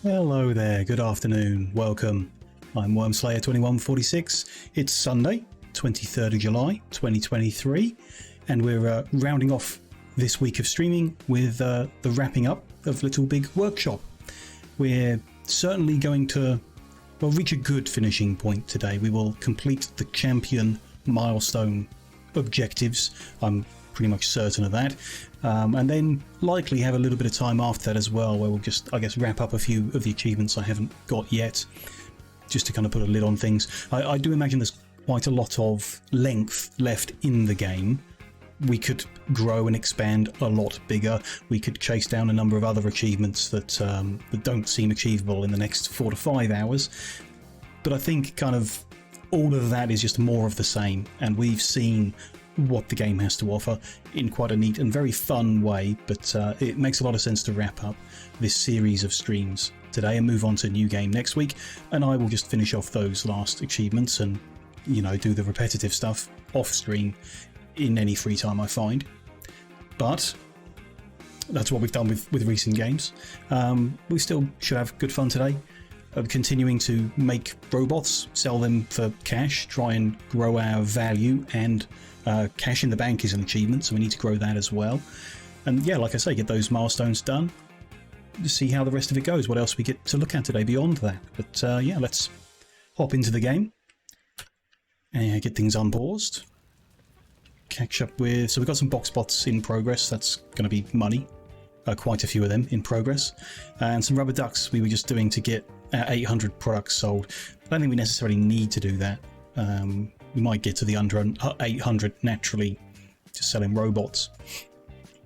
Hello there, good afternoon, welcome. I'm Wormslayer2146. It's Sunday, 23rd of July 2023, and we're rounding off this week of streaming with the wrapping up of Little Big Workshop. We're certainly going to reach a good finishing point today. We will complete the champion milestone objectives. I'm pretty much certain of that, and then likely have a little bit of time after that as well, where we'll just, I guess, wrap up a few of the achievements I haven't got yet, just to kind of put a lid on things. I do imagine there's quite a lot of length left in the game. We could grow and expand a lot bigger. We could chase down a number of other achievements that don't seem achievable in the next 4 to 5 hours. But I think kind of all of that is just more of the same, and we've seen what the game has to offer in quite a neat and very fun way. But it makes a lot of sense to wrap up this series of streams today and move on to a new game next week. And I will just finish off those last achievements and, you know, do the repetitive stuff off stream in any free time I find. But that's what we've done with recent games. We still should have good fun today. Continuing to make robots, sell them for cash, try and grow our value, and cash in the bank is an achievement, so we need to grow that as well. And yeah, like I say, get those milestones done, see how the rest of it goes, what else we get to look at today beyond that. But yeah, let's hop into the game and get things unpaused. Catch up with... So we've got some box bots in progress. That's going to be money. Quite a few of them in progress. And some rubber ducks we were just doing to get 800 products sold. I don't think we necessarily need to do that. We might get to the under 800 naturally, just selling robots.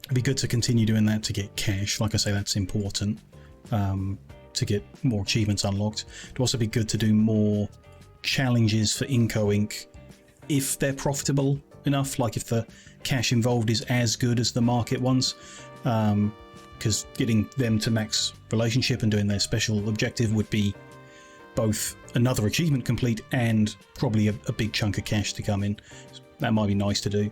It'd be good to continue doing that to get cash. Like I say, that's important to get more achievements unlocked. It'd also be good to do more challenges for Inco Inc. if they're profitable enough, like if the cash involved is as good as the market ones. Because getting them to max relationship and doing their special objective would be both another achievement complete and probably a big chunk of cash to come in. That might be nice to do.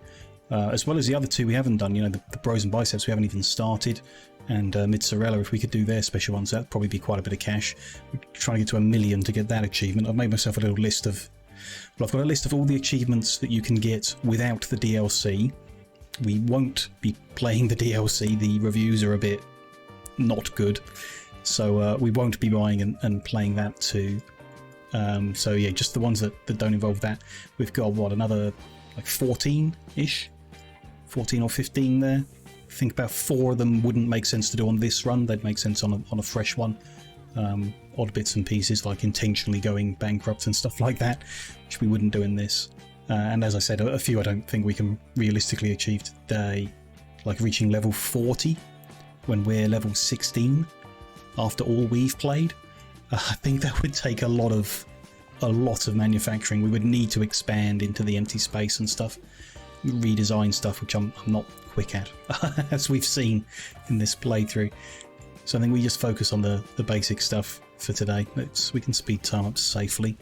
As well as the other two we haven't done, you know, the bros and biceps we haven't even started, and mozzarella, if we could do their special ones, that'd probably be quite a bit of cash. We're trying to get to 1 million to get that achievement. I've made myself a little list of... Well, I've got a list of all the achievements that you can get without the DLC. We won't be playing the DLC, the reviews are a bit not good, so we won't be buying and playing that too. So yeah, just the ones that don't involve that. We've got, what, another like 14-ish? 14 or 15 there. I think about 4 of them wouldn't make sense to do on this run, they'd make sense on a fresh one. Odd bits and pieces like intentionally going bankrupt and stuff like that, which we wouldn't do in this. And as I said, a few I don't think we can realistically achieve today, like reaching level 40 when we're level 16 after all we've played. I think that would take a lot of manufacturing. We would need to expand into the empty space and stuff, redesign stuff, which I'm not quick at, as we've seen in this playthrough. So I think we just focus on the basic stuff for today. We can speed time up safely.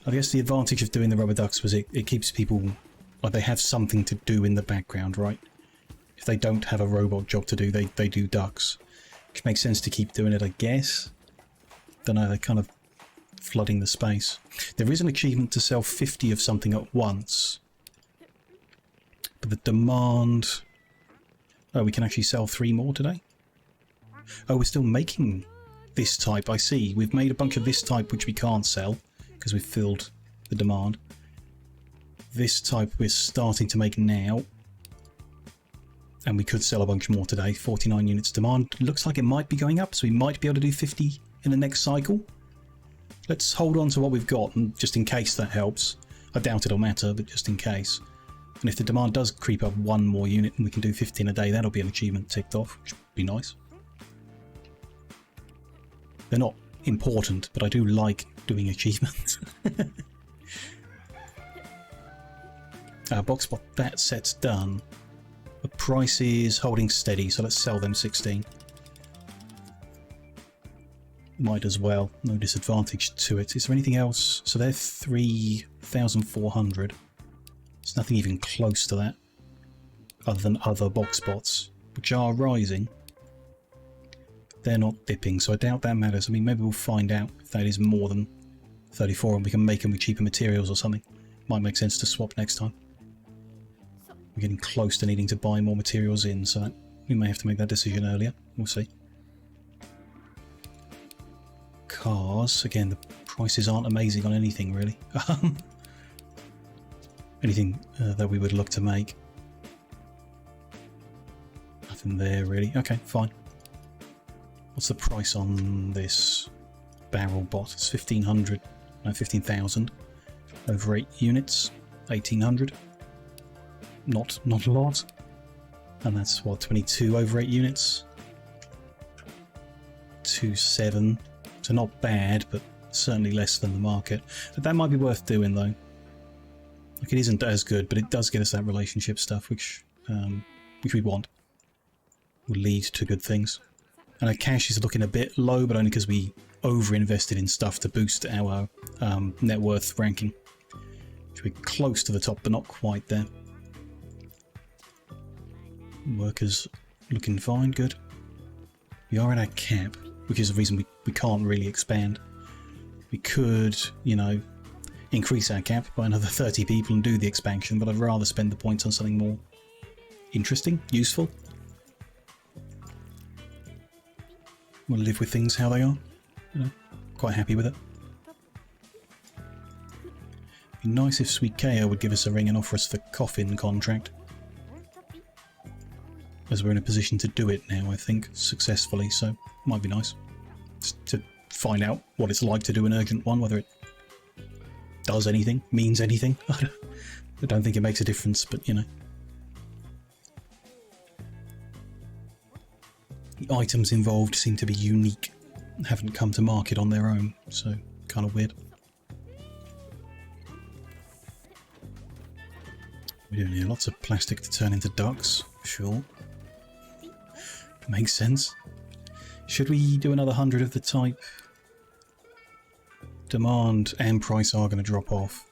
I guess the advantage of doing the rubber ducks was it keeps people, like, they have something to do in the background, right? If they don't have a robot job to do, they do ducks, which makes sense to keep doing it, I guess. Don't know, they're kind of flooding the space. There is an achievement to sell 50 of something at once, but the demand... Oh, we can actually sell 3 more today? Oh, we're still making this type, I see. We've made a bunch of this type which we can't sell, because we've filled the demand. This type we're starting to make now, and we could sell a bunch more today. 49 units demand. Looks like it might be going up, so we might be able to do 50 in the next cycle. Let's hold on to what we've got, and just in case that helps. I doubt it'll matter, but just in case. And if the demand does creep up 1 more unit and we can do 15 a day, that'll be an achievement ticked off, which would be nice. They're not important, but I do like doing achievements. Box bot, that set's done. The price is holding steady, so let's sell them 16. Might as well, no disadvantage to it. Is there anything else? So they're 3,400. There's nothing even close to that, other than other box bots, which are rising. They're not dipping, so I doubt that matters. I mean, maybe we'll find out if that is more than 34 and we can make them with cheaper materials or something. Might make sense to swap next time. We're getting close to needing to buy more materials in, so we may have to make that decision earlier. We'll see. Cars, again, the prices aren't amazing on anything, really. Anything that we would look to make. Nothing there, really. Okay, fine. What's the price on this barrel bot? It's 1,500. No, 15,000. Over 8 units. 1,800. Not a lot. And that's, what, 22 over 8 units? 2.7. So not bad, but certainly less than the market. But that might be worth doing, though. Like, it isn't as good, but it does get us that relationship stuff, which we want. Will lead to good things. And our cash is looking a bit low, but only because we over-invested in stuff to boost our net worth ranking. Which we're close to the top, but not quite there. Workers looking fine, good. We are at our cap, which is the reason we can't really expand. We could, you know, increase our cap by another 30 people and do the expansion, but I'd rather spend the points on something more interesting, useful. We'll live with things how they are. You know, quite happy with it. Be nice if Sweet KO would give us a ring and offer us the coffin contract. As we're in a position to do it now, I think, successfully, so might be nice. Just to find out what it's like to do an urgent one, whether it does anything, means anything. I don't think it makes a difference, but you know. The items involved seem to be unique, haven't come to market on their own, so kind of weird. We're doing here lots of plastic to turn into ducks, sure. Makes sense. Should we do another 100 of the type? Demand and price are going to drop off.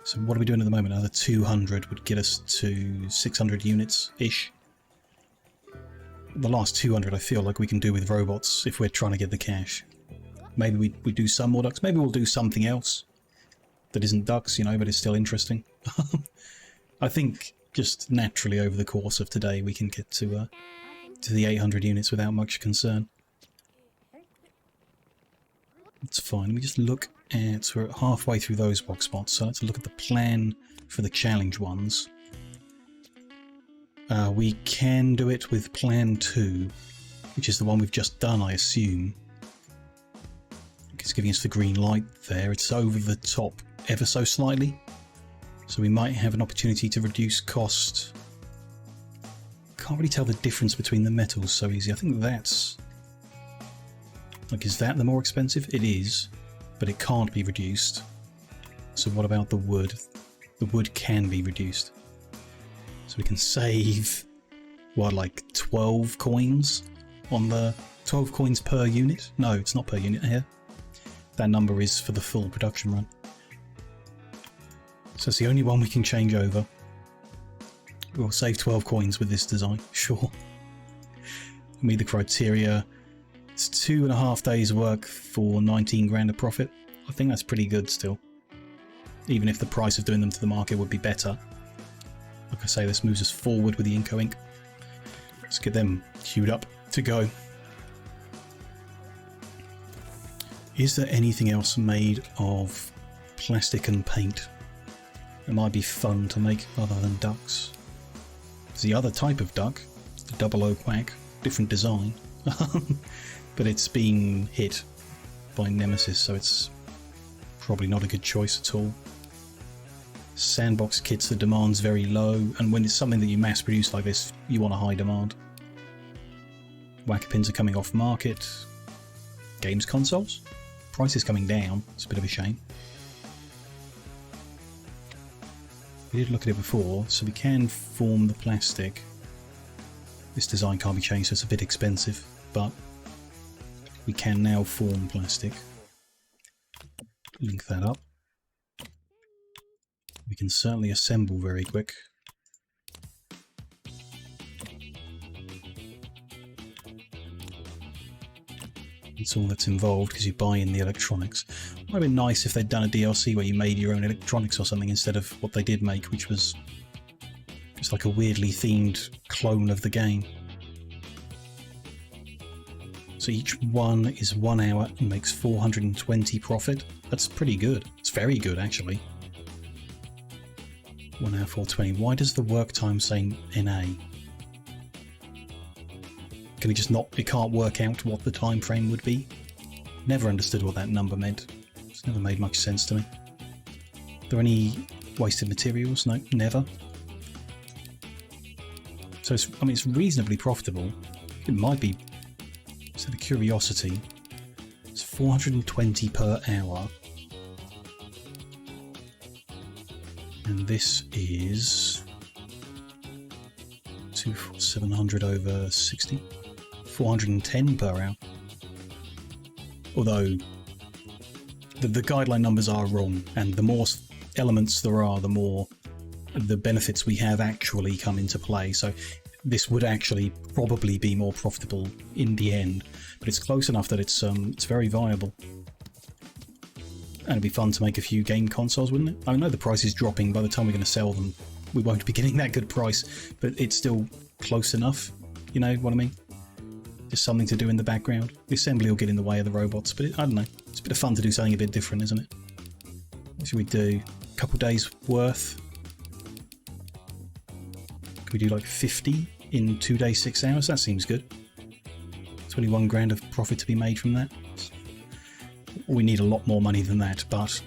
So what are we doing at the moment? Another 200 would get us to 600 units-ish. The last 200 I feel like we can do with robots if we're trying to get the cash. Maybe we do some more ducks. Maybe we'll do something else that isn't ducks, you know, but it's still interesting. I think just naturally over the course of today we can get to the 800 units without much concern. That's fine. Let me just look at... We're halfway through those box spots, so let's look at the plan for the challenge ones. We can do it with Plan 2, which is the one we've just done, I assume. It's giving us the green light there. It's over the top ever so slightly, so we might have an opportunity to reduce cost. Can't really tell the difference between the metals so easy. I think that's... Like, is that the more expensive? It is, but it can't be reduced. So what about the wood? The wood can be reduced. So we can save, what, like 12 coins on the... 12 coins per unit? No, it's not per unit here. That number is for the full production run. So it's the only one we can change over. We'll save 12 coins with this design, sure. Meet the criteria. It's 2.5 days work for 19 grand of profit. I think that's pretty good still. Even if the price of doing them to the market would be better. Like I say, this moves us forward with the Inco Ink. Let's get them queued up to go. Is there anything else made of plastic and paint that might be fun to make other than ducks? It's the other type of duck, the double O quack, different design, but it's been hit by Nemesis, so it's probably not a good choice at all. Sandbox kits, the demand's very low, and when it's something that you mass produce like this, you want a high demand. Whack-a-pins are coming off market. Games consoles? Price is coming down, it's a bit of a shame. We did look at it before, so we can form the plastic. This design can't be changed, so it's a bit expensive, but we can now form plastic. Link that up. We can certainly assemble very quick. It's all that's involved because you buy in the electronics. It might have been nice if they'd done a DLC where you made your own electronics or something instead of what they did make, which was just like a weirdly themed clone of the game. So each one is 1 hour and makes 420 profit. That's pretty good. It's very good, actually. 1 hour 420. Why does the work time say NA? Can it just not? It can't work out what the time frame would be? Never understood what that number meant. It's never made much sense to me. Are there any wasted materials? No, never. So it's, I mean, it's reasonably profitable. It might be. So the curiosity. It's 420 per hour. And this is 700 over 60. 410 per hour. Although the guideline numbers are wrong, and the more elements there are, the more the benefits we have actually come into play. So this would actually probably be more profitable in the end, but it's close enough that it's very viable. And it'd be fun to make a few game consoles, wouldn't it? I know the price is dropping. By the time we're going to sell them, we won't be getting that good price, but it's still close enough. You know what I mean? Just something to do in the background. The assembly will get in the way of the robots, but I don't know. It's a bit of fun to do something a bit different, isn't it? What should we do? A couple days worth? Could we do like 50 in 2 days, 6 hours? That seems good. 21 grand of profit to be made from that. We need a lot more money than that, but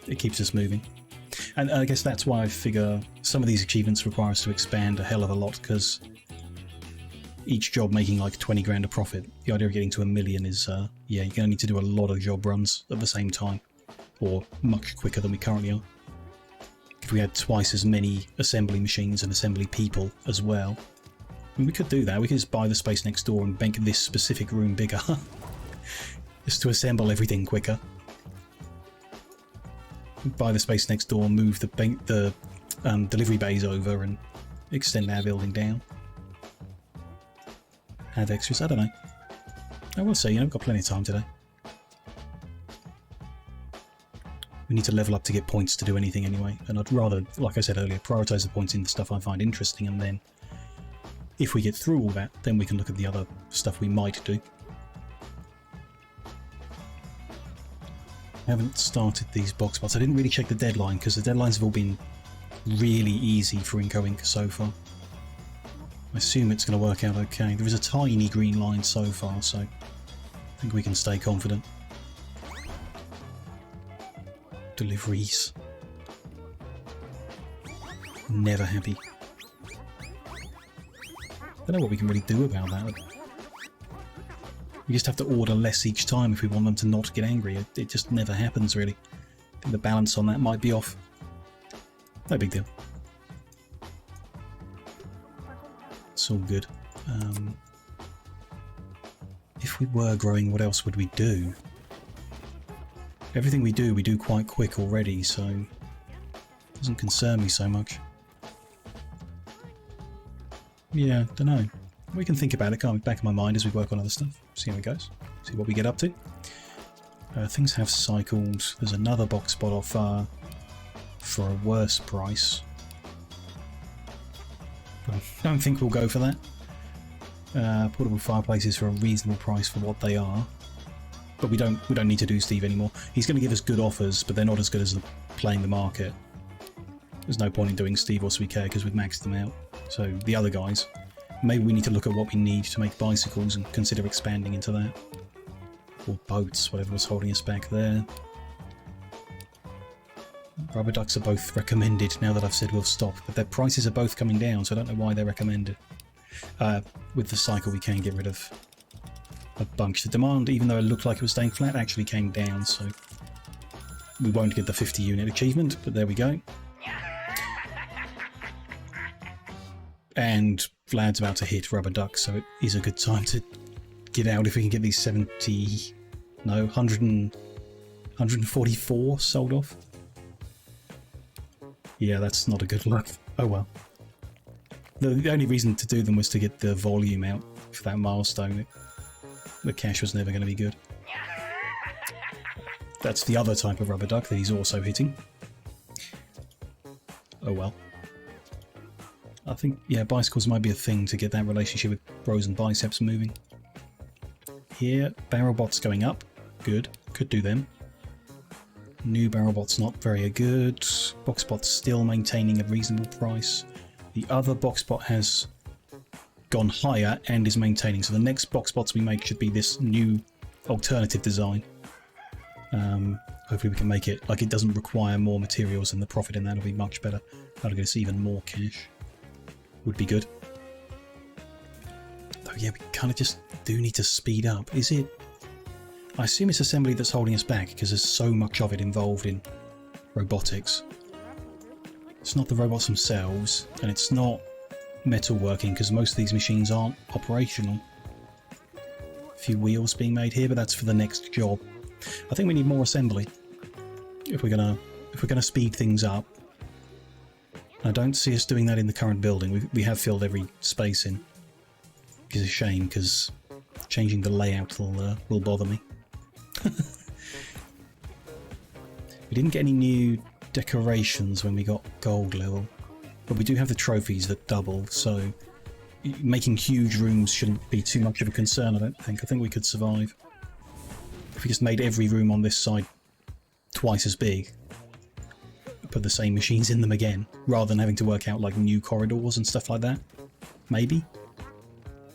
it keeps us moving. And I guess that's why I figure some of these achievements require us to expand a hell of a lot, because each job making like 20 grand of profit. The idea of getting to 1 million is, yeah, you're going to need to do a lot of job runs at the same time, or much quicker than we currently are. If we had twice as many assembly machines and assembly people as well, I mean, we could do that. We could just buy the space next door and make this specific room bigger, just to assemble everything quicker. Buy the space next door, move the delivery bays over, and extend our building down. Have extras, I don't know. I will say, you know, we've got plenty of time today. We need to level up to get points to do anything anyway, and I'd rather, like I said earlier, prioritise the points in the stuff I find interesting, and then if we get through all that, then we can look at the other stuff we might do. I haven't started these box bots. I didn't really check the deadline, because the deadlines have all been really easy for Inco Inc so far. I assume it's going to work out okay. There is a tiny green line so far, so I think we can stay confident. Deliveries. Never happy. I don't know what we can really do about that. We just have to order less each time if we want them to not get angry. It just never happens, really. I think the balance on that might be off. No big deal. It's all good. If we were growing, what else would we do? Everything we do quite quick already, so it doesn't concern me so much. Yeah, don't know. We can think about it, can't we? Back in my mind as we work on other stuff. See how it goes. See what we get up to. Things have cycled. There's another box bot offer for a worse price. I don't think we'll go for that. Portable fireplaces for a reasonable price for what they are. But we don't need to do Steve anymore. He's going to give us good offers, but they're not as good as playing the market. There's no point in doing Steve or Sweet Care because we've maxed them out. So the other guys, maybe we need to look at what we need to make bicycles and consider expanding into that. Or boats, whatever was holding us back there. Rubber ducks are both recommended now that I've said we'll stop, but their prices are both coming down, so I don't know why they're recommended. With the cycle we can get rid of a bunch. The demand, even though it looked like it was staying flat, actually came down, so we won't get the 50 unit achievement, but there we go. And Vlad's about to hit rubber ducks, so it is a good time to get out if we can get these 144 sold off. Yeah, that's not a good look. Oh well. The only reason to do them was to get the volume out for that milestone. The cash was never going to be good. That's the other type of rubber duck that he's also hitting. Oh well. I think, yeah, bicycles might be a thing to get that relationship with bros and biceps moving. Here, barrel bots going up. Good. Could do them. New barrel bots not very good. Box bots still maintaining a reasonable price. The other box bot has gone higher and is maintaining. So the next box bots we make should be this new alternative design. Hopefully we can make it like it doesn't require more materials, and the profit in that will be much better. That'll get us even more cash. Would be good. Though yeah, we kind of just do need to speed up. Is it? I assume it's assembly that's holding us back because there's so much of it involved in robotics. It's not the robots themselves, and it's not metalworking because most of these machines aren't operational. A few wheels being made here, but that's for the next job. I think we need more assembly if we're gonna speed things up. I don't see us doing that in the current building. We have filled every space in. It's a shame because changing the layout will bother me. We didn't get any new decorations when we got gold level, but we do have the trophies that double, so making huge rooms shouldn't be too much of a concern, I don't think. I think we could survive. If we just made every room on this side twice as big, put the same machines in them again, rather than having to work out like new corridors and stuff like that, maybe.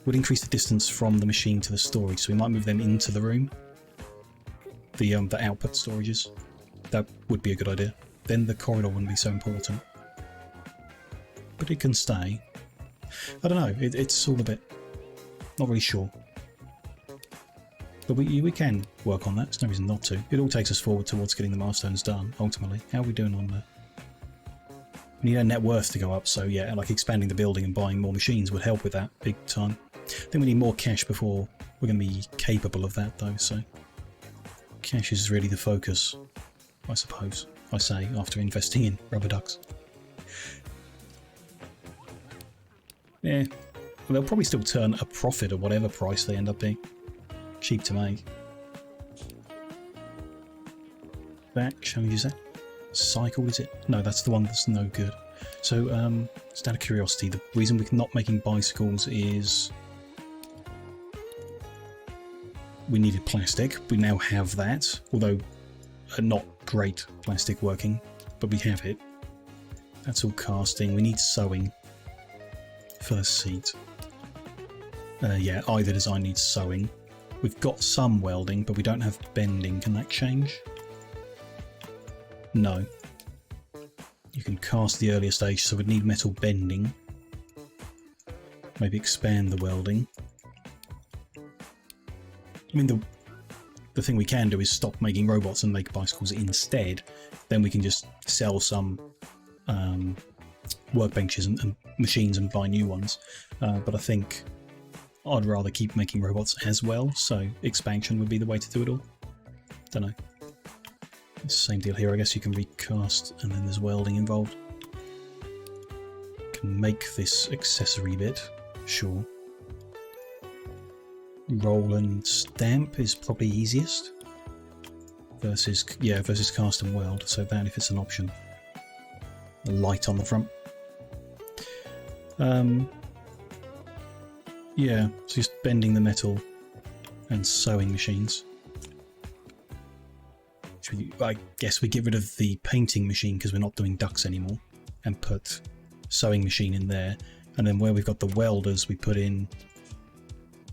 Would increase the distance from the machine to the storage, so we might move them into the room. The output storages. That would be a good idea. Then the corridor wouldn't be so important. But it can stay. I don't know, it's all a bit... not really sure. But we can work on that, there's no reason not to. It all takes us forward towards getting the milestones done, ultimately. How are we doing on there? We need our net worth to go up, so yeah, like expanding the building and buying more machines would help with that big time. I think we need more cash before we're going to be capable of that though, so... cash is really the focus, I suppose, I say, after investing in rubber ducks. Yeah, they'll probably still turn a profit at whatever price they end up being. Cheap to make. That challenges that. Cycle, is it? No, that's the one that's no good. So, just out of curiosity, the reason we're not making bicycles is we needed plastic. We now have that, although not great plastic working, but we have it. That's all casting. We need sewing. First seat. Yeah, either design needs sewing. We've got some welding, but we don't have bending. Can that change? No. You can cast the earlier stage, so we'd need metal bending. Maybe expand the welding. I mean, the thing we can do is stop making robots and make bicycles instead. Then we can just sell some workbenches and machines and buy new ones. But I think I'd rather keep making robots as well, so expansion would be the way to do it all. Don't know. It's the same deal here, I guess you can recast and then there's welding involved. Can make this accessory bit, sure. Roll and stamp is probably easiest. Versus cast and weld, so that if it's an option. A light on the front. Yeah, so just bending the metal and sewing machines. I guess we get rid of the painting machine because we're not doing ducks anymore, and put sewing machine in there. And then where we've got the welders, we put in,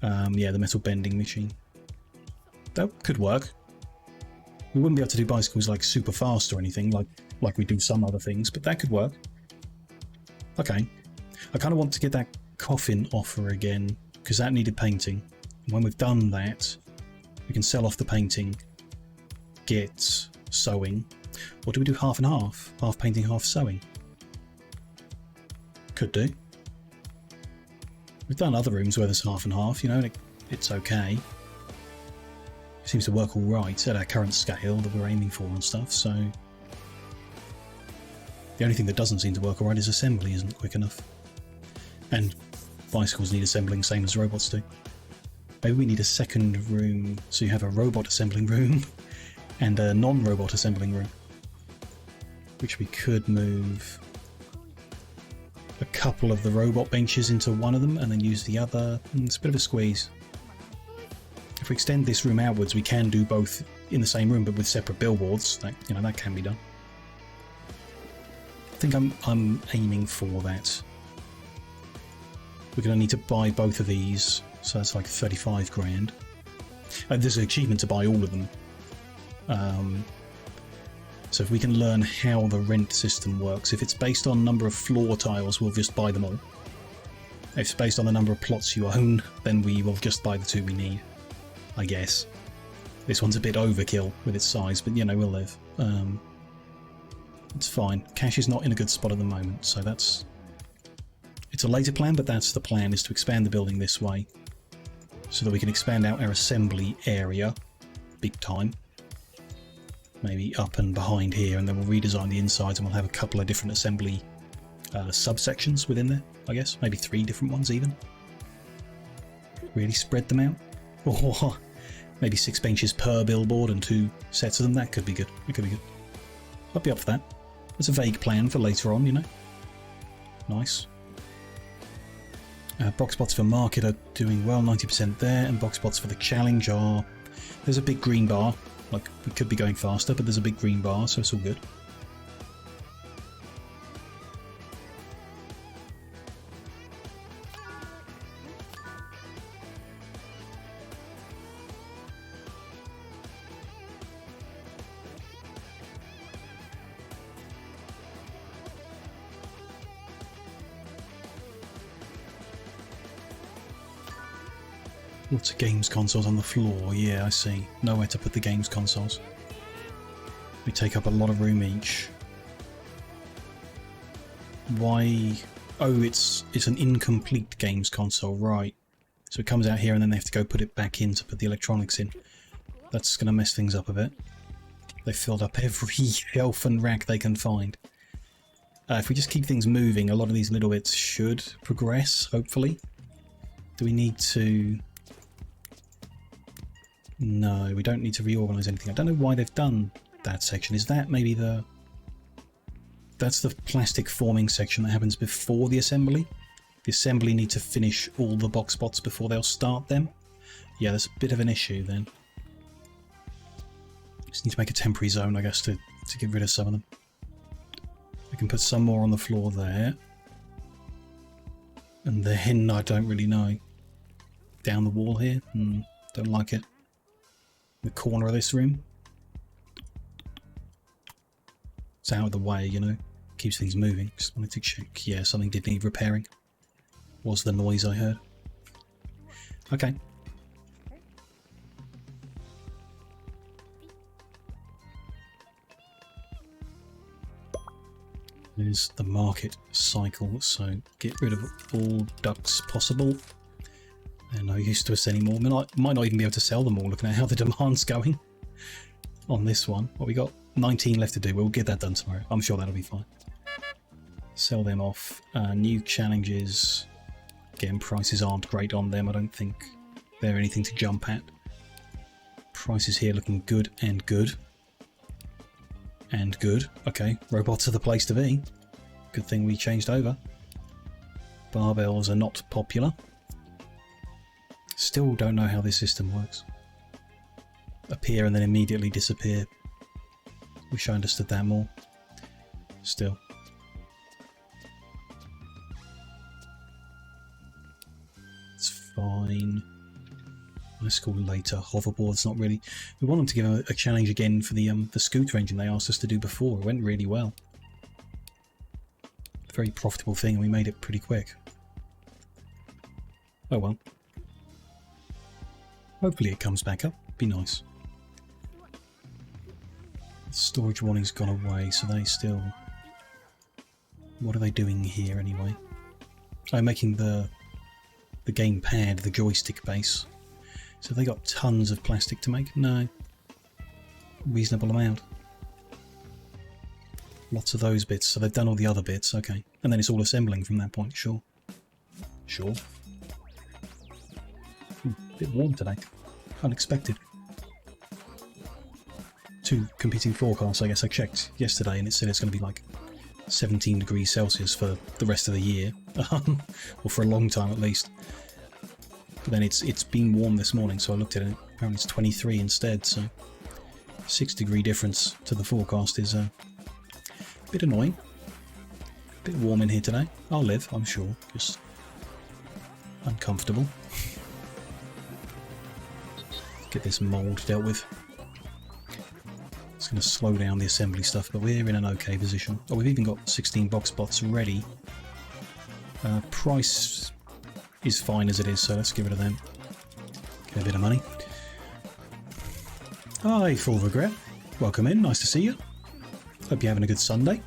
yeah, the metal bending machine. That could work. We wouldn't be able to do bicycles like super fast or anything like we do some other things, but that could work. Okay. I kind of want to get that coffin offer again because that needed painting. And when we've done that, we can sell off the painting, get sewing. Or do we do half and half? Half painting, half sewing? Could do. We've done other rooms where there's half and half, you know, and it's okay. It seems to work all right at our current scale that we're aiming for and stuff, so... The only thing that doesn't seem to work alright is assembly isn't quick enough. And bicycles need assembling, same as robots do. Maybe we need a second room, so you have a robot assembling room and a non-robot assembling room. Which we could move a couple of the robot benches into one of them and then use the other. It's a bit of a squeeze. If we extend this room outwards, we can do both in the same room but with separate billboards. That, you know, that can be done. I think I'm aiming for that. We're going to need to buy both of these, so that's like 35 grand. There's an achievement to buy all of them. So if we can learn how the rent system works, if it's based on number of floor tiles, we'll just buy them all. If it's based on the number of plots you own, then we will just buy the two we need, I guess. This one's a bit overkill with its size, but you know, we'll live. It's fine. Cash is not in a good spot at the moment, so that's... It's a later plan, but that's the plan, is to expand the building this way, so that we can expand out our assembly area big time. Maybe up and behind here, and then we'll redesign the insides and we'll have a couple of different assembly subsections within there, I guess. Maybe 3 different ones even. Really spread them out. Or maybe 6 benches per billboard and 2 sets of them. That could be good. It could be good. I'd be up for that. It's a vague plan for later on, you know. Nice. Box spots for market are doing well, 90% there, and box spots for the challenge are... There's a big green bar. Like, we could be going faster, but there's a big green bar, so it's all good. Lots of games consoles on the floor, yeah, I see. Nowhere to put the games consoles. We take up a lot of room each. Why? Oh, it's an incomplete games console, right. So it comes out here and then they have to go put it back in to put the electronics in. That's going to mess things up a bit. They've filled up every shelf and rack they can find. If we just keep things moving, a lot of these little bits should progress, hopefully. Do we need to... No, we don't need to reorganise anything. I don't know why they've done that section. Is that maybe the... That's the plastic forming section that happens before the assembly? The assembly need to finish all the box spots before they'll start them? Yeah, there's a bit of an issue then. Just need to make a temporary zone, I guess, to get rid of some of them. We can put some more on the floor there. And then, I don't really know. Down the wall here? Don't like it. The corner of this room. It's out of the way, you know. Keeps things moving. Just wanted to check. Yeah, something did need repairing. Was the noise I heard. Okay. There's the market cycle, so get rid of all ducks possible. They're no use to us anymore. Might not even be able to sell them all, looking at how the demand's going on this one. What we got? 19 left to do. We'll get that done tomorrow. I'm sure that'll be fine. Sell them off. New challenges. Again, prices aren't great on them. I don't think they're anything to jump at. Prices here looking good and good. And good. Okay, robots are the place to be. Good thing we changed over. Barbells are not popular. Still don't know how this system works. Appear and then immediately disappear. Wish I understood that more. Still. It's fine. Let's call later. Hoverboard's not really... We want them to give a challenge again for the scooter engine they asked us to do before. It went really well. Very profitable thing, and we made it pretty quick. Oh well. Hopefully it comes back up. Be nice. The storage warning's gone away, so they still... What are they doing here anyway? I'm making the game pad, the joystick base. So have they got tons of plastic to make? No. Reasonable amount. Lots of those bits, so they've done all the other bits, okay. And then it's all assembling from that point, sure. Sure. A bit warm today. Unexpected. Two competing forecasts, I guess. I checked yesterday and it said it's going to be like 17 degrees Celsius for the rest of the year. Or for a long time at least. But then it's been warm this morning, so I looked at it. Apparently it's 23 instead, so 6-degree difference to the forecast is a bit annoying. A bit warm in here today. I'll live, I'm sure. Just uncomfortable. Get this mould dealt with. It's going to slow down the assembly stuff, but we're in an okay position. Oh, we've even got 16 box bots ready. Price is fine as it is, so let's get rid of them. Get a bit of money. Hi, Full Regret. Welcome in, nice to see you. Hope you're having a good Sunday.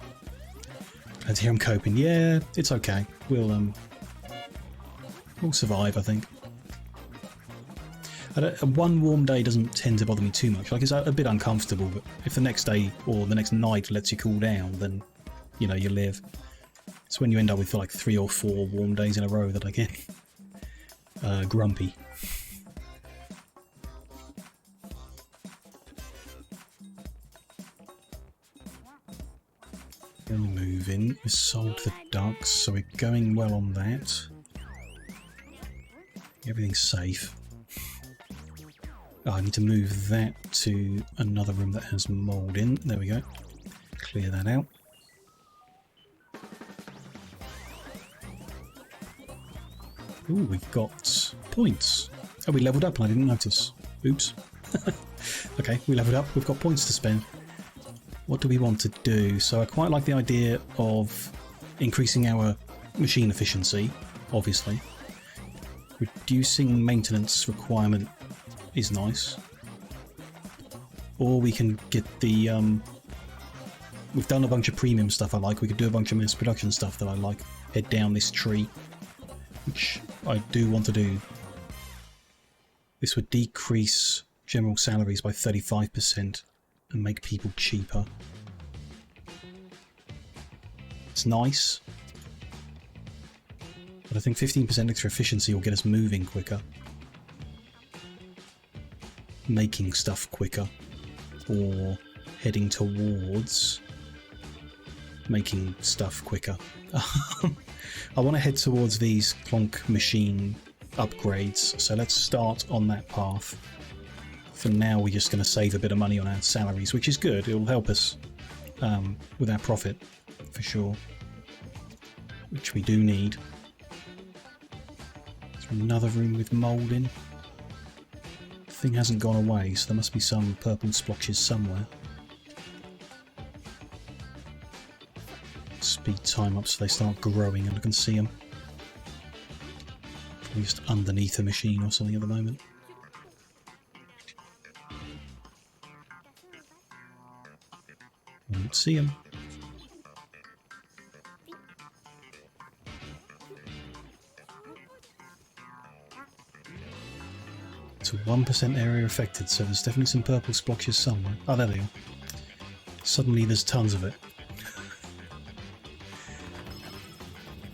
Glad to hear I'm coping. Yeah, it's okay. We'll survive, I think. One warm day doesn't tend to bother me too much. Like, it's a bit uncomfortable, but if the next day or the next night lets you cool down, then, you know, you live. It's when you end up with like 3 or 4 warm days in a row that I get grumpy. Then we move in. We sold the ducks, so we're going well on that. Everything's safe. Oh, I need to move that to another room that has mould in. There we go. Clear that out. Ooh, we've got points. Oh, we leveled up and I didn't notice. Oops. Okay, we leveled up. We've got points to spend. What do we want to do? So I quite like the idea of increasing our machine efficiency, obviously. Reducing maintenance requirement is nice. Or we can get the... we've done a bunch of premium stuff I like. We could do a bunch of mass production stuff that I like. Head down this tree, which I do want to do. This would decrease general salaries by 35% and make people cheaper. It's nice. But I think 15% extra efficiency will get us moving quicker. Making stuff quicker. Or heading towards making stuff quicker. I want to head towards these clonk machine upgrades, so let's start on that path. For now we're just going to save a bit of money on our salaries, which is good. It will help us with our profit, for sure. Which we do need. There's another room with mould in. The thing hasn't gone away, so there must be some purple splotches somewhere. Speed time up so they start growing and I can see them. Probably just underneath a machine or something at the moment. Don't see them. It's a 1% area affected, so there's definitely some purple splotches somewhere. Oh, there they are. Suddenly there's tons of it.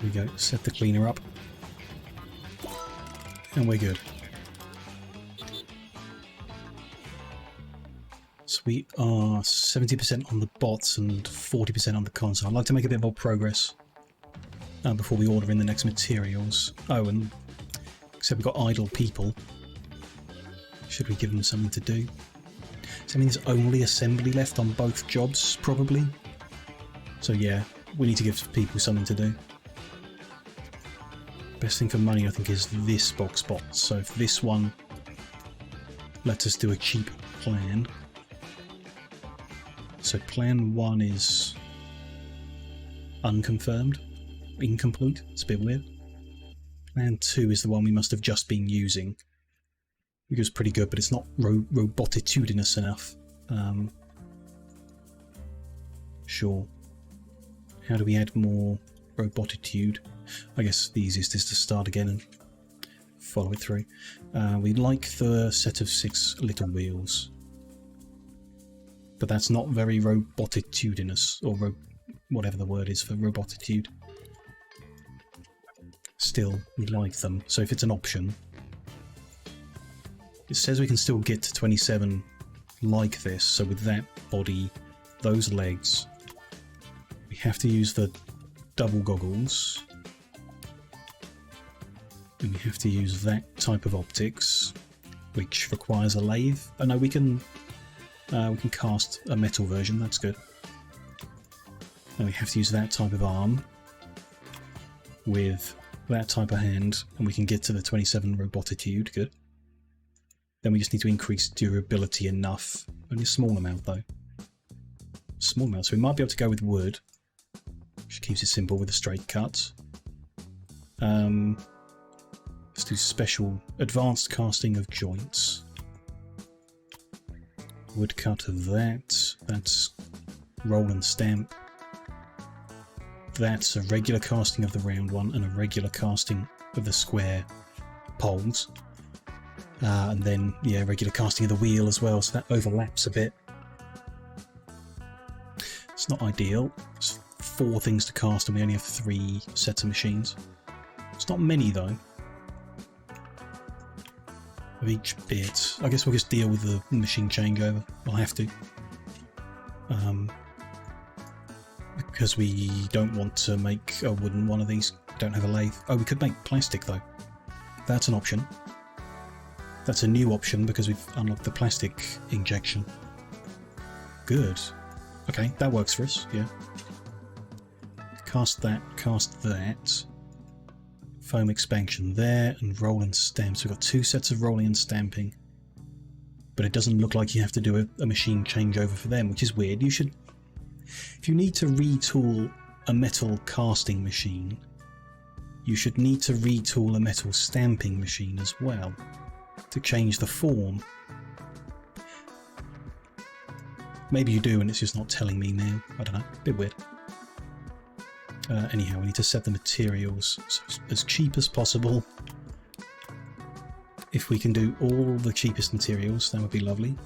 Here we go, set the cleaner up. And we're good. So we are 70% on the bots and 40% on the console. I'd like to make a bit more progress before we order in the next materials. Oh, and except we've got idle people. Should we give them something to do? Does that mean there's only assembly left on both jobs, probably? So yeah, we need to give people something to do. Best thing for money, I think, is this box bot. So if this one lets us do a cheap plan. So plan 1 is unconfirmed, incomplete. It's a bit weird. Plan 2 is the one we must have just been using. It was pretty good, but it's not robotitudinous enough. Sure. How do we add more robotitude? I guess the easiest is to start again and follow it through. We like the set of 6 little wheels. But that's not very robotitudinous, or whatever the word is for robotitude. Still, we like them, so if it's an option, It says we can still get to 27 like this, so with that body, those legs, we have to use the double goggles. And we have to use that type of optics, which requires a lathe. Oh no, we can cast a metal version, that's good. And we have to use that type of arm with that type of hand, and we can get to the 27 robotitude, good. Then we just need to increase durability enough, only a small amount though. Small amount, so we might be able to go with wood, which keeps it simple with a straight cut. Let's do special advanced casting of joints. Wood cut of that, that's roll and stamp. That's a regular casting of the round one and a regular casting of the square poles. And then, yeah, regular casting of the wheel as well, so that overlaps a bit. It's not ideal. It's 4 things to cast and we only have 3 sets of machines. It's not many though. Of each bit. I guess we'll just deal with the machine changeover. We'll have to. Because we don't want to make a wooden one of these. We don't have a lathe. Oh, we could make plastic though. That's an option. That's a new option because we've unlocked the plastic injection. Good. Okay, that works for us, yeah. Cast that, cast that. Foam expansion there, and roll and stamp. So we've got 2 sets of rolling and stamping. But it doesn't look like you have to do a machine changeover for them, which is weird. You should... If you need to retool a metal casting machine, you should need to retool a metal stamping machine as well, to change the form. Maybe you do and it's just not telling me now. I don't know. A bit weird. Anyhow, we need to set the materials as cheap as possible. If we can do all the cheapest materials, that would be lovely.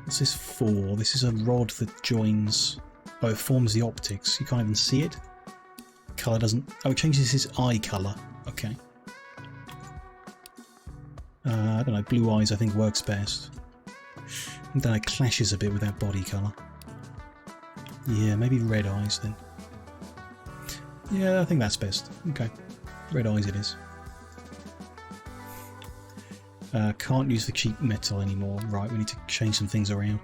What's this for? This is a rod that joins... Oh, it forms the optics. You can't even see it. Colour doesn't... Oh, it changes his eye colour. Okay. I don't know, blue eyes I think works best. And then it clashes a bit with that body colour. Yeah, maybe red eyes then. Yeah, I think that's best. Okay. Red eyes it is. Can't use the cheap metal anymore. Right, we need to change some things around.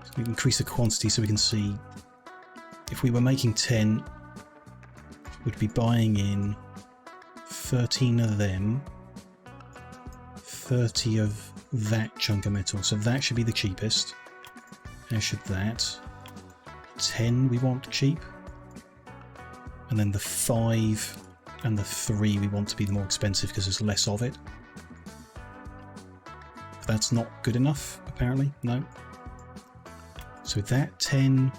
So we increase the quantity so we can see. If we were making 10, we'd be buying in 13 of them. 30 of that chunk of metal, so that should be the cheapest. How should that? 10 we want cheap. And then the 5 and the 3 we want to be the more expensive because there's less of it. But that's not good enough, apparently. No. So with that, 10...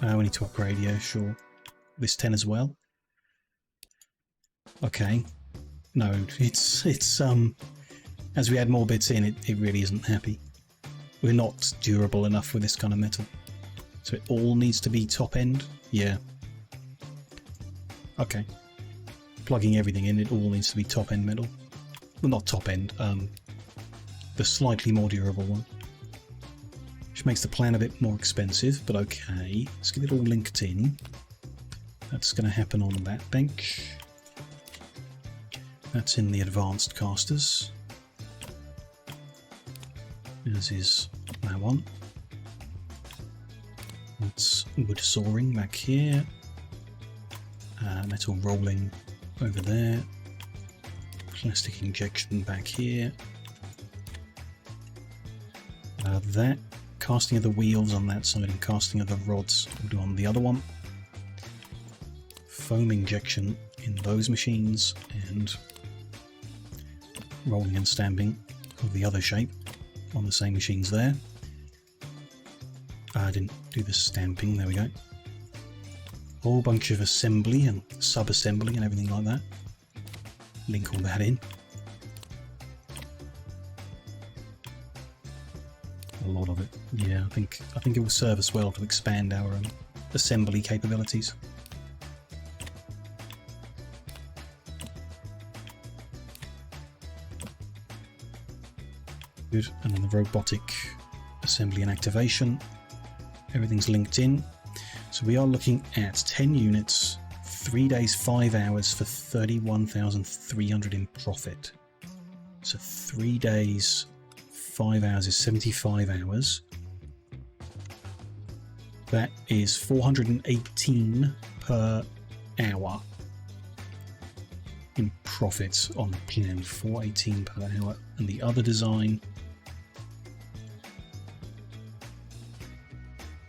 we need to upgrade, yeah, sure. This 10 as well. Okay. No, it's as we add more bits in, it really isn't happy. We're not durable enough with this kind of metal. So it all needs to be top end? Yeah. Okay. Plugging everything in, it all needs to be top end metal. Well, not top end, the slightly more durable one. Which makes the plan a bit more expensive, but okay. Let's get it all linked in. That's going to happen on that bench. That's in the advanced casters. As is that one. That's wood sawing back here. Metal rolling over there. Plastic injection back here. That casting of the wheels on that side and casting of the rods we'll do on the other one. Foam injection in those machines and rolling and stamping of the other shape on the same machines there. I didn't do the stamping, there we go. Whole bunch of assembly and sub-assembly and everything like that. Link all that in. A lot of it. Yeah, I think it will serve us well to expand our assembly capabilities. Good. And then the robotic assembly and activation. Everything's linked in. So we are looking at 10 units, 3 days, 5 hours for 31,300 in profit. So 3 days, 5 hours is 75 hours. That is 418 per hour in profits on the plan. 418 per hour. And the other design,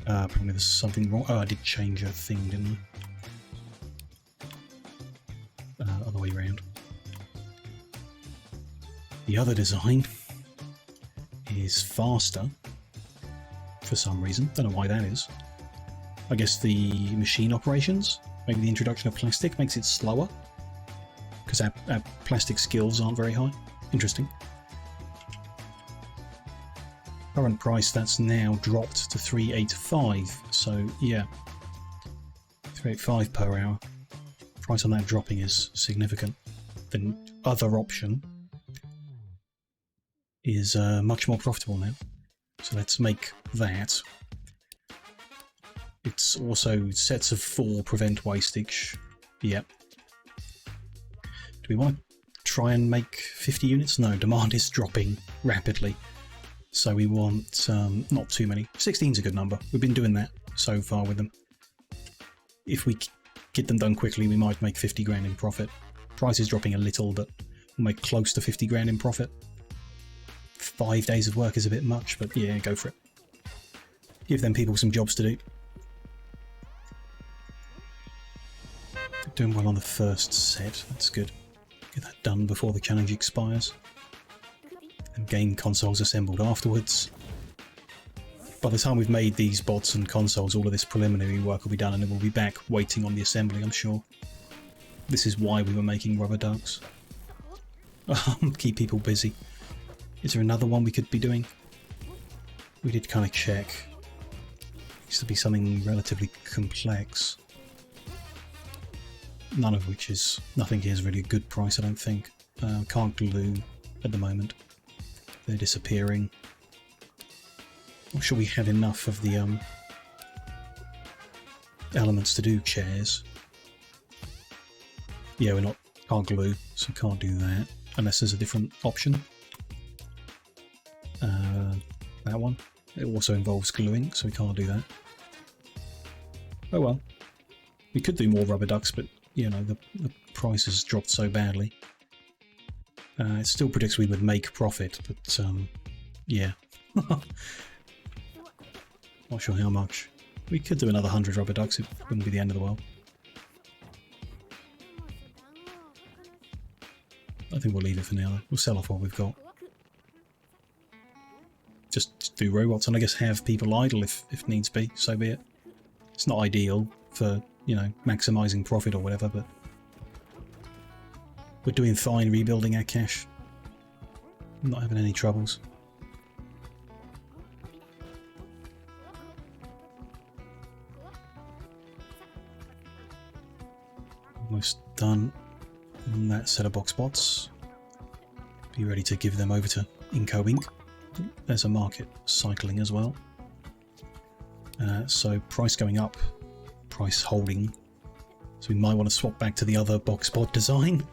probably there's something wrong. Oh, I did change a thing, didn't I? Other way around. The other design is faster for some reason. Don't know why that is. I guess the machine operations, maybe the introduction of plastic makes it slower because our plastic skills aren't very high. Interesting. Current price, that's now dropped to 385. So yeah, 385 per hour. Price on that dropping is significant. The other option is much more profitable now. So let's make that. It's also sets of 4 prevent wastage. Yep. Do we want to try and make 50 units? No, demand is dropping rapidly. So we want not too many. 16's a good number. We've been doing that so far with them. If we get them done quickly, we might make 50 grand in profit. Price is dropping a little, but we'll make close to 50 grand in profit. 5 days of work is a bit much, but yeah, go for it. Give them people some jobs to do. Doing well on the first set, that's good. Get that done before the challenge expires. And game consoles assembled afterwards. By the time we've made these bots and consoles, all of this preliminary work will be done and then we'll be back waiting on the assembly, I'm sure. This is why we were making rubber ducks. Keep people busy. Is there another one we could be doing? We did kind of check. Used to be something relatively complex. Nothing here is really a good price, I don't think. Can't glue at the moment. They're disappearing. Not sure we have enough of the elements to do chairs. Yeah, can't glue, so can't do that unless there's a different option. That one. It also involves gluing, so we can't do that. Oh well. We could do more rubber ducks, but you know, the price has dropped so badly. It still predicts we would make profit, but yeah. Not sure how much. We could do another 100 rubber ducks, it wouldn't be the end of the world. I think we'll leave it for now. We'll sell off what we've got. Just do robots and I guess have people idle if needs be, so be it. It's not ideal for, you know, maximising profit or whatever, but we're doing fine rebuilding our cash. Not having any troubles. Almost done on that set of box bots. Be ready to give them over to Inco Inc. There's a market cycling as well. So price going up, price holding. So we might want to swap back to the other box bot design.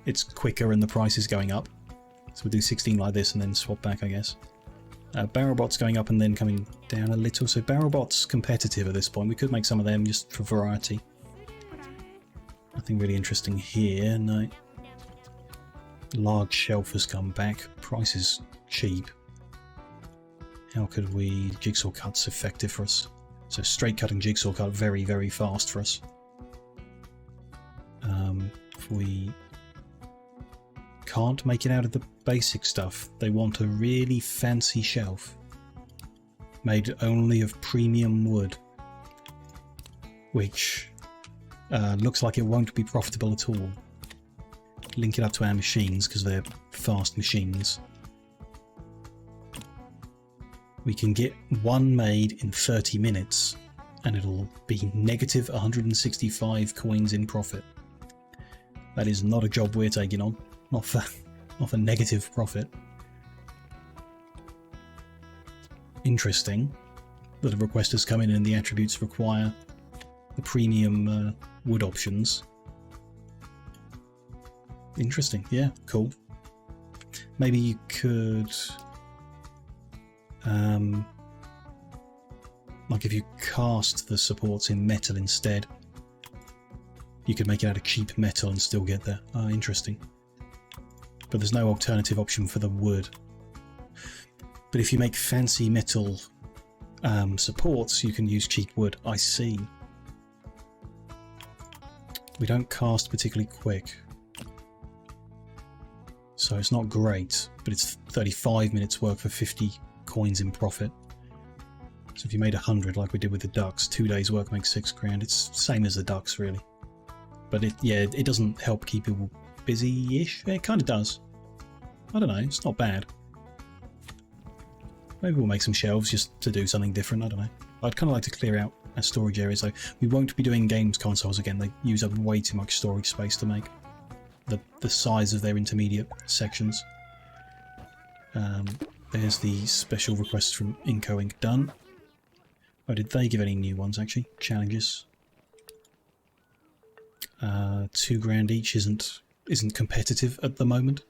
It's quicker and the price is going up. So we'll do 16 like this and then swap back, I guess. Barrel bots going up and then coming down a little. So barrel bots competitive at this point. We could make some of them just for variety. Nothing really interesting here, no. Large shelf has come back. Price is cheap. How could we... Jigsaw cut's effective for us. So straight cutting jigsaw cut very, very fast for us. If we can't make it out of the basic stuff, they want a really fancy shelf. Made only of premium wood. Which looks like it won't be profitable at all. Link it up to our machines because they're fast machines. We can get one made in 30 minutes and it'll be negative 165 coins in profit. That is not a job we're taking on. Not for negative profit. interesting that a request has come in and the attributes require the premium wood options. Interesting, yeah, cool. Maybe you could, like if you cast the supports in metal instead, you could make it out of cheap metal and still get there. Ah, interesting. But there's no alternative option for the wood. But if you make fancy metal supports, you can use cheap wood. I see. We don't cast particularly quick, so it's not great, but it's 35 minutes work for 50 coins in profit. So if you made 100 like we did with the ducks, 2 days work makes 6 grand. It's the same as the ducks really. But it doesn't help keep people busy-ish. It kind of does. I don't know, it's not bad. Maybe we'll make some shelves just to do something different, I don't know. I'd kind of like to clear out our storage areas though. We won't be doing games consoles again, they use up way too much storage space to make the size of their intermediate sections. There's the special request from Inco Inc. done. Oh, did they give any new ones actually? Challenges. 2 grand each isn't competitive at the moment.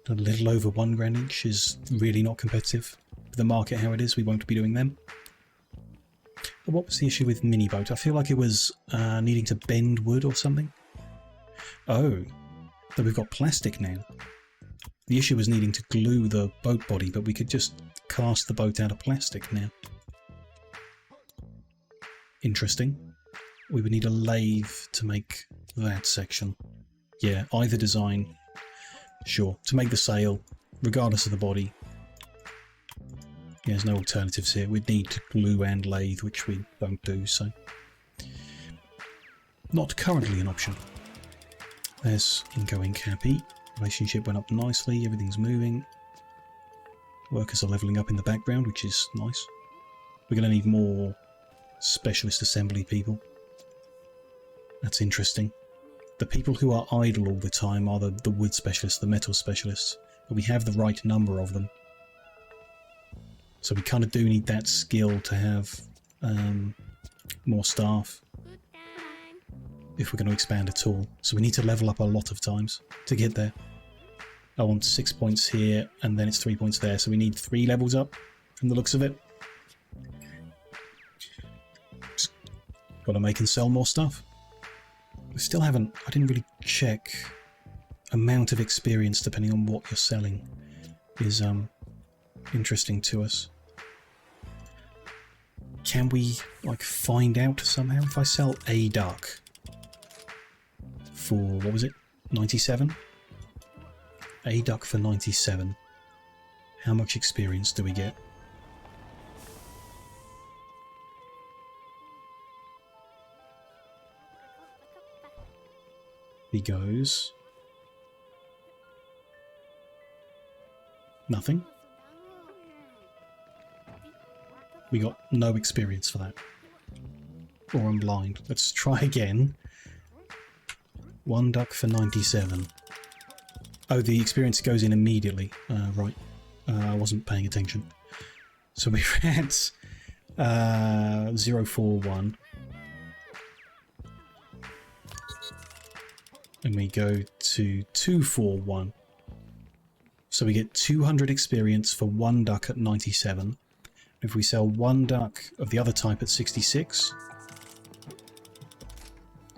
A little over 1 grand each is really not competitive. With the market how it is, we won't be doing them. But what was the issue with mini boat? I feel like it was needing to bend wood or something. Oh, but we've got plastic now. The issue was needing to glue the boat body, but we could just cast the boat out of plastic now. Interesting. We would need a lathe to make that section. Yeah, either design. Sure, to make the sail, regardless of the body. Yeah, there's no alternatives here. We'd need to glue and lathe, which we don't do, so... Not currently an option. There's Inco Inc. happy. Relationship went up nicely, everything's moving. Workers are levelling up in the background, which is nice. We're going to need more specialist assembly people. That's interesting. The people who are idle all the time are the wood specialists, the metal specialists, but we have the right number of them. So we kind of do need that skill to have more staff if we're going to expand at all. So we need to level up a lot of times to get there. I want 6 points here and then it's 3 points there, so we need 3 levels up from the looks of it. Just got to make and sell more stuff. We still haven't, I didn't really check amount of experience depending on what you're selling is interesting to us. Can we like find out somehow if I sell a duck for, what was it, 97? A duck for 97. How much experience do we get? He goes. Nothing. We got no experience for that. Or I'm blind. Let's try again. 1 duck for 97. Oh, the experience goes in immediately. Right. I wasn't paying attention. So we're at 041. And we go to 241. So we get 200 experience for 1 duck at 97. If we sell 1 duck of the other type at 66,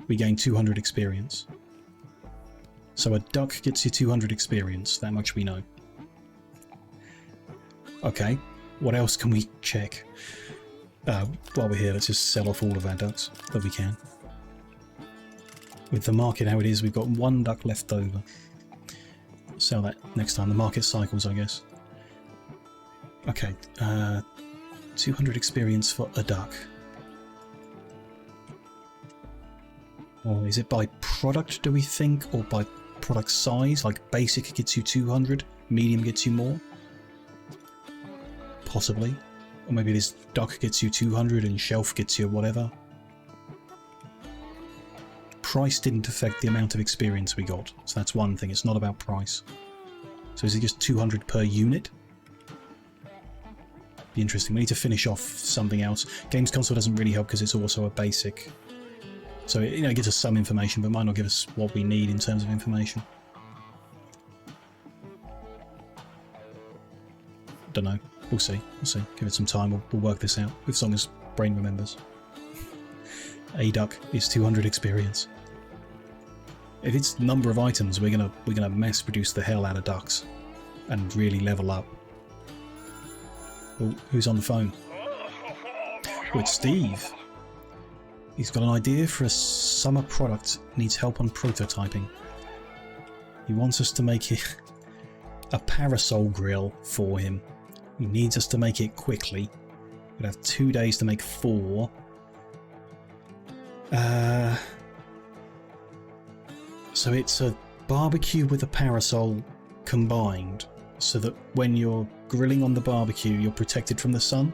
we gain 200 experience. So a duck gets you 200 experience, that much we know. Okay, what else can we check? While we're here, let's just sell off all of our ducks that we can. With the market how it is, we've got 1 duck left over. Sell that next time. The market cycles, I guess. Okay, 200 experience for a duck. Or is it by product, do we think, or by product size? Like basic gets you 200, medium gets you more? Possibly. Or maybe this duck gets you 200 and shelf gets you whatever. Price didn't affect the amount of experience we got, so that's one thing. It's not about price. So is it just 200 per unit? Be interesting. We need to finish off something else. Games console doesn't really help because it's also a basic. So it, it gives us some information, but might not give us what we need in terms of information. Don't know. We'll see. We'll see. Give it some time. We'll work this out. As long as brain remembers. A duck is 200 experience. If it's number of items, we're gonna mass produce the hell out of ducks, and really level up. Oh, who's on the phone? Oh, it's Steve. He's got an idea for a summer product. Needs help on prototyping. He wants us to make it a parasol grill for him. He needs us to make it quickly. We'd have 2 days to make 4. So it's a barbecue with a parasol combined, so that when you're grilling on the barbecue, you're protected from the sun.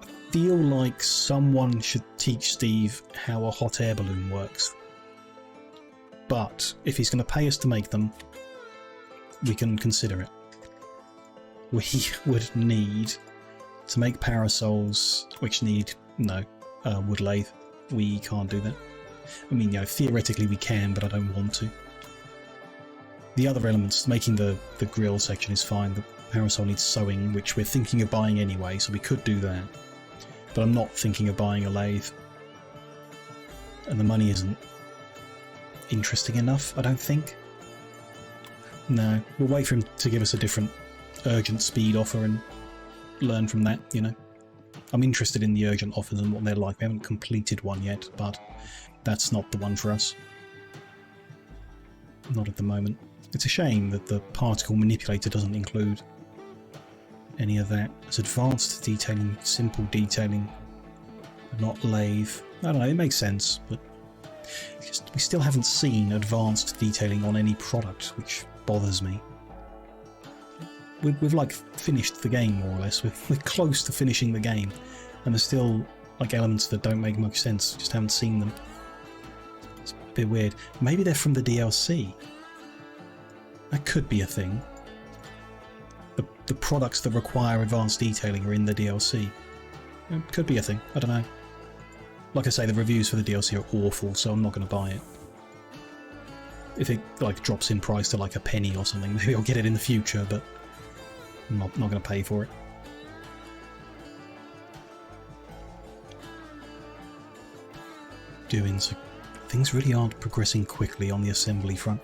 I feel like someone should teach Steve how a hot air balloon works. But if he's going to pay us to make them, we can consider it. We would need to make parasols, which need wood lathe. We can't do that. I mean, theoretically we can, but I don't want to. The other elements, making the grill section is fine. The parasol needs sewing, which we're thinking of buying anyway, so we could do that. But I'm not thinking of buying a lathe. And the money isn't interesting enough, I don't think. No, we'll wait for him to give us a different urgent speed offer and learn from that, I'm interested in the urgent offers and what they're like. We haven't completed one yet, but that's not the one for us. Not at the moment. It's a shame that the particle manipulator doesn't include any of that. It's advanced detailing, simple detailing, not lathe. I don't know, it makes sense, but we still haven't seen advanced detailing on any product, which bothers me. We've like finished the game more or less. We're close to finishing the game, and there's still like elements that don't make much sense. Just haven't seen them. It's a bit weird. Maybe they're from the DLC. That could be a thing. The products that require advanced detailing are in the DLC. It could be a thing. I don't know. Like I say, the reviews for the DLC are awful, so I'm not going to buy it. If it like drops in price to like a penny or something, maybe I'll get it in the future, but I'm not going to pay for it. So things really aren't progressing quickly on the assembly front.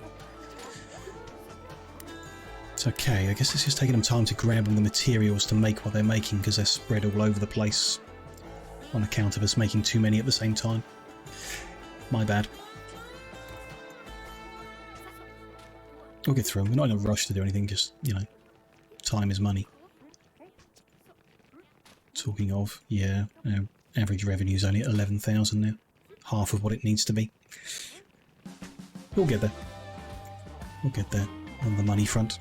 It's okay, I guess it's just taking them time to grab them the materials to make what they're making, because they're spread all over the place on account of us making too many at the same time. My bad. We'll get through them. We're not in a rush to do anything, just, time is money. Talking of, yeah, average revenue is only at 11,000 now. Half of what it needs to be. We'll get there. We'll get there on the money front.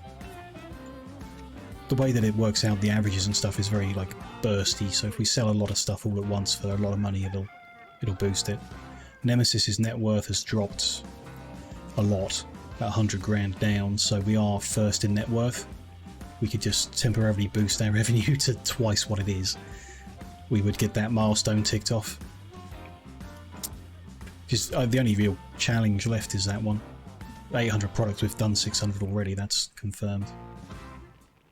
The way that it works out, the averages and stuff is very, bursty, so if we sell a lot of stuff all at once for a lot of money, it'll boost it. Nemesis's net worth has dropped a lot, about 100 grand down, so we are first in net worth. We could just temporarily boost our revenue to twice what it is. We would get that milestone ticked off. Just the only real challenge left is that one. 800 products, we've done 600 already, that's confirmed.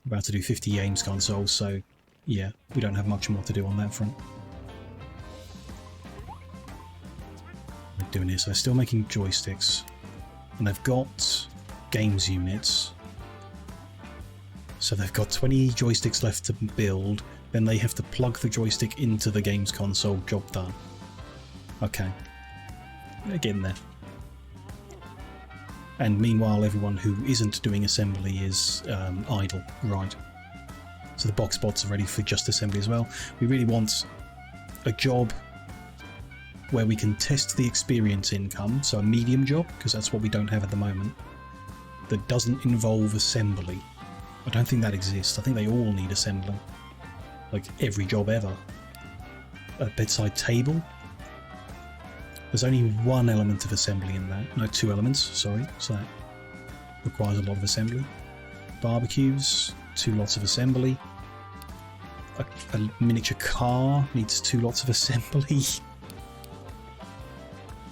About to do 50 games consoles, so yeah, we don't have much more to do on that front. We're doing this, they're still making joysticks, and they've got games units. So they've got 20 joysticks left to build, then they have to plug the joystick into the games console, job done. Okay. They're getting there. And meanwhile, everyone who isn't doing assembly is idle, right? So the box bots are ready for just assembly as well. We really want a job where we can test the experience income, so a medium job, because that's what we don't have at the moment, that doesn't involve assembly. I don't think that exists. I think they all need assembly. Like every job ever. A bedside table? There's only one element of assembly in that. No, 2 elements, sorry. So that requires a lot of assembly. Barbecues, 2 lots of assembly. a miniature car needs 2 lots of assembly.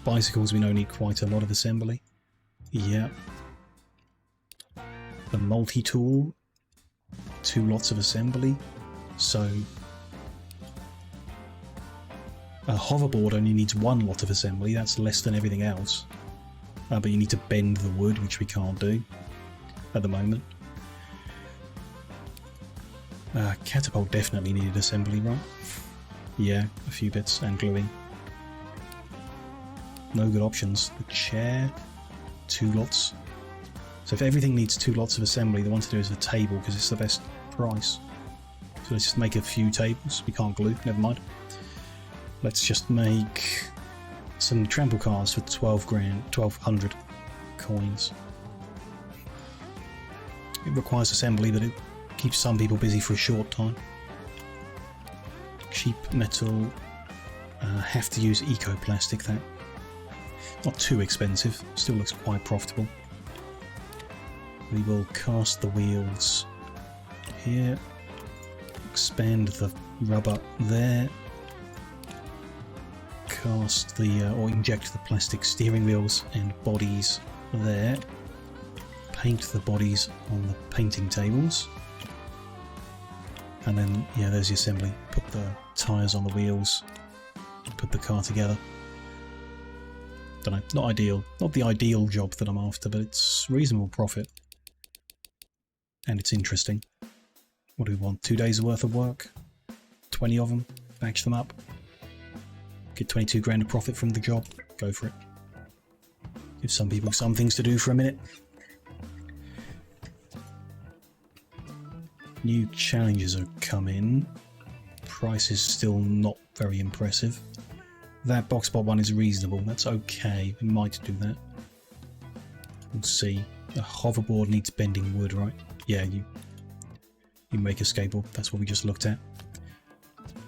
Bicycles we know need quite a lot of assembly. Yeah. The multi-tool, 2 lots of assembly. So a hoverboard only needs 1 lot of assembly. That's less than everything else. But you need to bend the wood, which we can't do at the moment. Catapult definitely needed assembly, right? Yeah, a few bits and gluing. No good options. The chair, 2 lots. So if everything needs 2 lots of assembly, the one to do is the table because it's the best price. So let's just make a few tables. We can't glue, never mind. Let's just make some trample cars for 12 grand, 1200 coins. It requires assembly, but it keeps some people busy for a short time. Cheap metal. Have to use eco-plastic. That not too expensive. Still looks quite profitable. We will cast the wheels here. Expand the rubber there. Cast the or inject the plastic steering wheels and bodies there. Paint the bodies on the painting tables. And then, yeah, there's the assembly. Put the tyres on the wheels. Put the car together. Don't know, not ideal. Not the ideal job that I'm after, but it's reasonable profit. And it's interesting. What do we want? 2 days worth of work? 20 of them? Batch them up? Get 22 grand of profit from the job? Go for it. Give some people some things to do for a minute. New challenges are coming. Price is still not very impressive. That boxbot one is reasonable. That's okay. We might do that. We'll see. A hoverboard needs bending wood, right? Yeah, you make a skateboard. That's what we just looked at.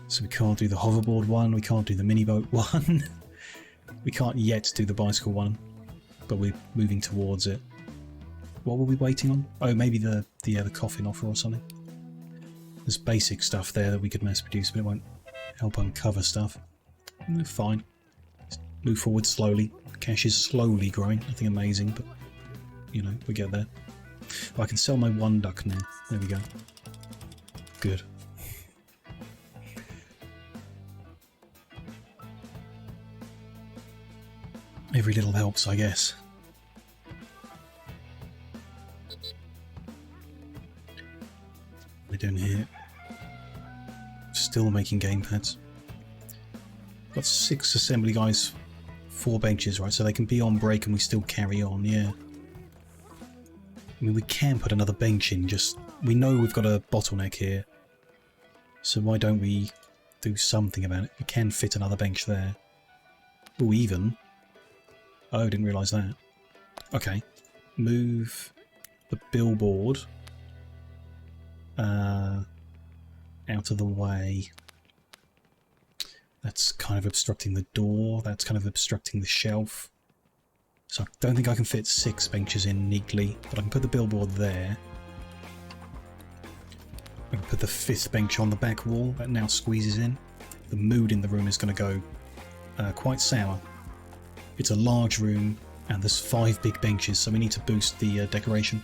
So we can't do the hoverboard one. We can't do the mini boat one. We can't yet do the bicycle one, but we're moving towards it. What were we waiting on? Oh, maybe the coffin offer or something. There's basic stuff there that we could mass produce, but it won't help uncover stuff. Fine. Just move forward slowly. Cash is slowly growing. Nothing amazing, but you know, we get there. Oh, I can sell my 1 duck now. There we go. Good. Every little helps, I guess. What are we doing here? Still making gamepads. Got 6 assembly guys, 4 benches, right? So they can be on break and we still carry on, yeah. I mean, we can put another bench in, just... We know we've got a bottleneck here. So why don't we do something about it? We can fit another bench there. Oh, even. Oh, didn't realise that. Okay. Move the billboard out of the way. That's kind of obstructing the door. That's kind of obstructing the shelf. So I don't think I can fit 6 benches in neatly, but I can put the billboard there. I can put the 5th bench on the back wall. That now squeezes in. The mood in the room is going to go quite sour. It's a large room, and there's 5 big benches, so we need to boost the decoration.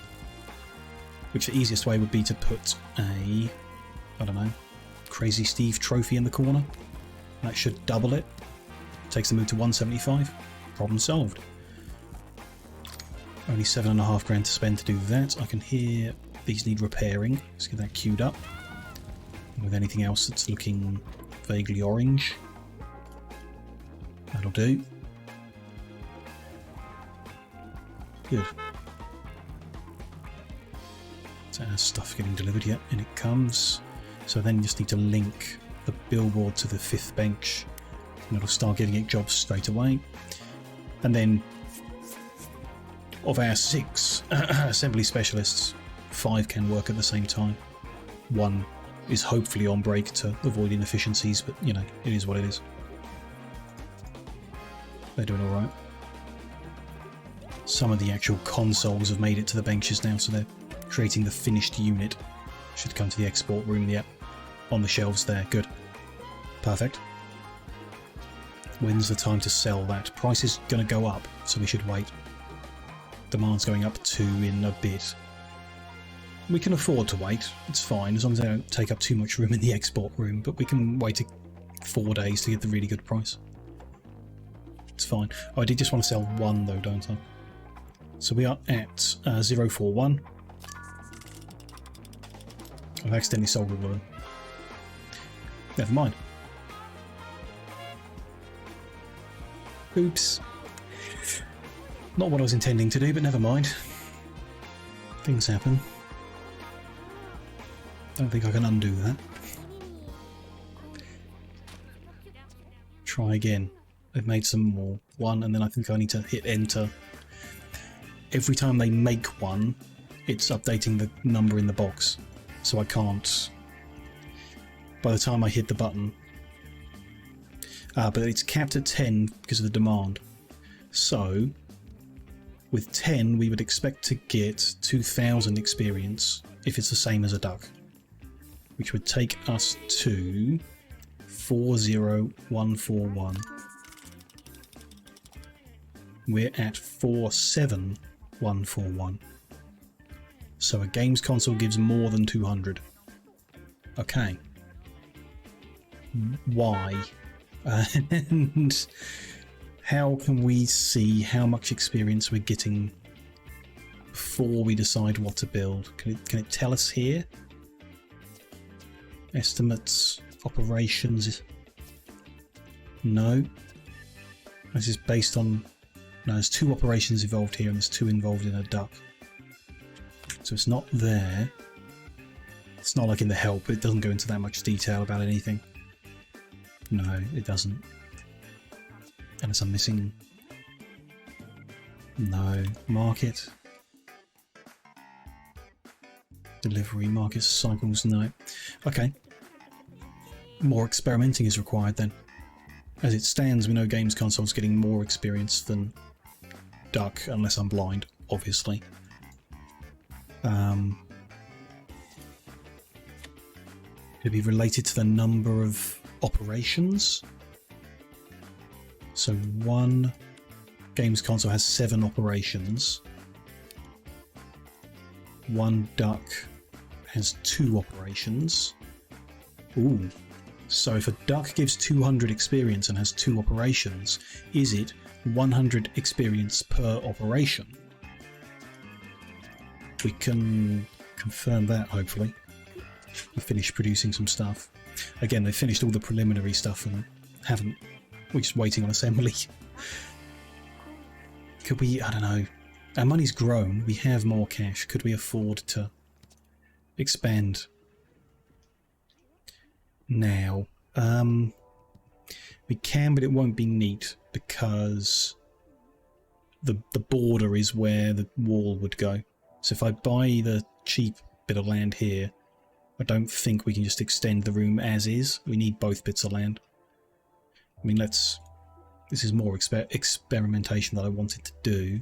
Which the easiest way would be to put a, I don't know, Crazy Steve trophy in the corner. That should double it. Takes the mood to 175. Problem solved. Only 7.5 grand to spend to do that. I can hear these need repairing. Let's get that queued up. With anything else that's looking vaguely orange. That'll do. Good. So our stuff getting delivered yet, and it comes. So then you just need to link the billboard to the 5th bench, and it'll start giving it jobs straight away. And then, of our 6 assembly specialists, 5 can work at the same time. 1 is hopefully on break to avoid inefficiencies, but you know, it is what it is. They're doing alright. Some of the actual consoles have made it to the benches now, so they're creating the finished unit. Should come to the export room yet. on the shelves there. Good. Perfect. When's the time to sell that? Price is going to go up, so we should wait. Demand's going up too in a bit. We can afford to wait. It's fine, as long as they don't take up too much room in the export room, but we can wait 4 days to get the really good price. It's fine. Oh, I did just want to sell one though, don't I? So we are at 041. I've accidentally sold all of them. Never mind. Oops. Not what I was intending to do, but never mind. Things happen. Don't think I can undo that. Try again. I've made some more. One, and then I think I need to hit enter. Every time they make one, it's updating the number in the box. So I can't... By the time I hit the button... but it's capped at 10 because of the demand. So, with 10 we would expect to get 2,000 experience if it's the same as a duck. Which would take us to 40141. We're at 47141. So a games console gives more than 200. Okay. Why? And how can we see how much experience we're getting before we decide what to build? Can it tell us here? Estimates, operations. No. This is based on... No, there's 2 operations involved here and there's 2 involved in a duck. So it's not there. It's not like in the help, it doesn't go into that much detail about anything. No, it doesn't. Unless I'm missing... No. Market. Delivery, market cycles, no. Okay. More experimenting is required then. As it stands, we know Games Console's getting more experience than Duck, unless I'm blind, obviously. Could it be related to the number of operations? So one Games Console has 7 operations. One Duck has 2 operations. Ooh. So if a duck gives 200 experience and has 2 operations, is it 100 experience per operation? We can confirm that, hopefully. We finished producing some stuff. Again, they finished all the preliminary stuff and haven't... We're just waiting on assembly. Could we... I don't know. Our money's grown. We have more cash. Could we afford to expand now? We can, but it won't be neat because the border is where the wall would go. So if I buy the cheap bit of land here, I don't think we can just extend the room as is. We need both bits of land. I mean, let's... This is more experimentation that I wanted to do.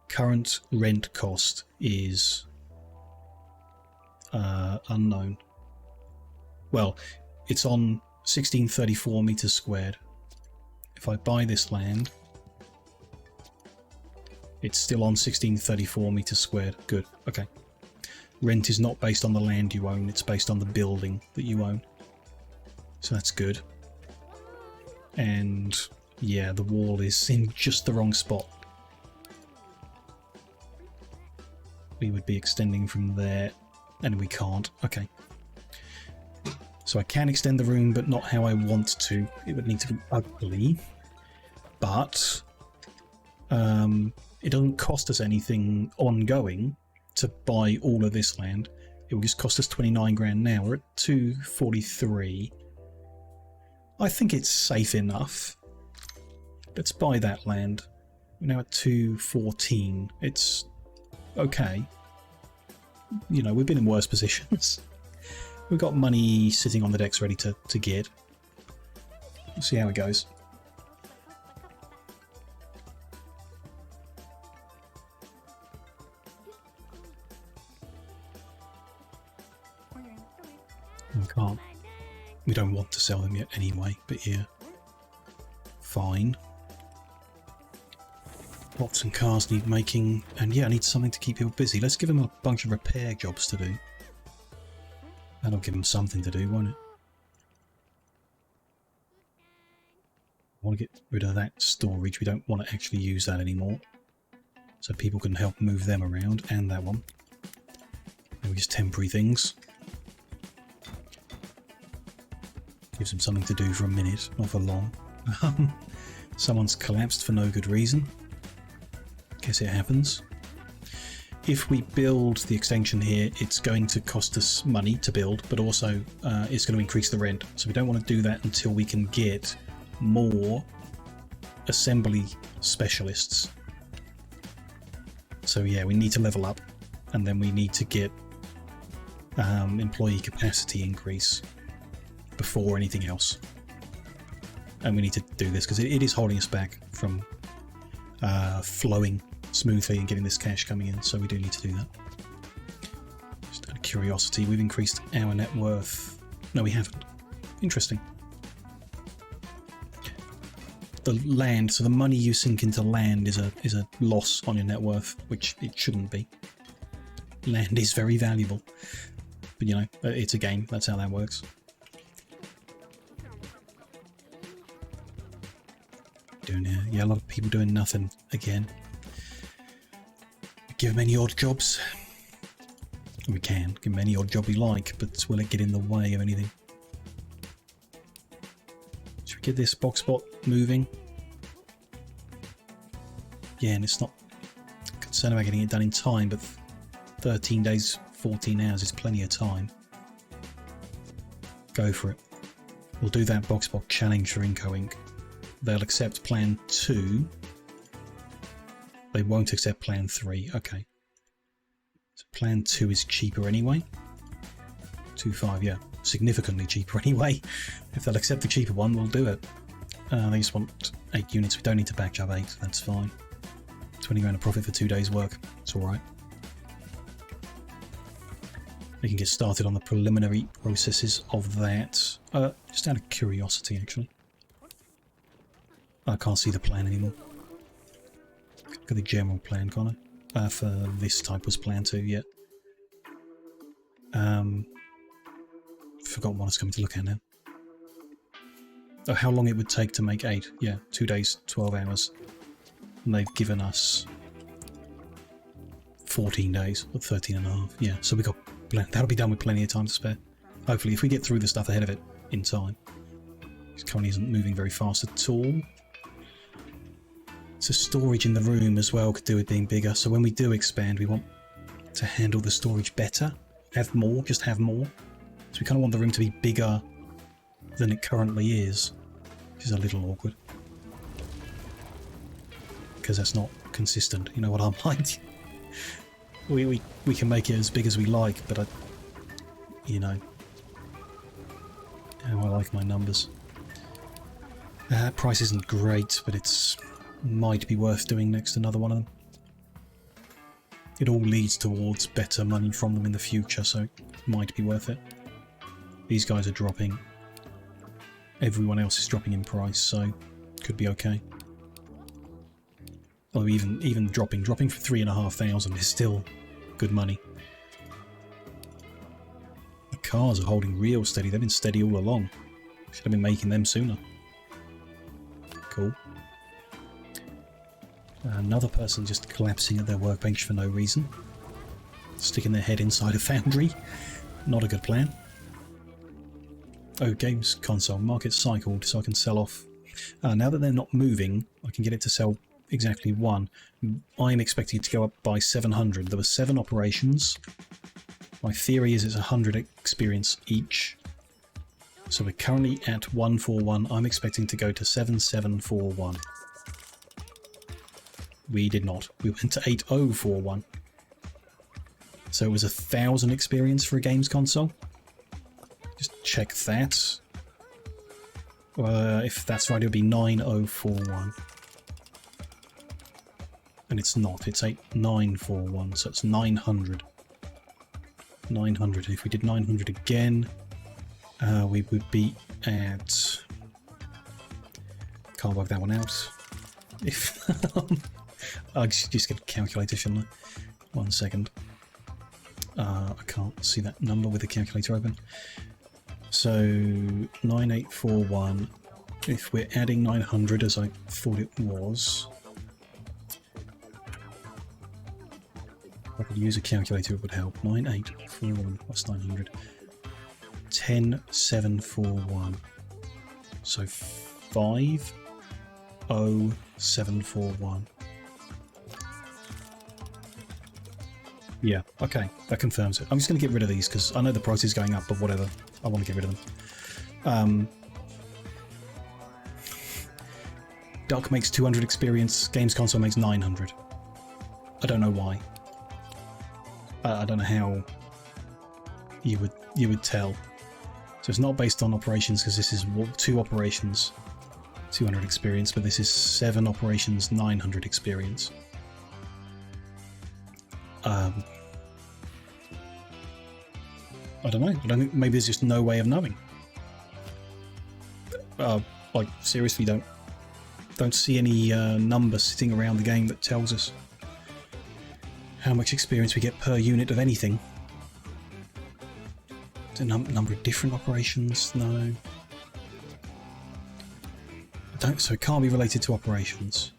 Current rent cost is unknown. Well, it's on 1634 meters squared. If I buy this land, it's still on 1634 meters squared. Good. Okay. Rent is not based on the land you own, it's based on the building that you own. So that's good. And yeah, the wall is in just the wrong spot. We would be extending from there, and we can't. Okay. So I can extend the room, but not how I want to. It would need to be ugly. But it doesn't cost us anything ongoing to buy all of this land. It will just cost us 29 grand now. We're at 243. I think it's safe enough. Let's buy that land. We're now at 214. It's okay. You know, we've been in worse positions. We've got money sitting on the decks ready to get. We'll see how it goes. We can't. We don't want to sell them yet anyway, but yeah. Fine. Lots and cars need making, and yeah, I need something to keep people busy. Let's give them a bunch of repair jobs to do. That'll give them something to do, won't it? I want to get rid of that storage. We don't want to actually use that anymore. So people can help move them around, and that one. Maybe just temporary things. Gives them something to do for a minute, not for long. Someone's collapsed for no good reason. Guess it happens. If we build the extension here, it's going to cost us money to build, but also it's going to increase the rent. So we don't want to do that until we can get more assembly specialists. So yeah, we need to level up, and then we need to get employee capacity increase before anything else. And we need to do this because it is holding us back from flowing smoothly and getting this cash coming in, so we do need to do that. Just out of curiosity, we've increased our net worth. No, we haven't. Interesting. The land, so the money you sink into land is a loss on your net worth, which it shouldn't be. Land is very valuable, but you know, it's a game. That's how that works. Doing here, yeah, a lot of people doing nothing again. Give them any odd jobs. We can give them any odd job we like, but will it get in the way of anything? Should we get this box bot moving? Yeah, and it's not concerned about getting it done in time, but 13 days, 14 hours is plenty of time. Go for it. We'll do that box bot challenge for Inco Inc. They'll accept plan 2. They won't accept plan 3. Okay. So plan 2 is cheaper anyway. 2.5, yeah. Significantly cheaper anyway. If they'll accept the cheaper one, we'll do it. They just want 8 units. We don't need to batch up 8. That's fine. 20 grand of profit for 2 days work. It's alright. We can get started on the preliminary processes of that. Just out of curiosity, actually. I can't see the plan anymore. Look at the general plan, can't I? For this type was plan 2, yeah. Forgotten what I was coming to look at now. Oh, how long it would take to make 8. Yeah, 2 days, 12 hours. And they've given us 14 days, or 13 and a half. Yeah, so we got that'll be done with plenty of time to spare. Hopefully, if we get through the stuff ahead of it in time. This currently isn't moving very fast at all. So storage in the room as well could do with being bigger. So when we do expand, we want to handle the storage better. Have more, just have more. So we kind of want the room to be bigger than it currently is, which is a little awkward. Because that's not consistent, you know what I'm like. we can make it as big as we like, but you know, how I like my numbers. Price isn't great, but it's might be worth doing next to another one of them. It all leads towards better money from them in the future, so it might be worth it. These guys are dropping. Everyone else is dropping in price, so could be okay. Although even dropping for 3,500 is still good money. The cars are holding real steady. They've been steady all along. Should have been making them sooner. Cool. Another person just collapsing at their workbench for no reason. Sticking their head inside a foundry. Not a good plan. Oh, games console. Market cycled, so I can sell off. Now that they're not moving, I can get it to sell exactly 1. I'm expecting it to go up by 700. There were 7 operations. My theory is it's 100 experience each. So we're currently at 141. I'm expecting to go to 7741. We did not. We went to 8041. So it was 1,000 experience for a games console. Just check that. If that's right, it would be 9041. And it's not. It's 8941, so it's 900. 900. If we did 900 again, we would be at... Can't work that one out. If I just get a calculator, shouldn't I? 1 second. I can't see that number with the calculator open. So 9841. If we're adding 900 as I thought it was, if I could use a calculator it would help. 9841 plus 900. 10741. So 50741. Yeah, okay, that confirms it. I'm just going to get rid of these because I know the price is going up, but whatever. I want to get rid of them. Duck makes 200 experience, Games Console makes 900. I don't know why. I don't know how you would tell. So it's not based on operations because this is 2 operations, 200 experience, but this is 7 operations, 900 experience. I don't know. I don't think, maybe there's just no way of knowing. Like seriously, don't see any number sitting around the game that tells us how much experience we get per unit of anything. The number of different operations? No. So it can't be related to operations.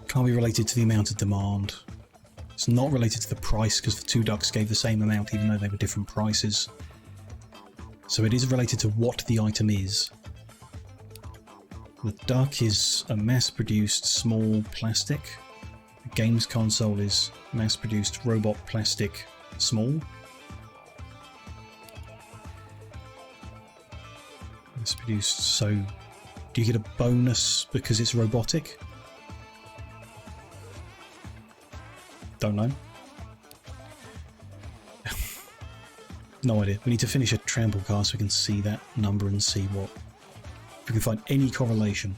Can't be related to the amount of demand. It's not related to the price because the 2 ducks gave the same amount even though they were different prices. So it is related to what the item is. The duck is a mass-produced small plastic. The Games Console is mass-produced robot plastic small. Mass-produced, so do you get a bonus because it's robotic? Don't know. No idea. We need to finish a trample cast so we can see that number and see what... if we can find any correlation.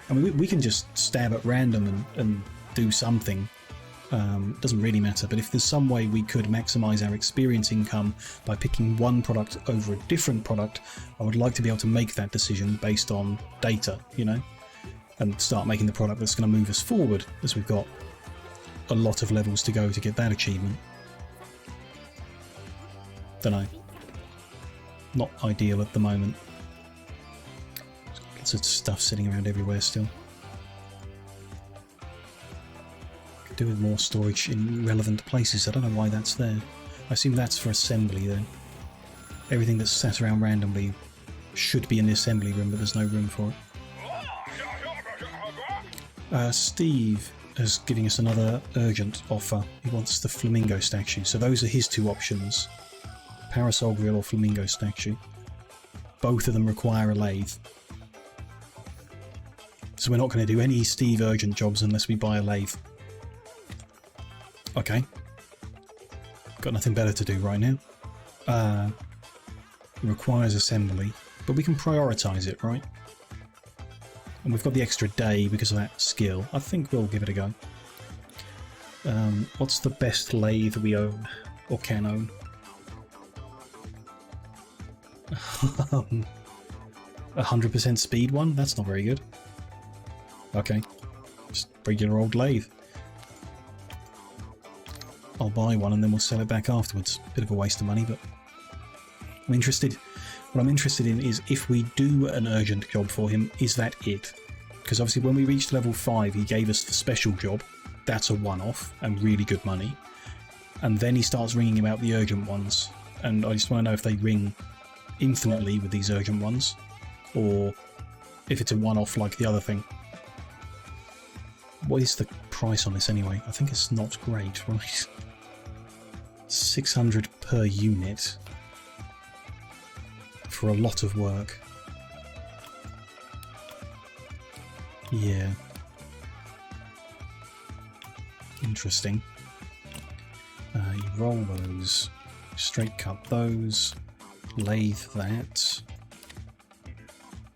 I mean, we can just stab at random and do something. It doesn't really matter, but if there's some way we could maximise our experience income by picking one product over a different product, I would like to be able to make that decision based on data, you know? And start making the product that's going to move us forward, as we've got a lot of levels to go to get that achievement. Don't know. Not ideal at the moment. Lots of stuff sitting around everywhere still. Could do with more storage in relevant places. I don't know why that's there. I assume that's for assembly then. Everything that's sat around randomly should be in the assembly room, but there's no room for it. Steve is giving us another urgent offer. He wants the flamingo statue. So those are his 2 options. Parasol grill or flamingo statue. Both of them require a lathe. So we're not going to do any Steve urgent jobs unless we buy a lathe. Okay. Got nothing better to do right now. Requires assembly, but we can prioritise it, right? And we've got the extra day because of that skill. I think we'll give it a go. What's the best lathe we own or can own? 100% speed one? That's not very good. Okay. Just regular old lathe. I'll buy one and then we'll sell it back afterwards. Bit of a waste of money, but I'm interested. What I'm interested in is if we do an urgent job for him, is that it? Because obviously when we reached level 5 he gave us the special job. That's a one-off and really good money. And then he starts ringing about the urgent ones. And I just want to know if they ring infinitely with these urgent ones, or if it's a one-off like the other thing. What is the price on this anyway? I think it's not great, right? 600 per unit for a lot of work. Yeah. Interesting. You roll those, straight cut those, lathe that,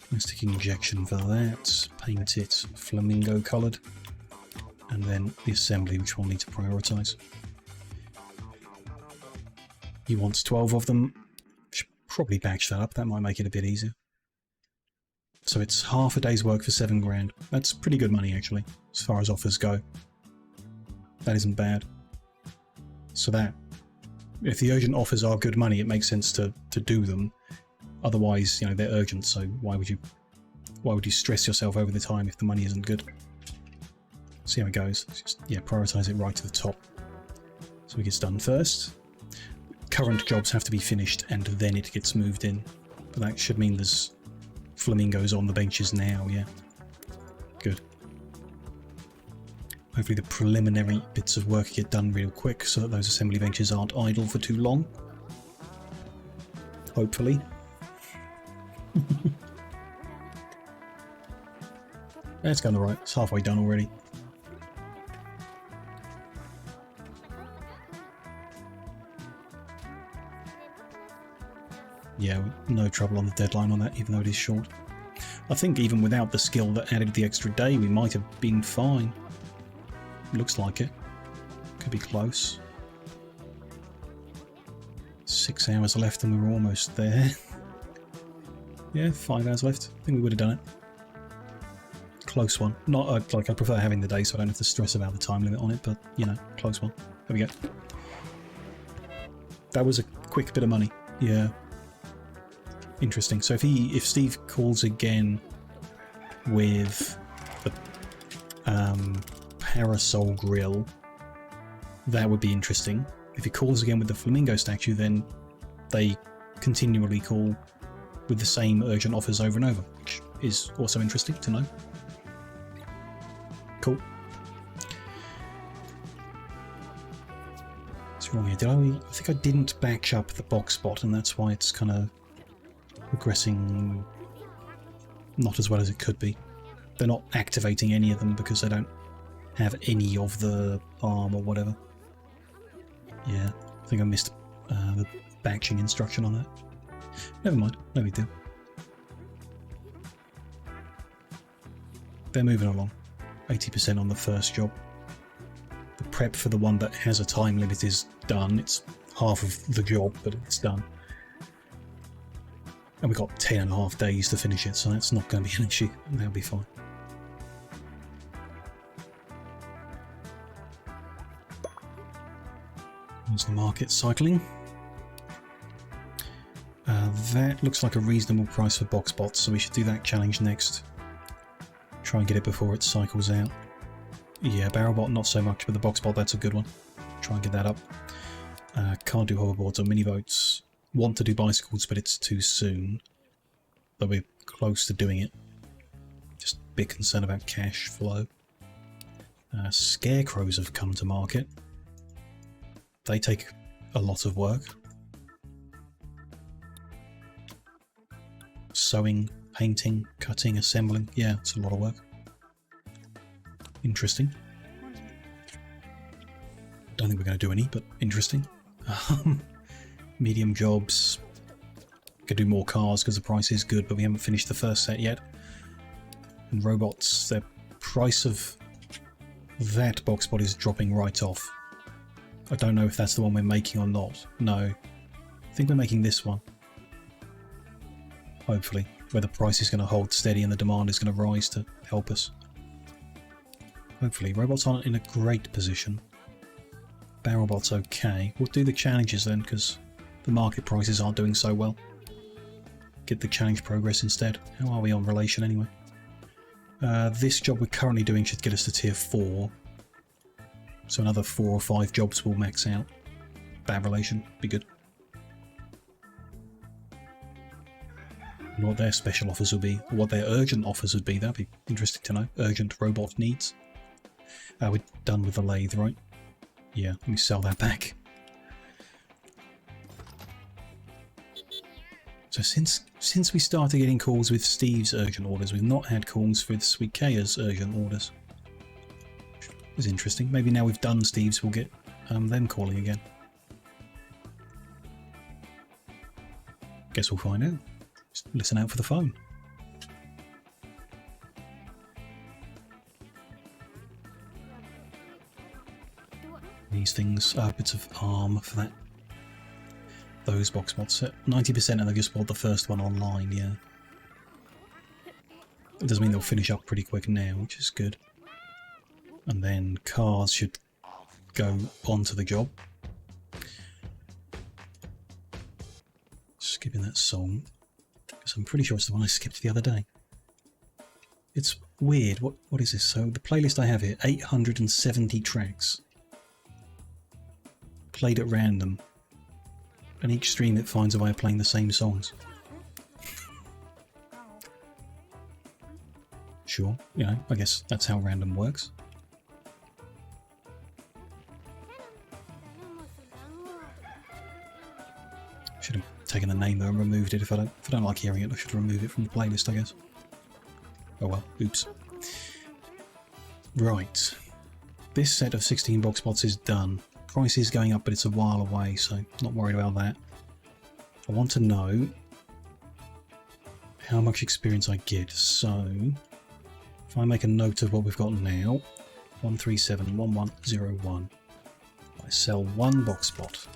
plastic injection for that, paint it flamingo coloured, and then the assembly, which we'll need to prioritise. He wants 12 of them. Should probably batch that up. That might make it a bit easier. So it's half a day's work for 7 grand. That's pretty good money, actually, as far as offers go. That isn't bad. So that, if the urgent offers are good money, it makes sense to do them. Otherwise, you know, they're urgent, so why would you stress yourself over the time if the money isn't good? See how it goes. Just, yeah, prioritize it right to the top. So it gets done first. Current jobs have to be finished and then it gets moved in. But that should mean there's flamingos on the benches now, yeah. Good. Hopefully the preliminary bits of work get done real quick so that those assembly benches aren't idle for too long. Hopefully. It's going alright. It's halfway done already. Yeah, no trouble on the deadline on that, even though it is short. I think even without the skill that added the extra day, we might have been fine. Looks like it. Could be close. 6 hours left and we're almost there. Yeah, 5 hours left. I think we would have done it. Close one. Not like I prefer having the day so I don't have to stress about the time limit on it, but you know, close one. There we go. That was a quick bit of money. Yeah. Interesting. So if Steve calls again with the parasol grill, that would be interesting. If he calls again with the flamingo statue, then they continually call with the same urgent offers over and over, which is also interesting to know. Cool. What's wrong here? I think I didn't batch up the box spot, and that's why it's kind of progressing not as well as it could be. They're not activating any of them because they don't have any of the arm or whatever. Yeah, I think I missed the batching instruction on that. Never mind, no big deal. They're moving along. 80% on the first job. The prep for the one that has a time limit is done. It's half of the job, but it's done. And we've got 10.5 days to finish it, so that's not going to be an issue. That'll be fine. There's the market cycling. That looks like a reasonable price for box bots, so we should do that challenge next. Try and get it before it cycles out. Yeah, barrel bot not so much, but the box bot, that's a good one. Try and get that up. Can't do hoverboards or mini boats. Want to do bicycles, but it's too soon. Though we're close to doing it. Just a bit concerned about cash flow. Scarecrows have come to market. They take a lot of work. Sewing, painting, cutting, assembling. Yeah, it's a lot of work. Interesting. Don't think we're going to do any, but interesting. Medium jobs. Could do more cars because the price is good, but we haven't finished the first set yet. And robots, the price of that box bot is dropping right off. I don't know if that's the one we're making or not. No. I think we're making this one. Hopefully. Where the price is going to hold steady and the demand is going to rise to help us. Hopefully. Robots aren't in a great position. Barrelbot's okay. We'll do the challenges then, because the market prices aren't doing so well. Get the challenge progress instead. How are we on relation anyway? This job we're currently doing should get us to tier 4. So another 4 or 5 jobs will max out. That relation, be good. And what their special offers would be, or what their urgent offers would be, that'd be interesting to know. Urgent robot needs. We're done with the lathe, right? Yeah, let me sell that back. So since we started getting calls with Steve's urgent orders, we've not had calls with Suikaya's urgent orders. It's interesting. Maybe now we've done Steve's, we'll get them calling again. Guess we'll find out. Just listen out for the phone. These things are bits of arm for that those box mods. 90% and they just bought the first one online, yeah. It does mean they'll finish up pretty quick now, which is good. And then cars should go onto the job. Skipping that song, because I'm pretty sure it's the one I skipped the other day. It's weird. What is this? So the playlist I have here, 870 tracks. Played at random. And each stream it finds a way of playing the same songs. Sure, you know, I guess that's how random works. Should have taken the name though and removed it. If I don't like hearing it, I should remove it from the playlist, I guess. Oh well, oops. Right. This set of 16 box mods is done. Price is going up, but it's a while away, so not worried about that. I want to know how much experience I get, so if I make a note of what we've got now, 1371101, I sell one box spot.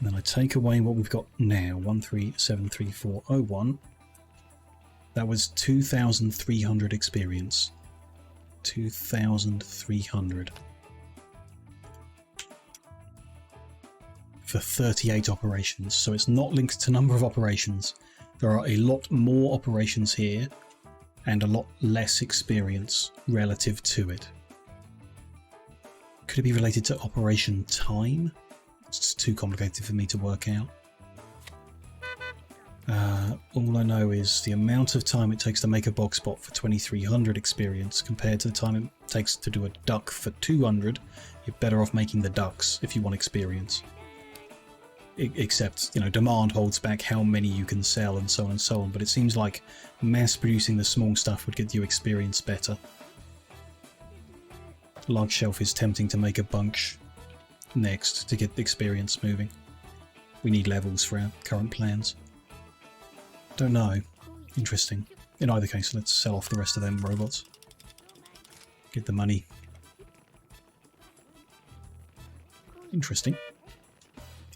And then I take away what we've got now, 1373401. That was 2,300 experience. 2,300. For 38 operations, so it's not linked to number of operations. There are a lot more operations here and a lot less experience relative to it. Could it be related to operation time? It's too complicated for me to work out. All I know is the amount of time it takes to make a box bot for 2,300 experience compared to the time it takes to do a duck for 200. You're better off making the ducks if you want experience. Except, you know, demand holds back how many you can sell and so on and so on, but it seems like mass producing the small stuff would get you experience better. Large shelf is tempting to make a bunch next to get the experience moving. We need levels for our current plans. Don't know. Interesting. In either case, let's sell off the rest of them robots. Get the money. Interesting.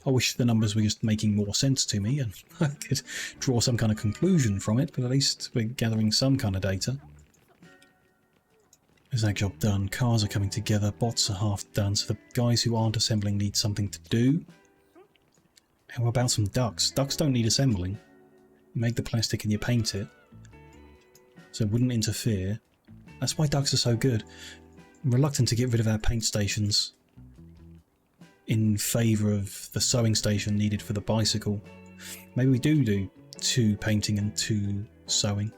I wish the numbers were just making more sense to me and I could draw some kind of conclusion from it, but at least we're gathering some kind of data. Is that job done? Cars are coming together, bots are half done, so the guys who aren't assembling need something to do. How about some ducks? Ducks don't need assembling. You make the plastic and you paint it, so it wouldn't interfere. That's why ducks are so good. I'm reluctant to get rid of our paint stations in favour of the sewing station needed for the bicycle. Maybe we do 2 painting and 2 sewing.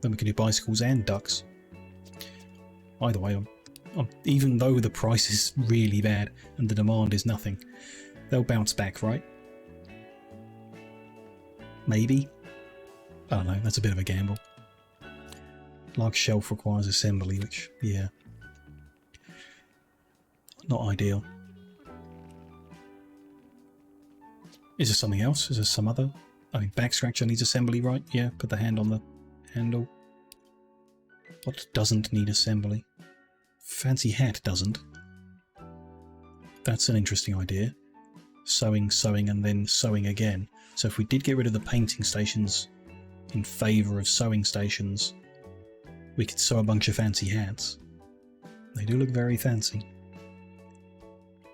Then we can do bicycles and ducks. Either way, even though the price is really bad and the demand is nothing, they'll bounce back, right? Maybe? I don't know, that's a bit of a gamble. Large shelf requires assembly, which, yeah, not ideal. Is there something else? Is there some other? I mean, back scratcher needs assembly, right? Yeah, put the hand on the handle. What doesn't need assembly? Fancy hat doesn't. That's an interesting idea. Sewing, sewing, and then sewing again. So if we did get rid of the painting stations in favour of sewing stations, we could sew a bunch of fancy hats. They do look very fancy.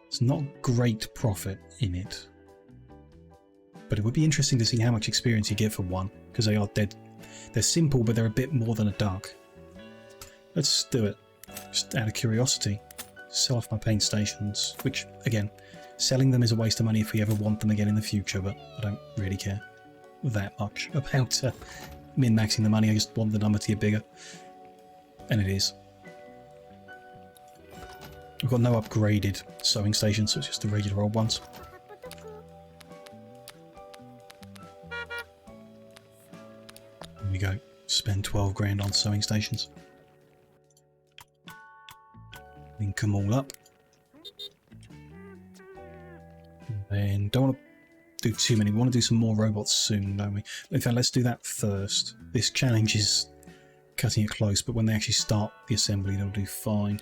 It's not great profit in it. But it would be interesting to see how much experience you get for one, because they are dead. They're simple, but they're a bit more than a duck. Let's do it, just out of curiosity. Sell off my paint stations, which, again, selling them is a waste of money if we ever want them again in the future, but I don't really care that much about min-maxing the money. I just want the number to get bigger. And it is. We've got no upgraded sewing stations, so it's just the regular old ones. There we go. Spend 12 grand on sewing stations. Link them all up. And then don't want to do too many. We want to do some more robots soon, don't we? In fact, let's do that first. This challenge is cutting it close, but when they actually start the assembly, they'll do fine.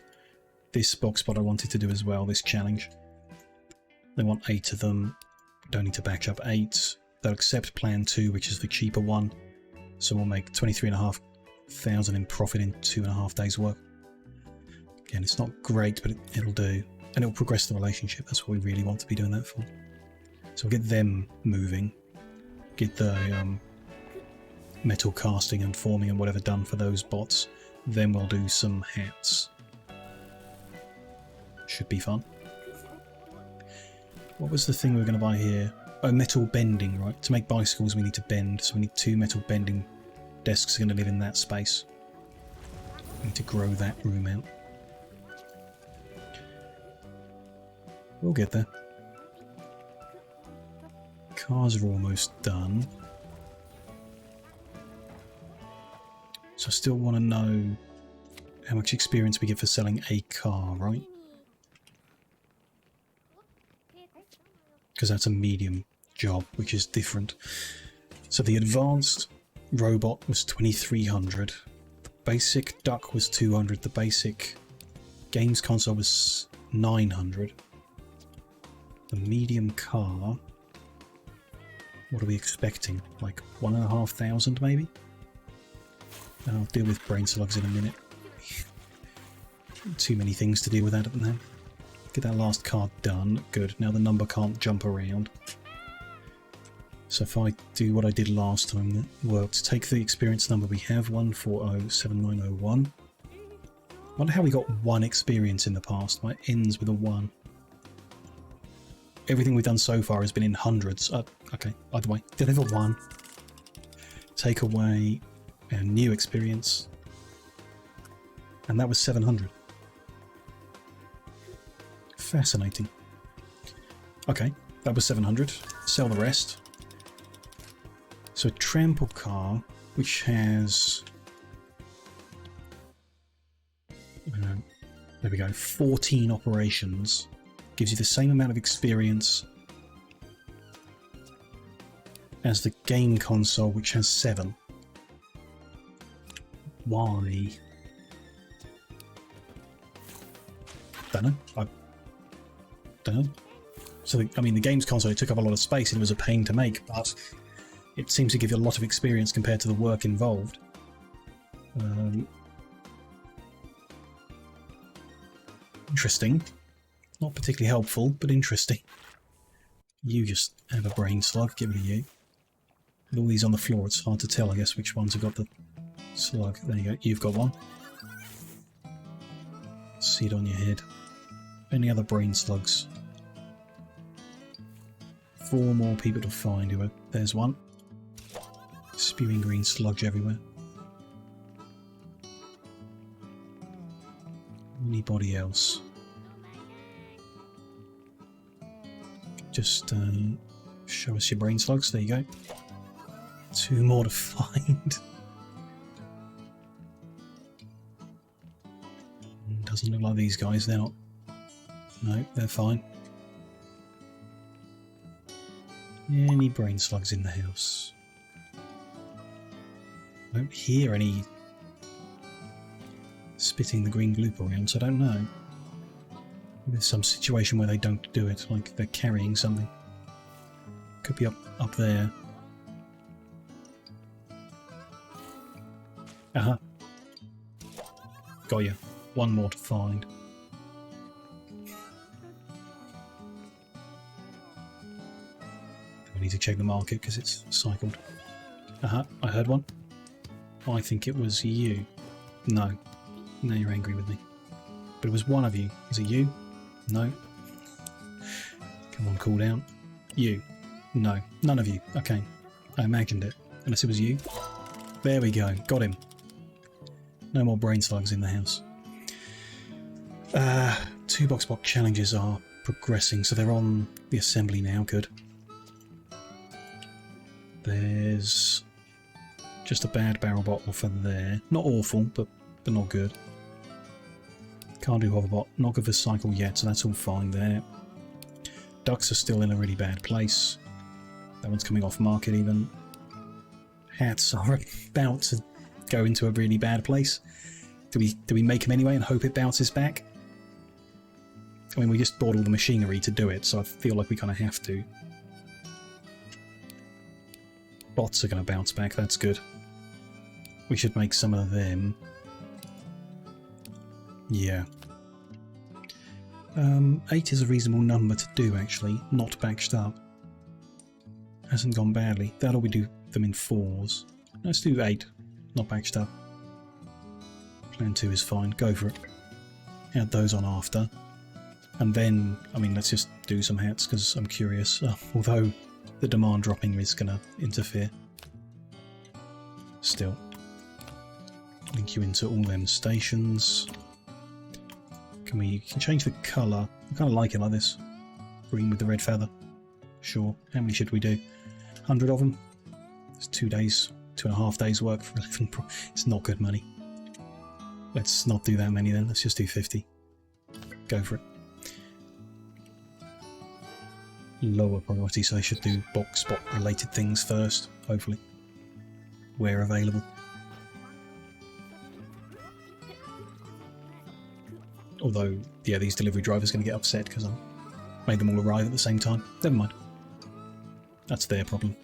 This box spot I wanted to do as well, this challenge. They want 8 of them. don't need to batch up 8. They'll accept plan 2, which is the cheaper one. So we'll make 23,500 in profit in 2.5 days work. Again, it's not great, but it'll do. And it'll progress the relationship. That's what we really want to be doing that for. So we'll get them moving. Get the metal casting and forming and whatever done for those bots. Then we'll do some hats. Should be fun. What was the thing we were going to buy here? Oh, metal bending, right? To make bicycles we need to bend, so we need 2 metal bending desks are going to live in that space. We need to grow that room out. We'll get there. Cars are almost done. So I still want to know how much experience we get for selling a car, right? Because that's a medium job, which is different. So the advanced robot was 2300. The basic duck was 200. The basic games console was 900. The medium car, what are we expecting? Like 1,500 maybe? I'll deal with brain slugs in a minute. Too many things to deal with that at the moment. Get that last card done. Good. Now the number can't jump around. So if I do what I did last time, that worked. Take the experience number we have, 1407901. I wonder how we got 1 experience in the past. Why it ends with a 1. Everything we've done so far has been in hundreds. Okay, either way. Deliver 1. Take away our new experience. And that was 700. Fascinating. Okay, that was 700. Sell the rest. So a trample car, which has... there we go, 14 operations. Gives you the same amount of experience as the game console, which has 7. Why? Don't know. I don't know. So, I mean, the games console took up a lot of space and it was a pain to make, but it seems to give you a lot of experience compared to the work involved. Interesting. Not particularly helpful, but interesting. You just have a brain slug. Give it to you. With all these on the floor, it's hard to tell, I guess, which ones have got the slug. There you go. You've got one. See it on your head. Any other brain slugs? 4 more people to find. There's one. Spewing green sludge everywhere. Anybody else? Just show us your brain slugs. There you go. 2 more to find. Doesn't look like these guys. They're not. No, they're fine. Any brain slugs in the house? I don't hear any spitting the green gloop around, so I don't know. There's some situation where they don't do it, like they're carrying something. Could be up there. Uh-huh. Got you. 1 more to find. I need to check the market because it's cycled. Uh-huh, I heard one. I think it was you. No. Now you're angry with me. But it was one of you. Is it you? No. Come on, cool down. You. No. None of you. Okay. I imagined it. Unless it was you. There we go. Got him. No more brain slugs in the house. 2 box challenges are progressing, so they're on the assembly now. Good. There's just a bad barrel bottle for there. Not awful, but not good. Can't do hoverbot. Not good for cycle yet, so that's all fine there. Ducks are still in a really bad place. That one's coming off market even. Hats are about to go into a really bad place. Do we make them anyway and hope it bounces back? I mean, we just bought all the machinery to do it, so I feel like we kind of have to. bots are going to bounce back. That's good. We should make some of them. Yeah. 8 is a reasonable number to do, actually. Not batched up. Hasn't gone badly. That'll we do them in 4s. Let's do 8. Not batched up. Plan 2 is fine. Go for it. Add those on after. And then, I mean, let's just do some hats because I'm curious. Although the demand dropping is going to interfere. Still. Link you into all them stations. Can change the colour. I kind of like it like this. Green with the red feather. Sure. How many should we do? 100 of them? It's 2 days, 2.5 days work for it's not good money. Let's not do that many then. Let's just do 50. Go for it. Lower priority, so they should do box spot related things first, hopefully. Where available. Although, yeah, these delivery drivers are going to get upset because I made them all arrive at the same time. Never mind. That's their problem.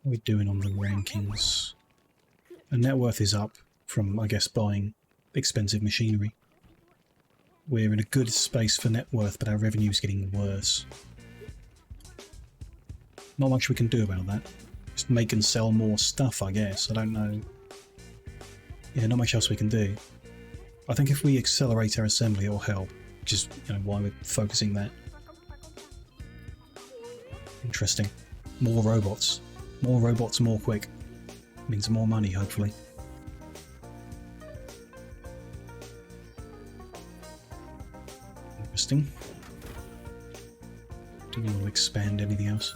What are we doing on the rankings? And net worth is up from, I guess, buying expensive machinery. We're in a good space for net worth, but our revenue is getting worse. Not much we can do about that. Just make and sell more stuff, I guess. I don't know. Yeah, not much else we can do. I think if we accelerate our assembly, it'll help. Which is, you know, why we're focusing that. Interesting. More robots. More robots, more quick. Means more money, hopefully. Interesting. Do we want to expand anything else?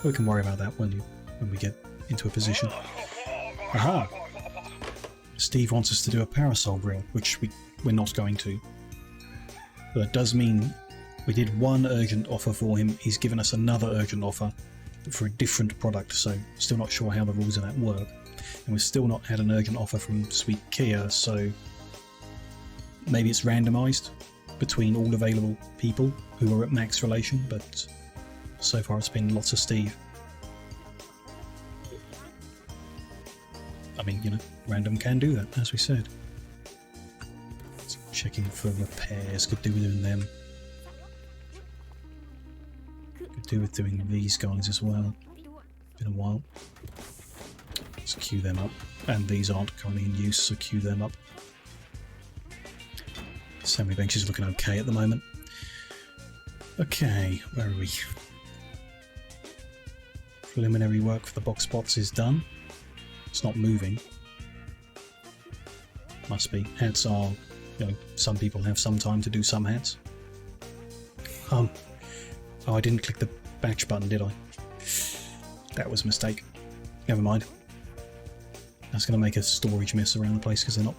We can worry about that when we get into a position. Aha! Steve wants us to do a parasol grill, which we're not going to. But that does mean we did one urgent offer for him. He's given us another urgent offer for a different product, so still not sure how the rules of that work. And we've still not had an urgent offer from Sweet Kia, so maybe it's randomised between all available people who are at max relation, but so far it's been lots of Steve. I mean, you know, random can do that, as we said. Checking for repairs, could do with doing them. Could do with doing these guys as well. Been a while. Let's queue them up. And these aren't currently in use, so queue them up. Assembly bench is looking okay at the moment. Okay, where are we? Preliminary work for the box spots is done. It's not moving. Must be. Hats are, you know, some people have some time to do some hats. Oh, I didn't click the batch button, did I? That was a mistake. Never mind. That's going to make a storage mess around the place because they're not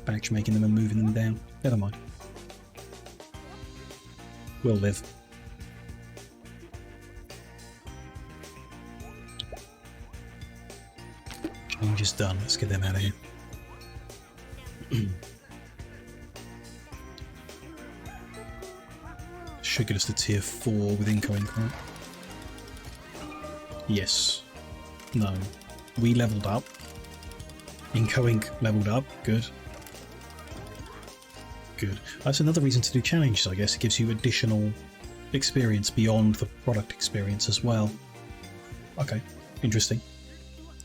batch making them and moving them down. Never mind. We'll live. Change is done. Let's get them out of here. Should get us to tier 4 with incoming, right? Yes. No. We leveled up. Incoming leveled up. Good. Good. That's another reason to do challenges, I guess. It gives you additional experience beyond the product experience as well. Okay. Interesting.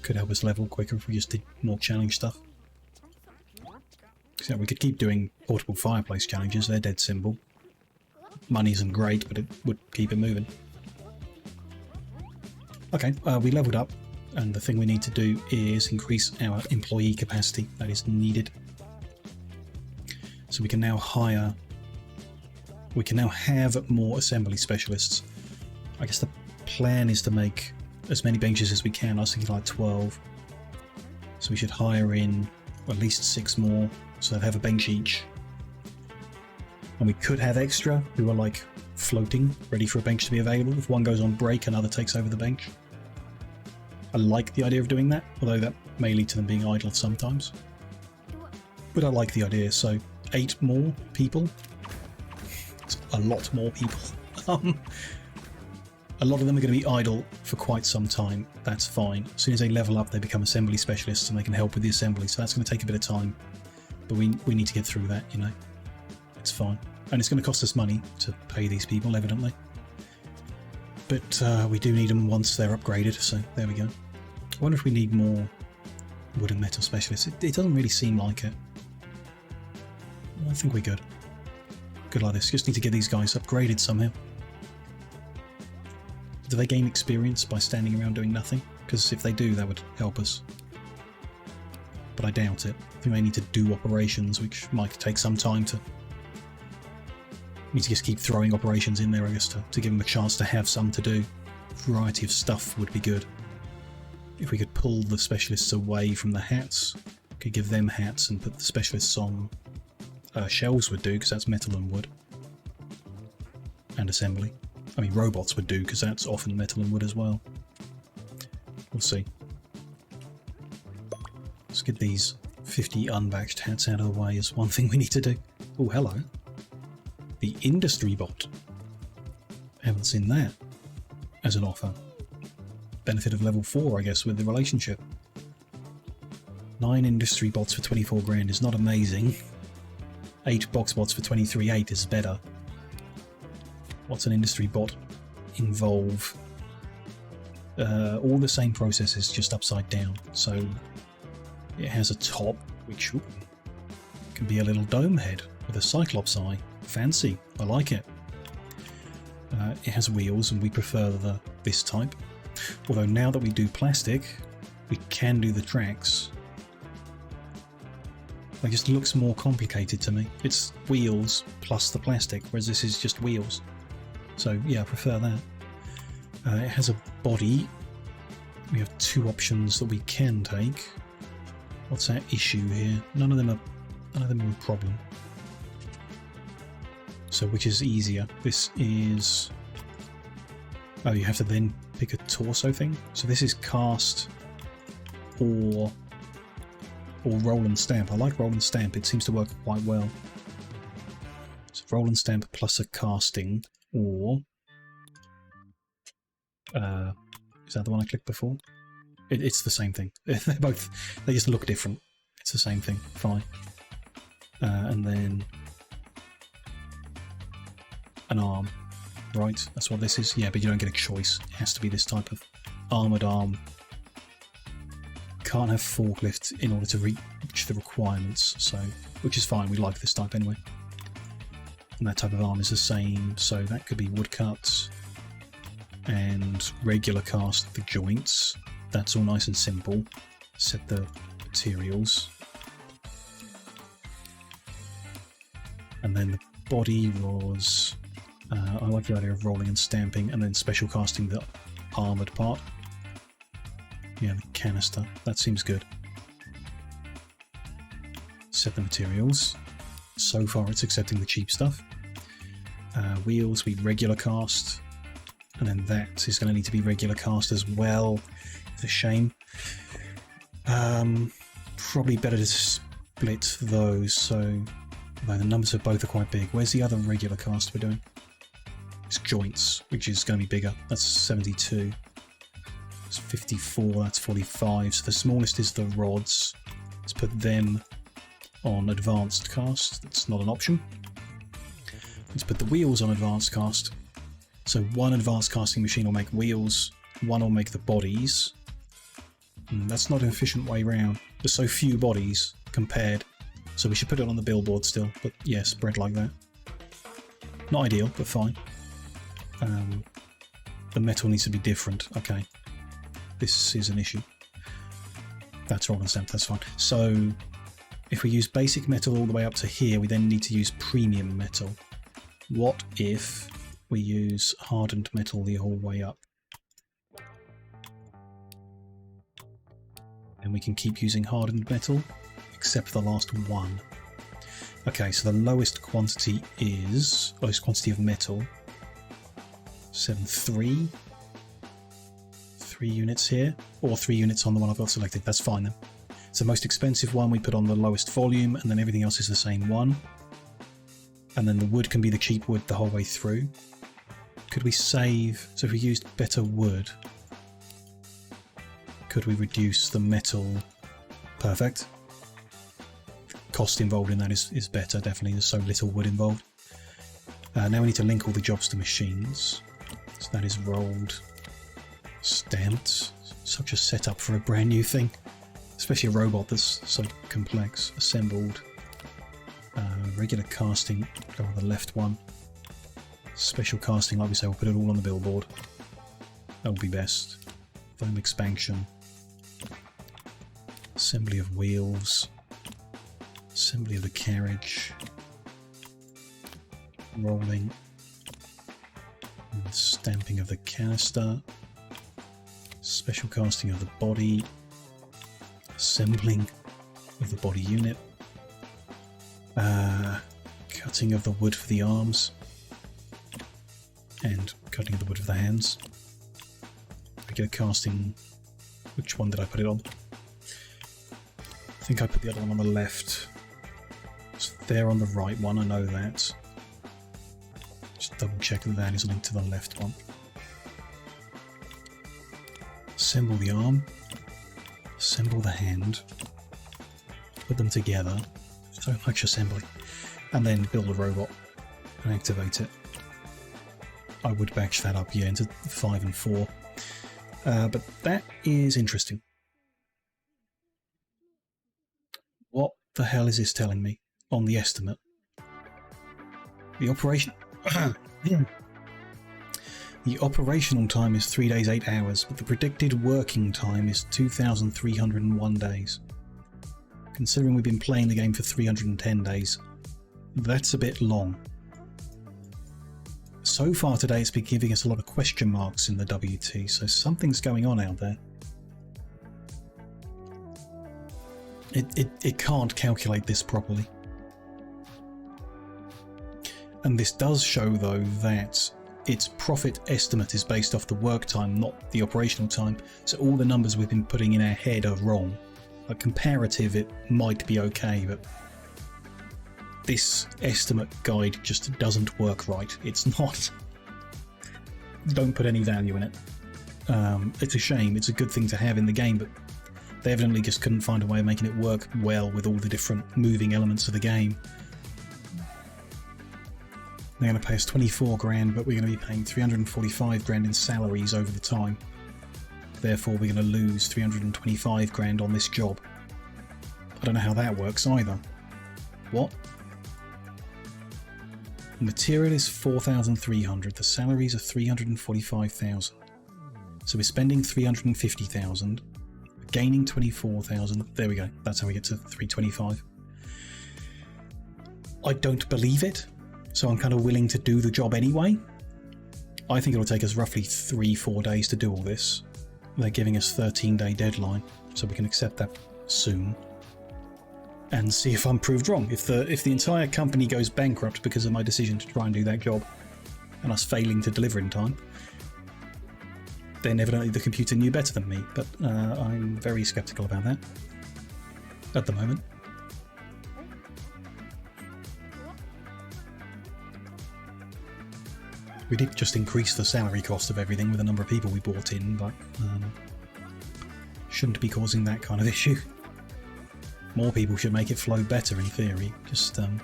Could help us level quicker if we just did more challenge stuff. So we could keep doing portable fireplace challenges. They're dead simple. Money isn't great, but it would keep it moving. Okay, we leveled up, and the thing we need to do is increase our employee capacity. That is needed. So we can now hire... We can now have more assembly specialists. I guess the plan is to make as many benches as we can. I was thinking like 12. So we should hire in at least 6 more, so they'd have a bench each. And we could have extra who are like floating, ready for a bench to be available. If one goes on break, another takes over the bench. I like the idea of doing that, although that may lead to them being idle sometimes. But I like the idea, so 8 more people. It's a lot more people. A lot of them are going to be idle for quite some time. That's fine. As soon as they level up, they become assembly specialists and they can help with the assembly. So that's going to take a bit of time. But we need to get through that, you know. It's fine. And it's going to cost us money to pay these people, evidently. But we do need them once they're upgraded, so there we go. I wonder if we need more wood and metal specialists. It doesn't really seem like it. I think we're good. Good like this. Just need to get these guys upgraded somehow. Do they gain experience by standing around doing nothing? Because if they do, that would help us. But I doubt it. We may need to do operations, which might take some time to... Need to just keep throwing operations in there, I guess, to give them a chance to have some to do. A variety of stuff would be good. If we could pull the specialists away from the hats, could give them hats and put the specialists on shells would do, because that's metal and wood. And assembly. I mean, robots would do, because that's often metal and wood as well. We'll see. Let's get these 50 unbatched hats out of the way is one thing we need to do. Oh, hello. The industry bot. Haven't seen that as an offer. Benefit of level 4, I guess, with the relationship. 9 industry bots for 24 grand is not amazing. 8 box bots for 23.8 is better. What's an industry bot involve? All the same processes, just upside down. So it has a top, which can be a little dome head with a cyclops eye. Fancy, I like it. It has wheels, and we prefer this type. Although now that we do plastic, we can do the tracks. It just looks more complicated to me. It's wheels plus the plastic, whereas this is just wheels. So yeah, I prefer that. It has a body. We have 2 options that we can take. What's our issue here? None of them are a problem. So which is easier? This is... Oh, you have to then pick a torso thing? So this is cast or roll and stamp. I like roll and stamp. It seems to work quite well. So roll and stamp plus a casting, or... is that the one I clicked before? It's the same thing. They're both... They just look different. It's the same thing. Fine. And then... an arm. Right, that's what this is. Yeah, but you don't get a choice. It has to be this type of armoured arm. Can't have forklift in order to reach the requirements, so which is fine. We like this type anyway. And that type of arm is the same, so that could be woodcuts and regular cast the joints. That's all nice and simple. Set the materials. And then the body was... I like the idea of rolling and stamping, and then special casting the armoured part. Yeah, the canister. That seems good. Set the materials. So far it's accepting the cheap stuff. Wheels we regular cast, and then that is going to need to be regular cast as well. It's a shame. Probably better to split those, so the numbers of both are quite big. Where's the other regular cast we're doing? It's joints, which is going to be bigger. That's 72. That's 54, that's 45. So the smallest is the rods. Let's put them on advanced cast. That's not an option. Let's put the wheels on advanced cast. So one advanced casting machine will make wheels, one will make the bodies. That's not an efficient way round. There's so few bodies compared. So we should put it on the billboard still, but yeah, spread like that. Not ideal, but fine. The metal needs to be different. Okay. This is an issue. That's roll and stamp, that's fine. So if we use basic metal all the way up to here, we then need to use premium metal. What if we use hardened metal the whole way up? And we can keep using hardened metal, except for the last one. Okay, so the lowest quantity of metal, 7.3. 3 units here, or 3 units on the one I've got selected. That's fine then. So the most expensive one we put on the lowest volume, and then everything else is the same one. And then the wood can be the cheap wood the whole way through. Could we save... So if we used better wood, could we reduce the metal? Perfect. Cost involved in that is better, definitely. There's so little wood involved. Now we need to link all the jobs to machines. So that is rolled, stamped. Such a setup for a brand new thing. Especially a robot that's so complex. Assembled. Regular casting, go on the left one. Special casting, like we say, we'll put it all on the billboard. That will be best. Foam expansion. Assembly of wheels. Assembly of the carriage. Rolling. And stamping of the canister. Special casting of the body. Assembling of the body unit. Cutting of the wood for the arms. And cutting of the wood for the hands. Regular casting. Which one did I put it on? I think I put the other one on the left. It's there on the right one, I know that. Just double check that that is linked to the left one. Assemble the arm. Assemble the hand. Put them together. So much assembly. And then build a robot and activate it. I would batch that up, yeah, into 5 and 4. But that is interesting. What the hell is this telling me on the estimate? The operation... The operational time is 3 days, 8 hours, but the predicted working time is 2,301 days. Considering we've been playing the game for 310 days, that's a bit long. So far today it's been giving us a lot of question marks in the WT, so something's going on out there. It can't calculate this properly. And this does show though that its profit estimate is based off the work time, not the operational time, so all the numbers we've been putting in our head are wrong. Like comparative, it might be okay, but this estimate guide just doesn't work right. It's not. Don't put any value in it. It's a shame. It's a good thing to have in the game, but they evidently just couldn't find a way of making it work well with all the different moving elements of the game. They're going to pay us 24 grand, but we're going to be paying 345 grand in salaries over the time. Therefore, we're going to lose 325 grand on this job. I don't know how that works either. What? The material is 4,300. The salaries are 345,000. So we're spending 350,000. We're gaining 24,000. There we go. That's how we get to 325. I don't believe it, so I'm kind of willing to do the job anyway. I think it'll take us roughly 3-4 days to do all this. They're giving us 13-day deadline, so we can accept that soon. And see if I'm proved wrong. If the entire company goes bankrupt because of my decision to try and do that job, and us failing to deliver in time, then evidently the computer knew better than me. But I'm very skeptical about that at the moment. We did just increase the salary cost of everything with the number of people we brought in, but shouldn't be causing that kind of issue. More people should make it flow better in theory, just only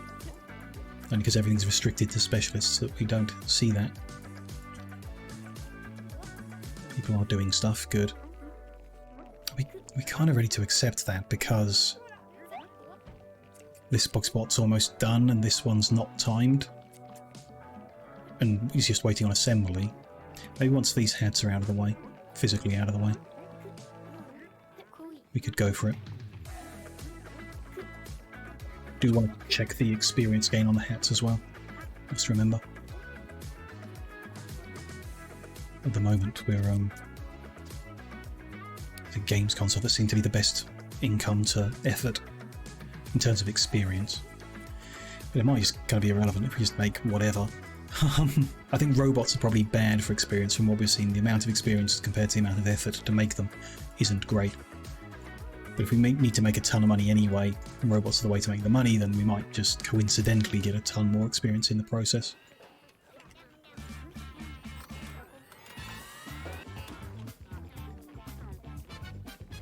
because everything's restricted to specialists that we don't see that. People are doing stuff, good. We're kind of ready to accept that because this boxbot's almost done and this one's not timed. And he's just waiting on assembly. Maybe once these hats are out of the way, physically out of the way, we could go for it. Do want to check the experience gain on the hats as well. Just remember. At the moment, we're the games console that seem to be the best income to effort in terms of experience. But it might just kind of be irrelevant if we just make whatever. I think robots are probably bad for experience from what we've seen. The amount of experience compared to the amount of effort to make them isn't great. But if we need to make a ton of money anyway, and robots are the way to make the money, then we might just coincidentally get a ton more experience in the process.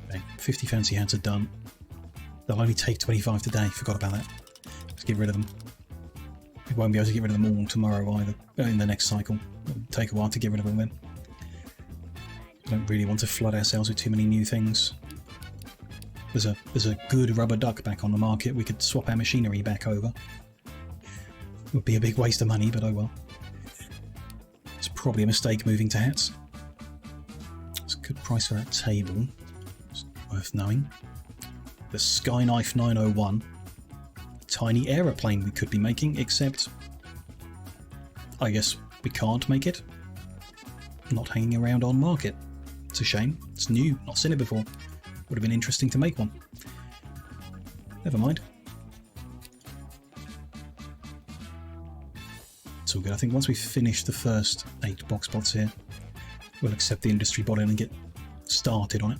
Okay, 50 fancy hats are done. They'll only take 25 today, forgot about that. Let's get rid of them. We won't be able to get rid of them all tomorrow either, in the next cycle. It'll take a while to get rid of them then. I don't really want to flood ourselves with too many new things. There's a good rubber duck back on the market. We could swap our machinery back over. It would be a big waste of money, but oh well. It's probably a mistake moving to hats. It's a good price for that table. It's worth knowing. The Skyknife 901. A tiny aeroplane we could be making, except I guess we can't make it. Not hanging around on market. It's a shame. It's new. Not seen it before. Would have been interesting to make one. Never mind. It's all good. I think once we finish the first 8 box bots here, we'll accept the industry bot in and get started on it.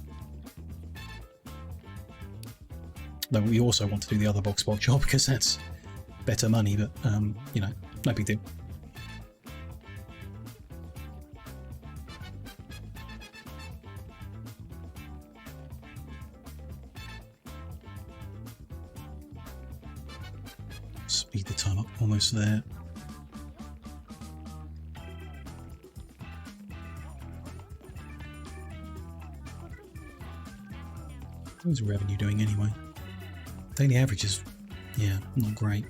Though we also want to do the other box bot job because that's better money, but you know, no big deal. Speed the time up, almost there. What's revenue doing anyway? Daily average is, yeah, not great.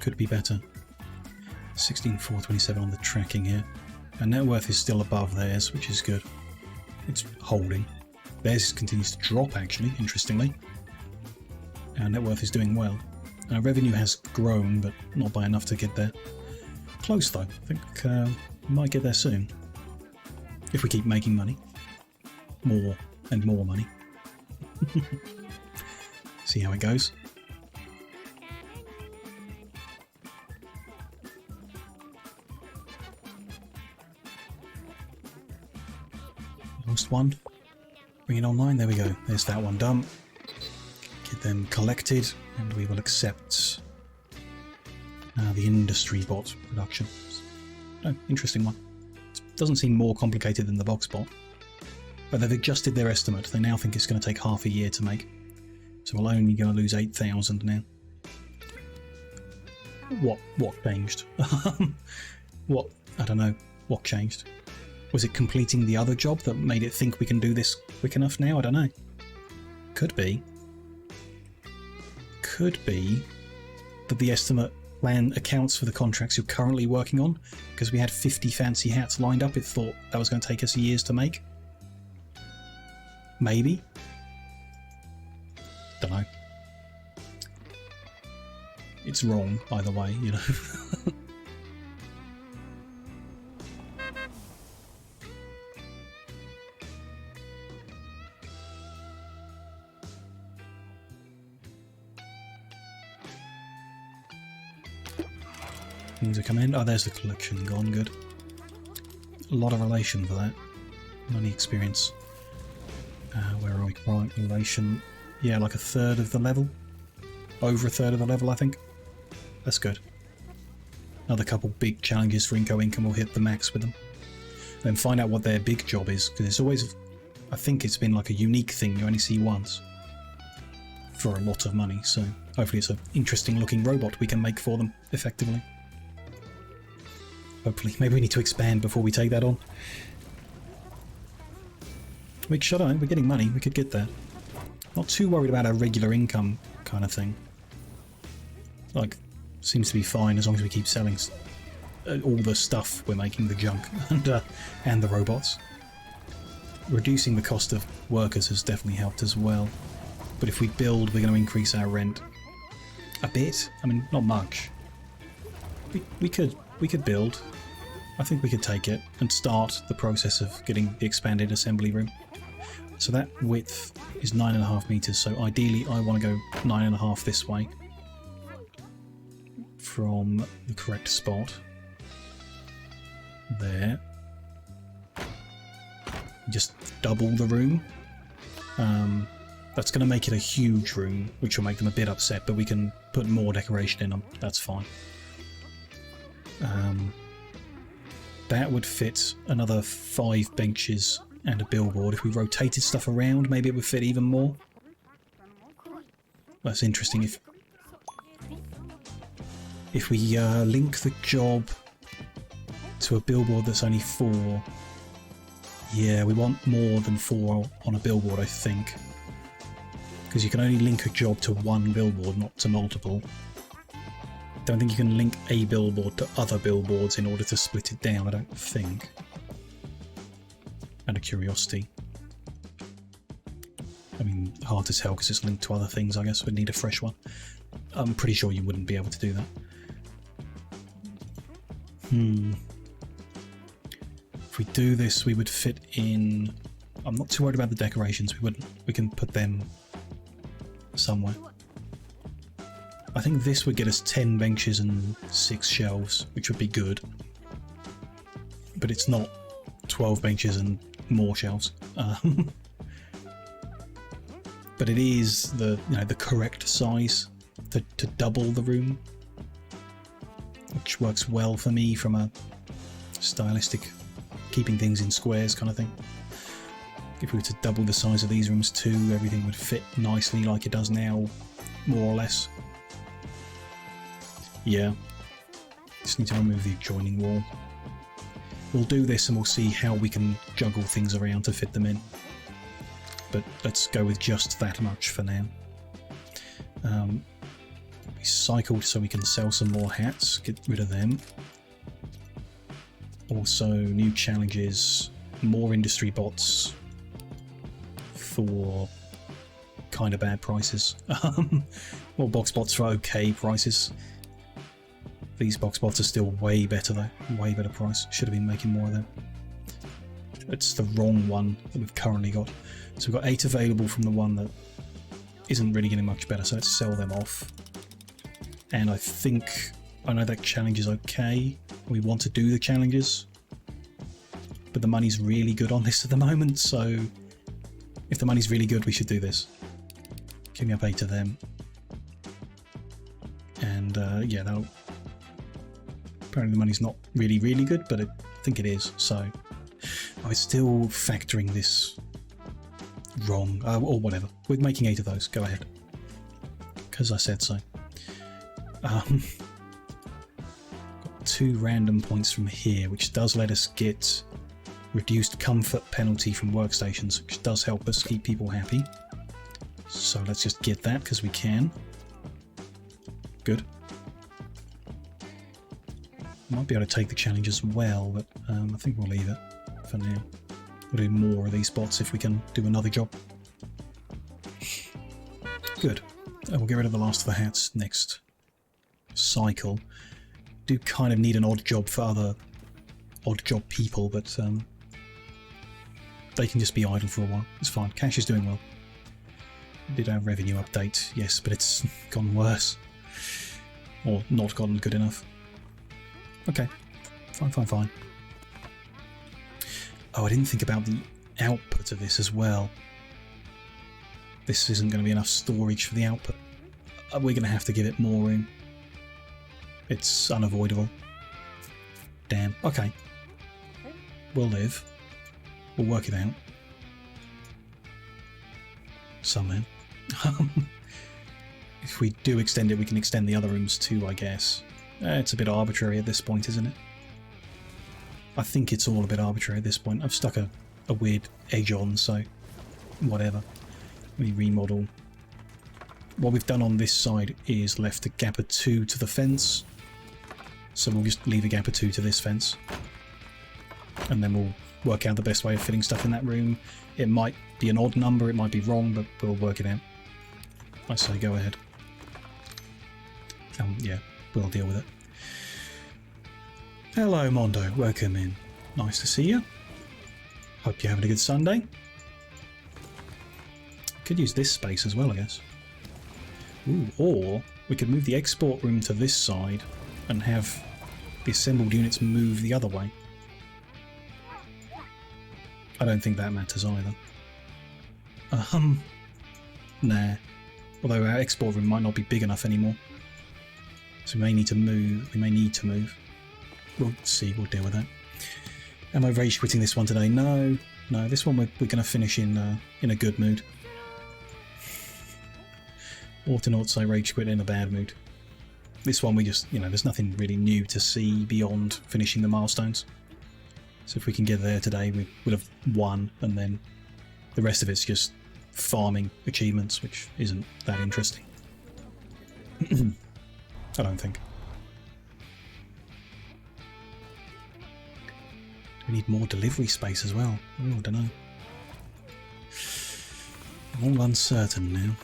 Could be better. 16,427 on the tracking here. Our net worth is still above theirs, which is good. It's holding. Theirs continues to drop, actually, interestingly. Our net worth is doing well. Our revenue has grown, but not by enough to get there. Close, though. I think we might get there soon. If we keep making money. More and more money. See how it goes. Lost one. Bring it online. There we go. There's that one done. Get them collected, and we will accept the industry bot production. Oh, interesting one. Doesn't seem more complicated than the box bot, but they've adjusted their estimate. They now think it's going to take half a year to make, so we're only going to lose 8,000 now. What changed? What? I don't know. What changed? Was it completing the other job that made it think we can do this quick enough now? I don't know. Could be. Could be that the estimate plan accounts for the contracts you're currently working on, because we had 50 fancy hats lined up. It thought that was going to take us years to make. Maybe. Don't know. It's wrong either way, you know. Things are coming in. Oh, there's the collection gone. Good. A lot of relation for that. Money experience. Where are we? Right, relation. Yeah, like a third of the level. Over a third of the level, I think. That's good. Another couple big challenges for Inco Inc, and we'll hit the max with them. Then find out what their big job is, because it's always, I think it's been like a unique thing you only see once. For a lot of money, so hopefully it's an interesting looking robot we can make for them effectively. Hopefully. Maybe we need to expand before we take that on. We should, we're getting money, we could get there. Not too worried about our regular income kind of thing. Like, seems to be fine as long as we keep selling all the stuff we're making, the junk, and the robots. Reducing the cost of workers has definitely helped as well. But if we build, we're going to increase our rent a bit. I mean, not much. We could build. I think we could take it and start the process of getting the expanded assembly room. So that width is 9.5 meters. So ideally, I want to go 9.5 this way from the correct spot. There. Just double the room. That's going to make it a huge room, which will make them a bit upset, but we can put more decoration in them. That's fine. That would fit another 5 benches and a billboard. If we rotated stuff around, maybe it would fit even more. That's interesting. If we link the job to a billboard that's only 4... Yeah, we want more than 4 on a billboard, I think. Because you can only link a job to 1 billboard, not to multiple. Don't think you can link a billboard to other billboards in order to split it down, I don't think. Out of curiosity. I mean, hard to tell because it's linked to other things, I guess we'd need a fresh one. I'm pretty sure you wouldn't be able to do that. If we do this, we would fit in... I'm not too worried about the decorations, we can put them somewhere. I think this would get us 10 benches and 6 shelves, which would be good. But it's not 12 benches and more shelves. But it is the correct size to double the room, which works well for me from a stylistic keeping things in squares kind of thing. If we were to double the size of these rooms too, everything would fit nicely like it does now, more or less. Yeah, just need to remove the adjoining wall. We'll do this and we'll see how we can juggle things around to fit them in. But let's go with just that much for now. We cycled so we can sell some more hats, get rid of them. Also, new challenges, more industry bots for kind of bad prices. More box bots for okay prices. These box bots are still way better though, way better price. Should have been making more of them. It's the wrong one that we've currently got. So we've got 8 available from the one that isn't really getting much better, so let's sell them off. And I know that challenge is okay. We want to do the challenges, but the money's really good on this at the moment, so if the money's really good, we should do this. Give me up 8 of them. And yeah, that'll... Apparently the money's not really good, but I think it is, so... Oh, it's still factoring this wrong, or whatever. We're making 8 of those, go ahead. Because I said so. Got 2 random points from here, which does let us get reduced comfort penalty from workstations, which does help us keep people happy. So let's just get that, because we can. Good. Might be able to take the challenge as well, but I think we'll leave it for now. We'll do more of these spots if we can do another job. Good. We'll get rid of the last of the hats next cycle. Do kind of need an odd job for other odd job people, but they can just be idle for a while. It's fine. Cash is doing well. Did our revenue update? Yes, but it's gone worse. Or not gotten good enough. Okay. Fine. Oh, I didn't think about the output of this as well. This isn't going to be enough storage for the output. We're going to have to give it more room. It's unavoidable. Damn. Okay. We'll live. We'll work it out. Somehow. If we do extend it, we can extend the other rooms too, I guess. It's a bit arbitrary at this point, isn't it? I think it's all a bit arbitrary at this point. I've stuck a weird edge on, so whatever. Let me remodel. What we've done on this side is left a gap of 2 to the fence. So we'll just leave a gap of 2 to this fence. And then we'll work out the best way of fitting stuff in that room. It might be an odd number, it might be wrong, but we'll work it out. I say go ahead. Yeah, we'll deal with it. Hello Mondo, welcome in. Nice to see you. Hope you're having a good Sunday. Could use this space as well, I guess. Ooh, or we could move the export room to this side and have the assembled units move the other way. I don't think that matters either. Nah. Although our export room might not be big enough anymore. So we may need to move. We may need to move. We'll see. We'll deal with that. Am I rage quitting this one today? No. No, this one we're going to finish in a good mood. Autonauts I rage quit in a bad mood. This one we just, there's nothing really new to see beyond finishing the milestones. So if we can get there today, we would have won, and then the rest of it's just farming achievements, which isn't that interesting. I don't think. We need more delivery space as well. Oh, I don't know. I'm all uncertain now.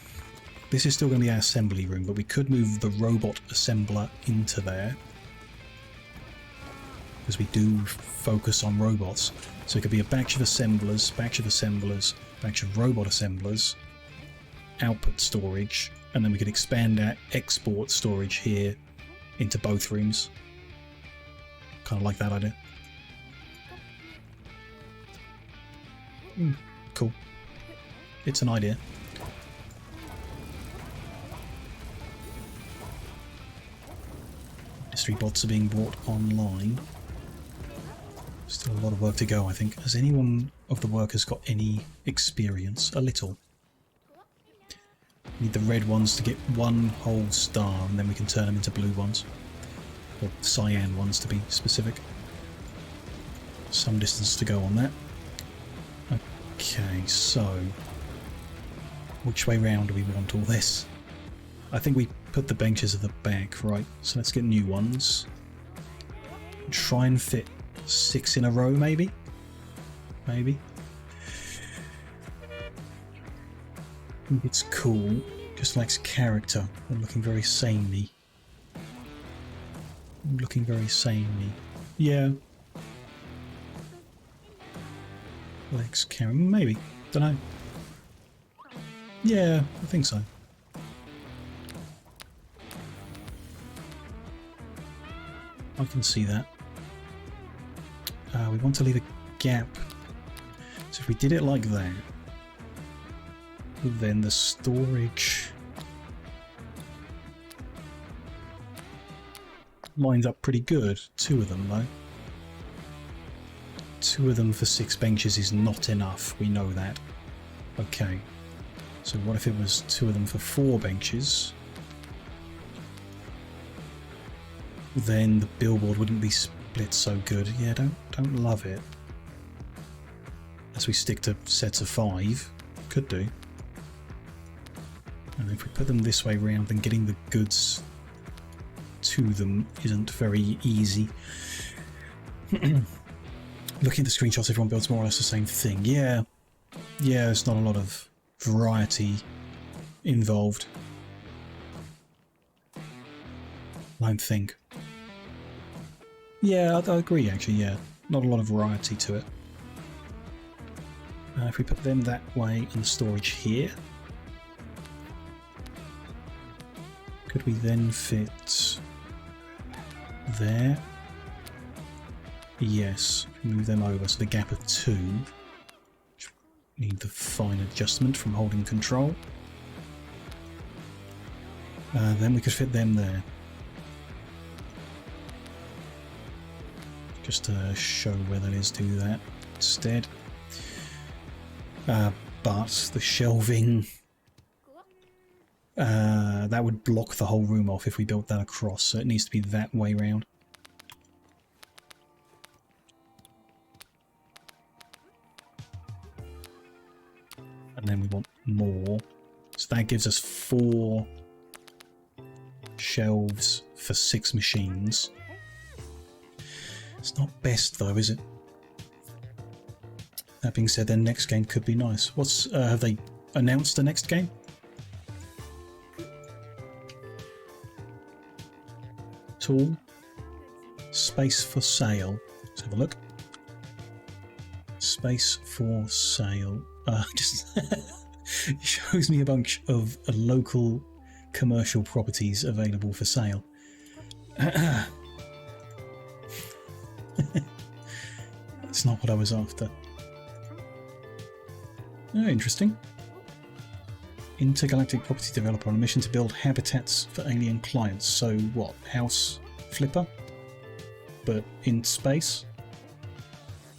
This is still going to be our assembly room, but we could move the robot assembler into there. Because we do focus on robots. So it could be a batch of assemblers, batch of robot assemblers, output storage, and then we could expand our export storage here into both rooms. Kind of like that idea. Cool. It's an idea. Industry bots are being brought online. Still a lot of work to go, I think. Has anyone of the workers got any experience? A little. Need the red ones to get one whole star, and then we can turn them into blue ones. Or cyan ones, to be specific. Some distance to go on that. Okay, so which way round do we want all this? I think we put the benches at the back, right? So let's get new ones. Try and fit 6 in a row, maybe? Maybe. I think it's cool. Just lacks character. I'm looking very samey. Yeah. Legs carrying, maybe. Don't know. Yeah, I think so. I can see that. We want to leave a gap. So if we did it like that, then the storage lines up pretty good. 2 of them, though. 2 of them for 6 benches is not enough, we know that. Okay, so what if it was 2 of them for 4 benches? Then the billboard wouldn't be split so good. Yeah, don't love it. As we stick to sets of 5, could do. And if we put them this way round, then getting the goods to them isn't very easy. Looking at the screenshots, everyone builds more or less the same thing. Yeah, there's not a lot of variety involved. I don't think. Yeah, I agree actually, yeah. Not a lot of variety to it. If we put them that way and the storage here, could we then fit there? Yes, move them over, so the gap of 2. Need the fine adjustment from holding control. Then we could fit them there. Just to show where that is, do that instead. But the shelving, that would block the whole room off if we built that across, so it needs to be that way round. And then we want more. So that gives us 4 shelves for 6 machines. It's not best though, is it? That being said, their next game could be nice. What's have they announced the next game? Tool. Space for sale. Let's have a look. Space for sale. Just it shows me a bunch of local commercial properties available for sale. That's not what I was after. Oh, interesting. Intergalactic property developer on a mission to build habitats for alien clients. So what? House flipper? But in space?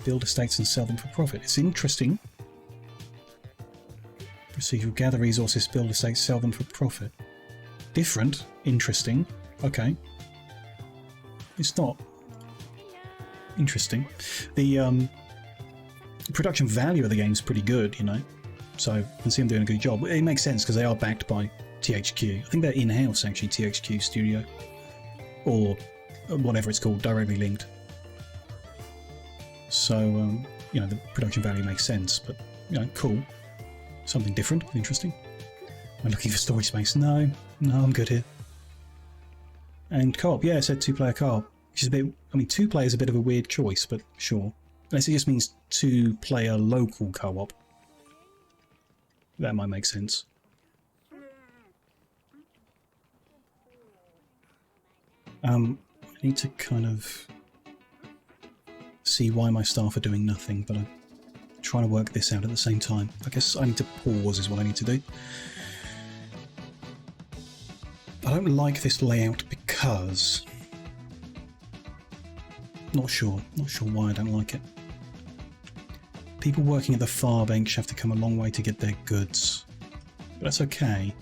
Build estates and sell them for profit. It's interesting. Procedural, gather resources, build estates, sell them for profit. Different. Interesting. Okay. It's not interesting. The production value of the game is pretty good, you know. So I can see them doing a good job. It makes sense because they are backed by THQ. I think they're in-house actually, THQ Studio. Or whatever it's called, directly linked. So, you know, the production value makes sense, but, you know, cool. Something different, interesting. I'm looking for storage space. No, I'm good here. And co-op, yeah, it said 2-player co-op. Which is a bit, I mean, 2-player is a bit of a weird choice, but sure. Unless it just means 2-player local co-op. That might make sense. I need to kind of see why my staff are doing nothing, but I'm trying to work this out at the same time. I guess I need to pause is what I need to do. I don't like this layout because... Not sure why I don't like it. People working at the far bench have to come a long way to get their goods. But that's okay.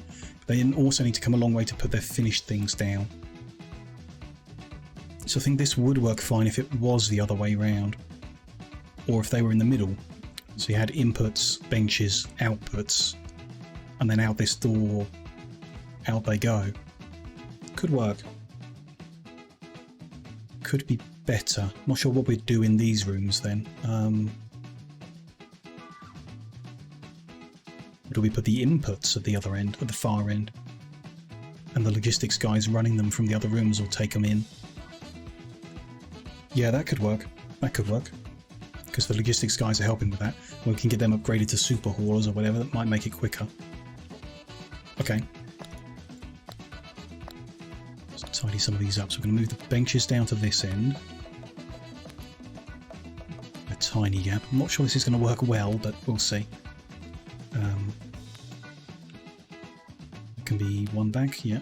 They also need to come a long way to put their finished things down. So I think this would work fine if it was the other way round. Or if they were in the middle. So you had inputs, benches, outputs, and then out this door, out they go. Could work. Could be better. Not sure what we'd do in these rooms then. Do we put the inputs at the other end, at the far end? And the logistics guys running them from the other rooms will take them in. Yeah, that could work. That could work. Because the logistics guys are helping with that. We can get them upgraded to super haulers or whatever. That might make it quicker. Okay. Let's tidy some of these up. So we're going to move the benches down to this end. A tiny gap. I'm not sure this is going to work well, but we'll see. Can be one back, yeah.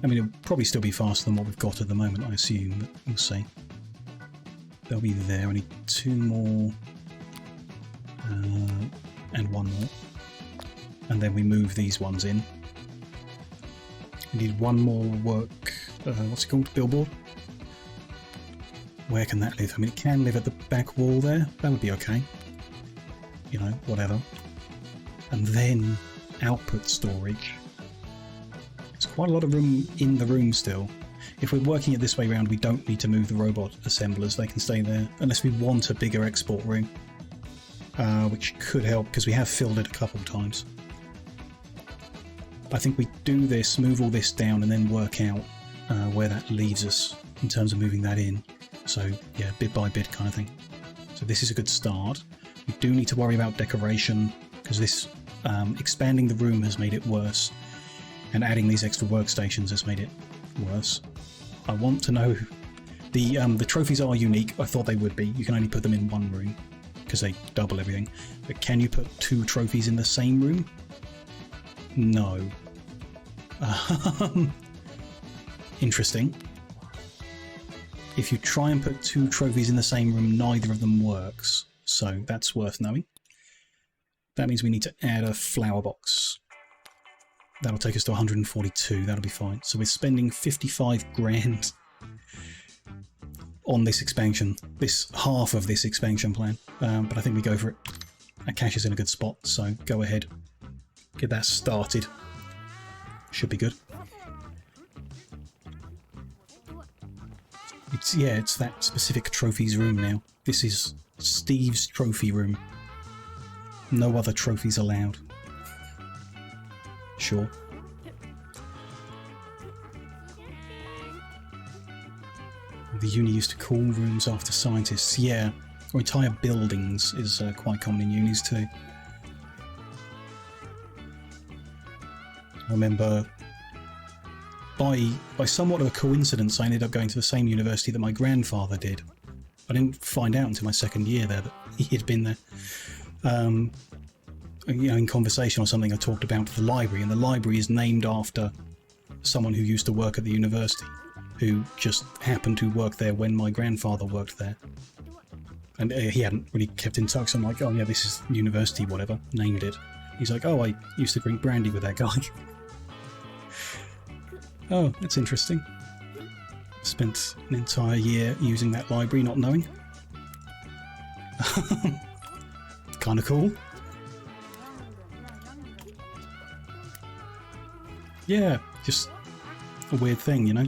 I mean, it'll probably still be faster than what we've got at the moment, I assume, but we'll see. They'll be there. I need 2 more and 1 more. And then we move these ones in. We need 1 more work, what's it called? Billboard? Where can that live? I mean, it can live at the back wall there. That would be okay. You know, whatever. And then output storage. There's quite a lot of room in the room still. If we're working it this way around, we don't need to move the robot assemblers. They can stay there, unless we want a bigger export room. Which could help, because we have filled it a couple of times. I think we do this, move all this down, and then work out where that leaves us in terms of moving that in. So, yeah, bit by bit kind of thing. So this is a good start. We do need to worry about decoration, because this expanding the room has made it worse, and adding these extra workstations has made it worse. I want to know... The trophies are unique. I thought they would be. You can only put them in one room, because they double everything. But can you put 2 trophies in the same room? No. Interesting. If you try and put 2 trophies in the same room, neither of them works. So that's worth knowing. That means we need to add a flower box. That'll take us to 142. That'll be fine. So we're spending 55 grand on this expansion. This half of this expansion plan. But I think we go for it. That cash is in a good spot. So go ahead. Get that started. Should be good. It's that specific trophies room now. This is Steve's trophy room. No other trophies allowed. Sure. The uni used to call rooms after scientists. Yeah, or entire buildings is quite common in unis too. I remember by somewhat of a coincidence I ended up going to the same university that my grandfather did. I didn't find out until my second year there that he had been there. in conversation or something, I talked about the library, and the library is named after someone who used to work at the university, who just happened to work there when my grandfather worked there. And he hadn't really kept in touch, so I'm like, oh yeah, this is university, whatever, named it. He's like, oh, I used to drink brandy with that guy. Oh, that's interesting. Spent an entire year using that library, not knowing. Kind of cool. Yeah, just a weird thing, you know?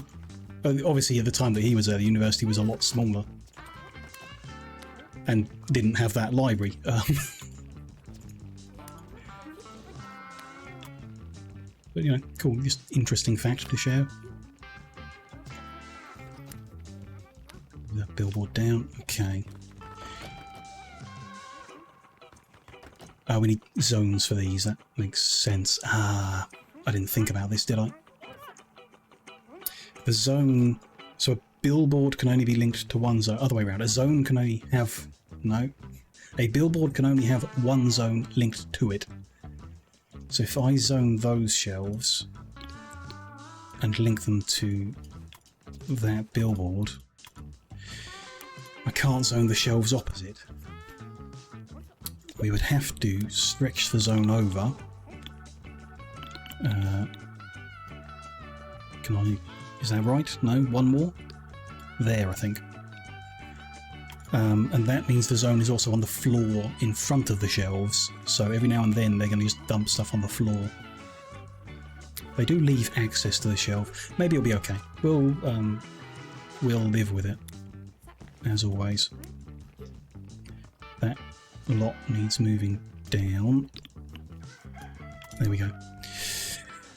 Obviously, at the time that he was there, the university was a lot smaller. And didn't have that library. But, you know, cool, just interesting fact to share. That billboard down, okay. Oh, we need zones for these, that makes sense. Ah, I didn't think about this, did I? The zone... So a billboard can only be linked to one zone. Other way around, a zone can only have... No. A billboard can only have one zone linked to it. So if I zone those shelves and link them to that billboard, I can't zone the shelves opposite. We would have to stretch the zone over. Can I... Is that right? No? One more? There, I think. And that means the zone is also on the floor in front of the shelves, so every now and then they're going to just dump stuff on the floor. They do leave access to the shelf. Maybe it'll be okay. We'll live with it, as always. That lot needs moving down. There we go.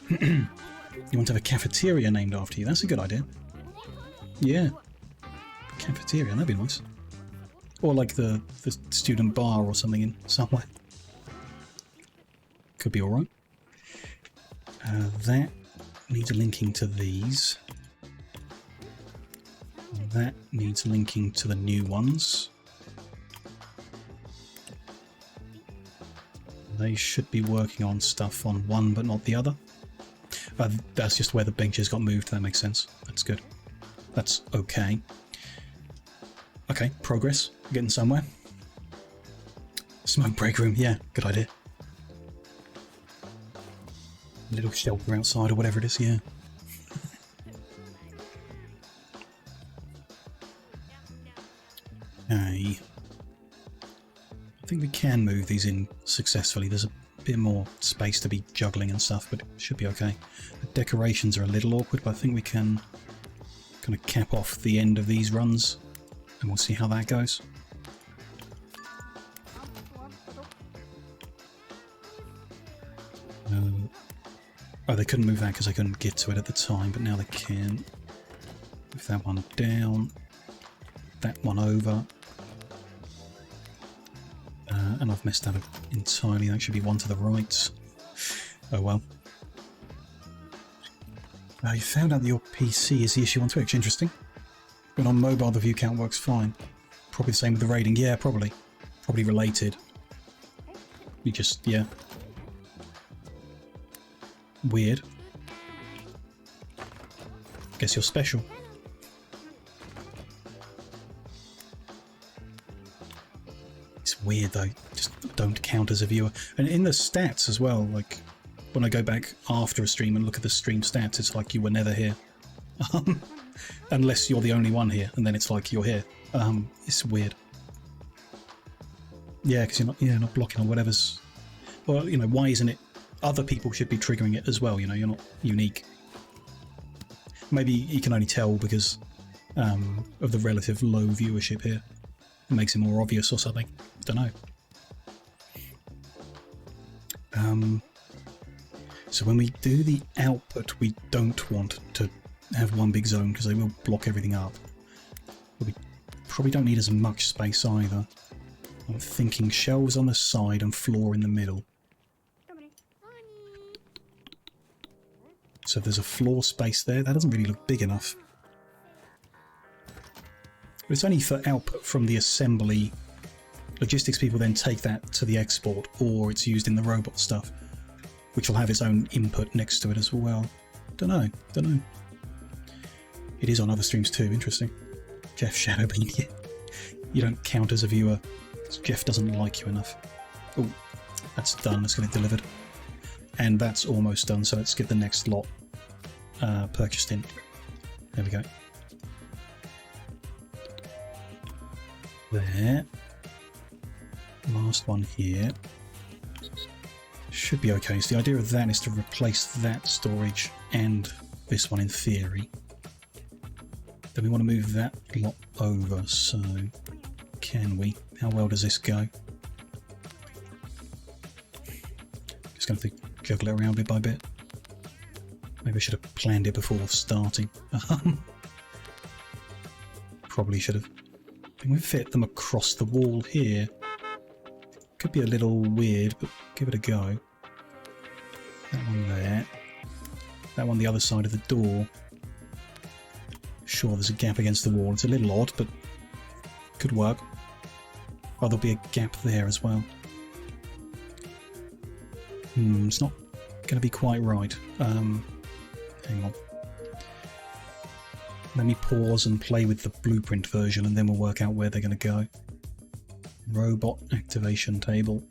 You want to have a cafeteria named after you? That's a good idea. Yeah. Cafeteria, that'd be nice. Or like the student bar or something in somewhere. Could be alright. That needs linking to these. That needs linking to the new ones. They should be working on stuff on one but not the other. That's just where the benches got moved, that makes sense. That's good. That's okay. Okay, progress. Getting somewhere. Smoke break room, yeah, good idea. Little shelter outside or whatever it is, yeah. Okay. I think we can move these in successfully. There's a bit more space to be juggling and stuff, but it should be okay. The decorations are a little awkward, but I think we can kind of cap off the end of these runs, and we'll see how that goes. Oh, they couldn't move that because they couldn't get to it at the time, but now they can. Move that one down, that one over. And I've messed that up entirely. That should be one to the right. Oh well. You found out that your PC is the issue on Twitch. Interesting. But on mobile, the view count works fine. Probably the same with the rating. Yeah, probably. Probably related. We just, yeah. Weird. Guess you're special. It's weird though. Just don't count as a viewer. And in the stats as well, like when I go back after a stream and look at the stream stats, it's like you were never here. Unless you're the only one here, and then it's like you're here. It's weird. Yeah, because you're not blocking or whatever's. Well, you know, why isn't it? Other people should be triggering it as well. You know, you're not unique. Maybe you can only tell because of the relative low viewership here. It makes it more obvious or something. Don't know. So when we do the output, we don't want to have one big zone because they will block everything up. But we probably don't need as much space either. I'm thinking shelves on the side and floor in the middle. So if there's a floor space there, that doesn't really look big enough. But it's only for output from the assembly logistics people then take that to the export, or it's used in the robot stuff, which will have its own input next to it as well. Don't know. It is on other streams too. Interesting. Jeff Shadowbean. You don't count as a viewer. Jeff doesn't like you enough. Oh, that's done. Let's get it delivered. And that's almost done, so let's get the next lot purchased in. There we go. There. Last one here. Should be okay. So the idea of that is to replace that storage and this one in theory. Then we want to move that lot over, so can we? How well does this go? Just going to have to juggle it around bit by bit. Maybe I should have planned it before starting. Probably should have. I think we fit them across the wall here. Could be a little weird, but give it a go. That one there. That one the other side of the door. Sure, there's a gap against the wall. It's a little odd, but could work. Oh, there'll be a gap there as well. It's not going to be quite right. Hang on. Let me pause and play with the blueprint version, and then we'll work out where they're going to go. Robot activation table.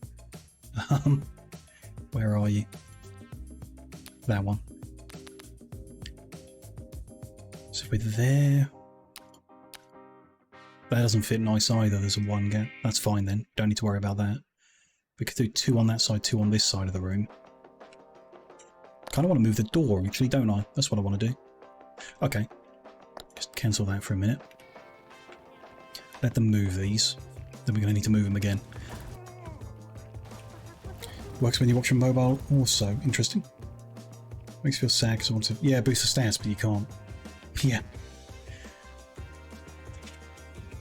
Where are you? That one. So we're there. That doesn't fit nice either. There's a one gap. That's fine then. Don't need to worry about that. We could do 2 on that side, 2 on this side of the room. Kind of want to move the door, actually, don't I? That's what I want to do. Okay. Just cancel that for a minute. Let them move these. Then we're going to need to move them again. Works when you watch on mobile also. Interesting. Makes me feel sad because I want to... Yeah, boost the stats, but you can't. Yeah.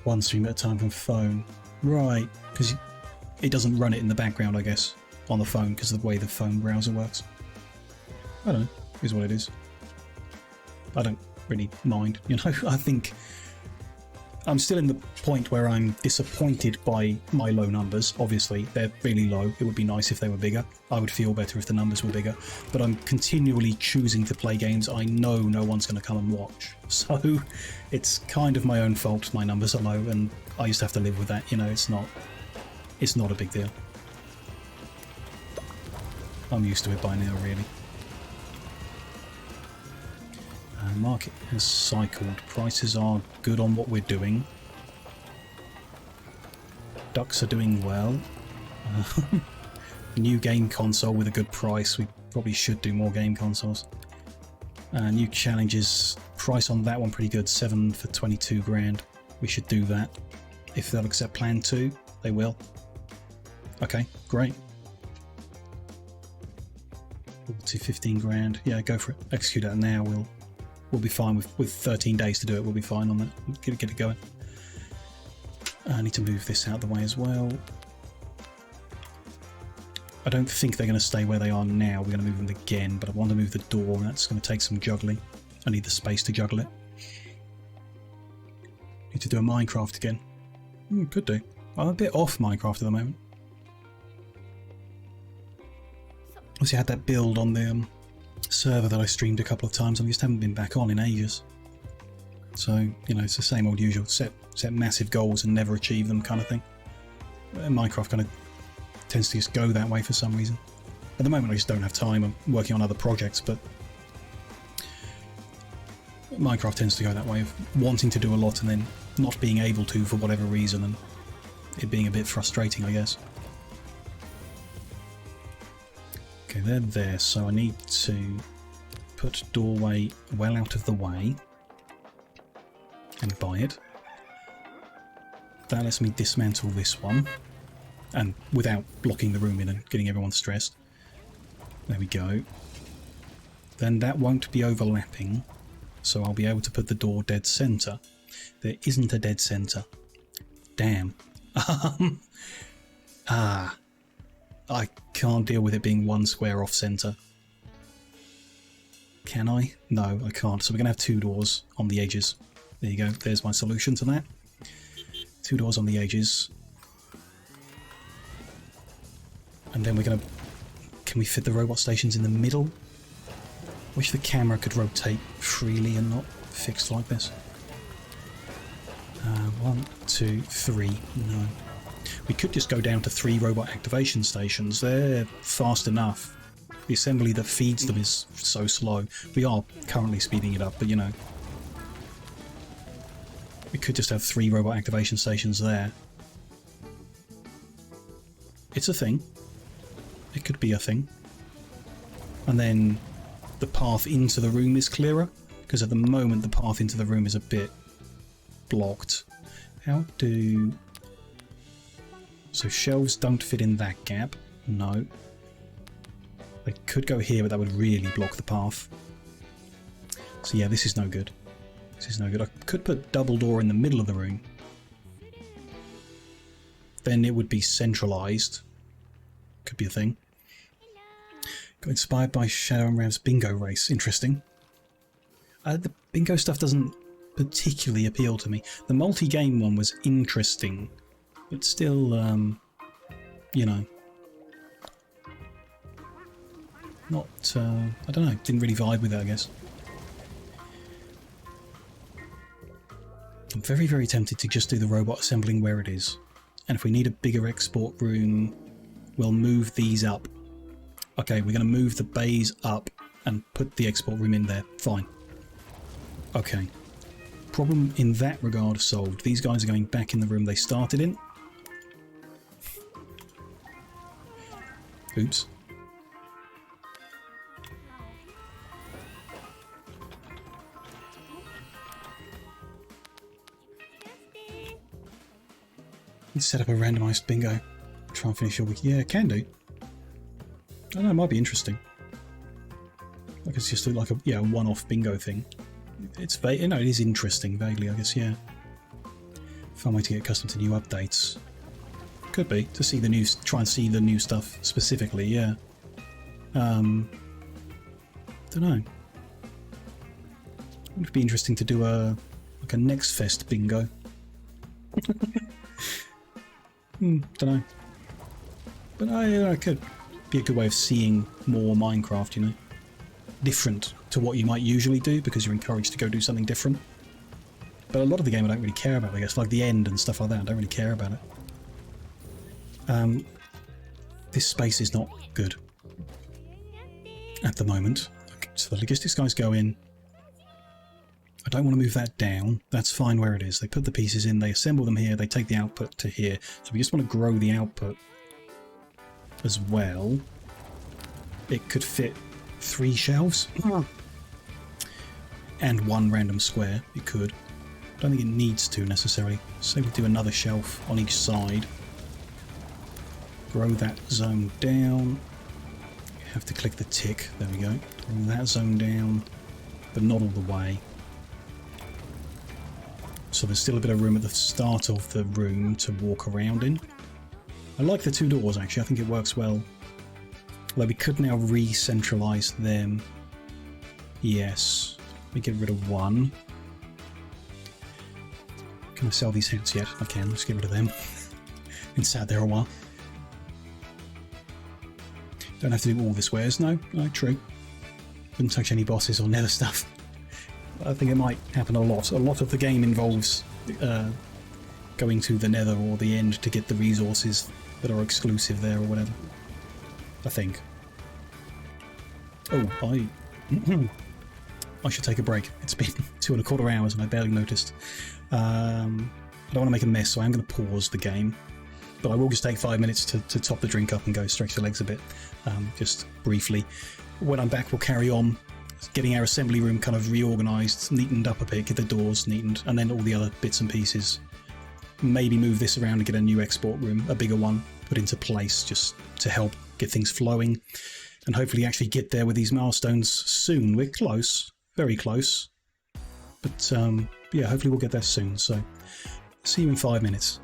One stream at a time from phone. Right. Because it doesn't run it in the background, I guess, on the phone because of the way the phone browser works. I don't know. Is what it is. I don't really mind, you know. I think I'm still in the point where I'm disappointed by my low numbers. Obviously, they're really low. It would be nice if they were bigger. I would feel better if the numbers were bigger. But I'm continually choosing to play games I know no one's going to come and watch. So it's kind of my own fault my numbers are low, and I just have to live with that. You know, it's not a big deal. I'm used to it by now, really. Market has cycled. Prices are good on what we're doing. Ducks are doing well. New game console with a good price. We probably should do more game consoles. New challenges. Price on that one pretty good. 7 for 22 grand. We should do that. If they'll accept plan 2, they will. Okay, great. To 15 grand. Yeah, go for it. Execute that now. We'll be fine with 13 days to do it. We'll be fine on that. Get it going. I need to move this out of the way as well. I don't think they're going to stay where they are now. We're going to move them again, but I want to move the door. That's going to take some juggling. I need the space to juggle it. Need to do a Minecraft again. Could do. I'm a bit off Minecraft at the moment. Obviously I had that build on the server that I streamed a couple of times. I just haven't been back on in ages. So, you know, it's the same old usual. Set massive goals and never achieve them kind of thing. Minecraft kind of tends to just go that way for some reason. At the moment I just don't have time. I'm working on other projects, but Minecraft tends to go that way of wanting to do a lot and then not being able to for whatever reason, and it being a bit frustrating, I guess. Okay, they're there, so I need to put doorway well out of the way and buy it. That lets me dismantle this one, and without blocking the room in and getting everyone stressed. There we go. Then that won't be overlapping, so I'll be able to put the door dead center. There isn't a dead center. Damn. I can't deal with it being one square off center. Can I? No, I can't. So we're going to have 2 doors on the edges. There you go. There's my solution to that. 2 doors on the edges. And then we're going to... Can we fit the robot stations in the middle? Wish the camera could rotate freely and not fixed like this. 1, 2, 3. No. We could just go down to 3 robot activation stations. They're fast enough. The assembly that feeds them is so slow. We are currently speeding it up, but you know. We could just have 3 robot activation stations there. It's a thing. It could be a thing. And then the path into the room is clearer, because at the moment the path into the room is a bit blocked. How do... So shelves don't fit in that gap. No. They could go here, but that would really block the path. So yeah, this is no good. This is no good. I could put double door in the middle of the room. Then it would be centralised. Could be a thing. Got inspired by Shadow and Rav's bingo race. Interesting. The bingo stuff doesn't particularly appeal to me. The multi-game one was interesting, but still, you know, not, I don't know, didn't really vibe with it, I guess. I'm very, very tempted to just do the robot assembling where it is. And if we need a bigger export room, we'll move these up. Okay, we're going to move the bays up and put the export room in there. Fine. Okay. Problem in that regard solved. These guys are going back in the room they started in. Oops. Let's set up a randomised bingo. Try and finish your week. Yeah, can do. I don't know, it might be interesting. Like it's just like a one-off bingo thing. It's you know, it is interesting vaguely, I guess. Yeah. Fun way to get accustomed to new updates. Could be to see the new, try and see the new stuff specifically. Yeah. Don't know. It would be interesting to do a Next Fest bingo. Don't know. But I could be a good way of seeing more Minecraft, you know. Different to what you might usually do, because you're encouraged to go do something different. But a lot of the game I don't really care about, I guess. Like the end and stuff like that, I don't really care about it. This space is not good at the moment. Okay, so the logistics guys go in. I don't want to move that down. That's fine where it is. They put the pieces in, they assemble them here, they take the output to here. So we just want to grow the output as well. It could fit 3 shelves and 1 random square. It could. I don't think it needs to necessarily. So we do another shelf on each side. Grow that zone down. You have to click the tick. There we go. Grow that zone down, but not all the way. So there's still a bit of room at the start of the room to walk around in. I like the 2 doors actually, I think it works well. Although we could now re-centralise them. Yes. Let me get rid of 1. Can I sell these hats yet? I can, let's get rid of them. Been sat there a while. Don't have to do all the squares, no, true. Wouldn't touch any bosses or nether stuff. I think it might happen a lot. A lot of the game involves going to the nether or the end to get the resources that are exclusive there or whatever. I think. Oh, I should take a break. It's been 2¼ hours and I barely noticed. I don't want to make a mess, so I'm going to pause the game. But I will just take 5 minutes to top the drink up and go stretch the legs a bit, just briefly. When I'm back, we'll carry on getting our assembly room kind of reorganised, neatened up a bit, get the doors neatened, and then all the other bits and pieces. Maybe move this around and get a new export room, a bigger one, put into place just to help get things flowing, and hopefully actually get there with these milestones soon. We're close, very close, but yeah, hopefully we'll get there soon. So see you in 5 minutes.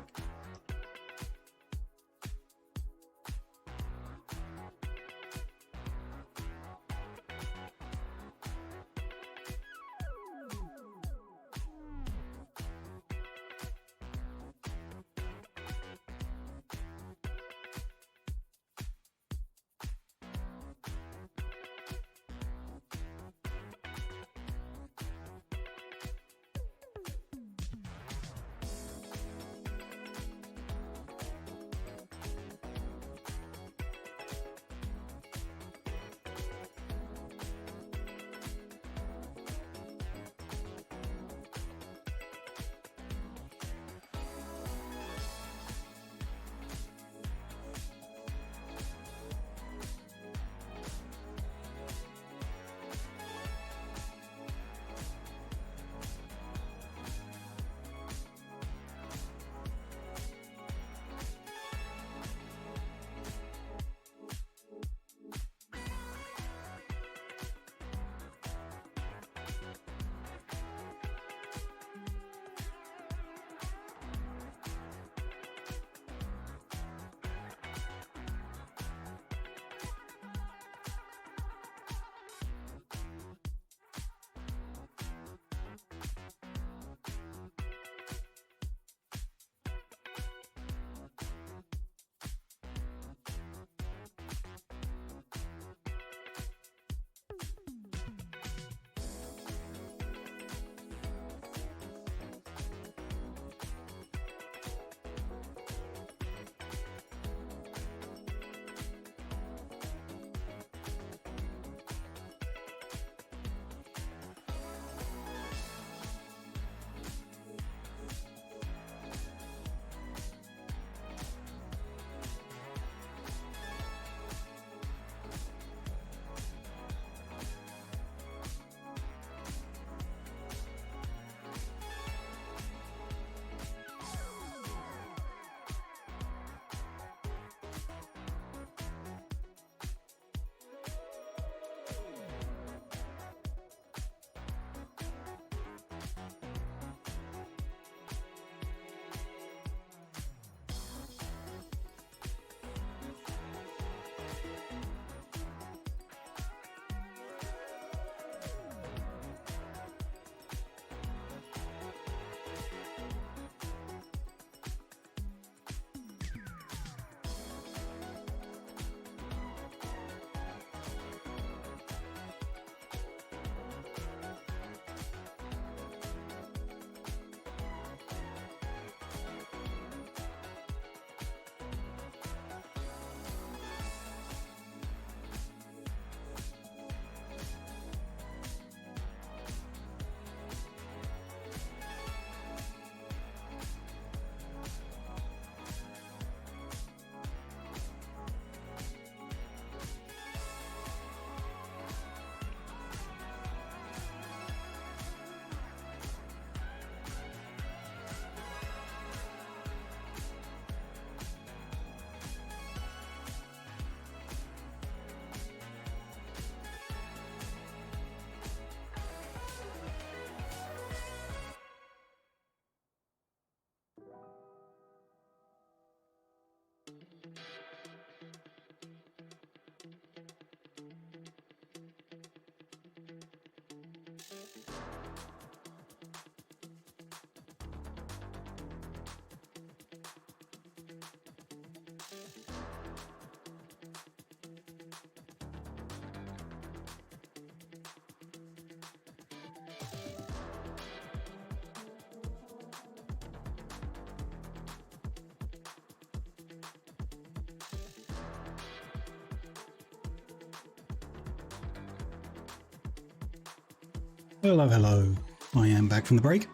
Hello, hello. I am back from the break.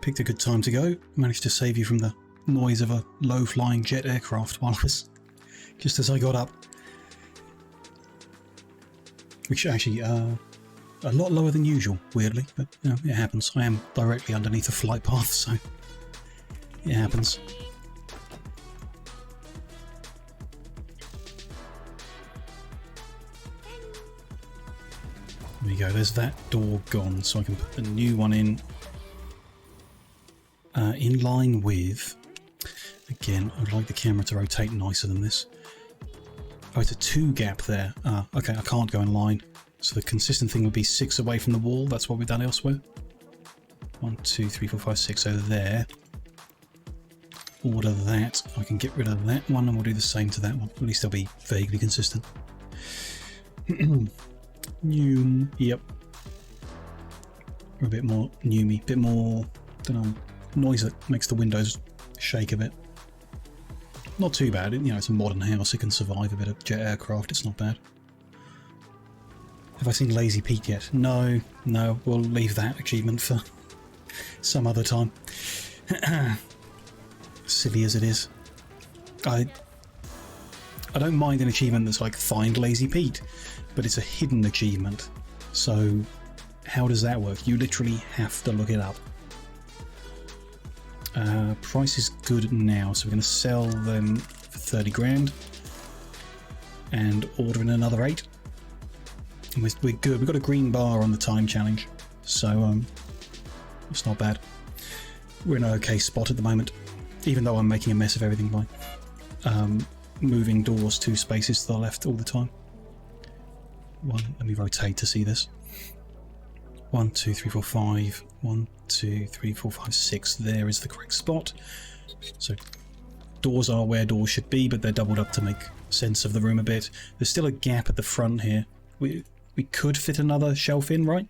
Picked a good time to go. Managed to save you from the noise of a low-flying jet aircraft while I was just as I got up. Which actually, a lot lower than usual, weirdly, but you know, it happens. I am directly underneath a flight path, so it happens. There we go, there's that door gone, so I can put the new one in line with, again, I'd like the camera to rotate nicer than this. Oh, it's a 2 gap there. Okay, I can't go in line. So the consistent thing would be 6 away from the wall. That's what we've done elsewhere. 1, 2, 3, 4, 5, 6 over there. Order that. I can get rid of that one and we'll do the same to that one. At least they'll be vaguely consistent. New, yep. A bit more newmy, bit more, don't know, noise that makes the windows shake a bit. Not too bad, you know, it's a modern house, it can survive a bit of jet aircraft, it's not bad. Have I seen Lazy Pete yet? No, we'll leave that achievement for some other time. Silly as it is. I don't mind an achievement that's like find Lazy Pete, but it's a hidden achievement. So how does that work? You literally have to look it up. Price is good now, so we're going to sell them for 30 grand and order in another 8. And we're good. We've got a green bar on the time challenge, so it's not bad. We're in an okay spot at the moment, even though I'm making a mess of everything by moving doors 2 spaces to the left all the time. Let me rotate to see this. 1, 2, 3, 4, 5. 1, 2, 3, 4, 5, 6. There is the correct spot. So doors are where doors should be, but they're doubled up to make sense of the room a bit. There's still a gap at the front here. We could fit another shelf in, right?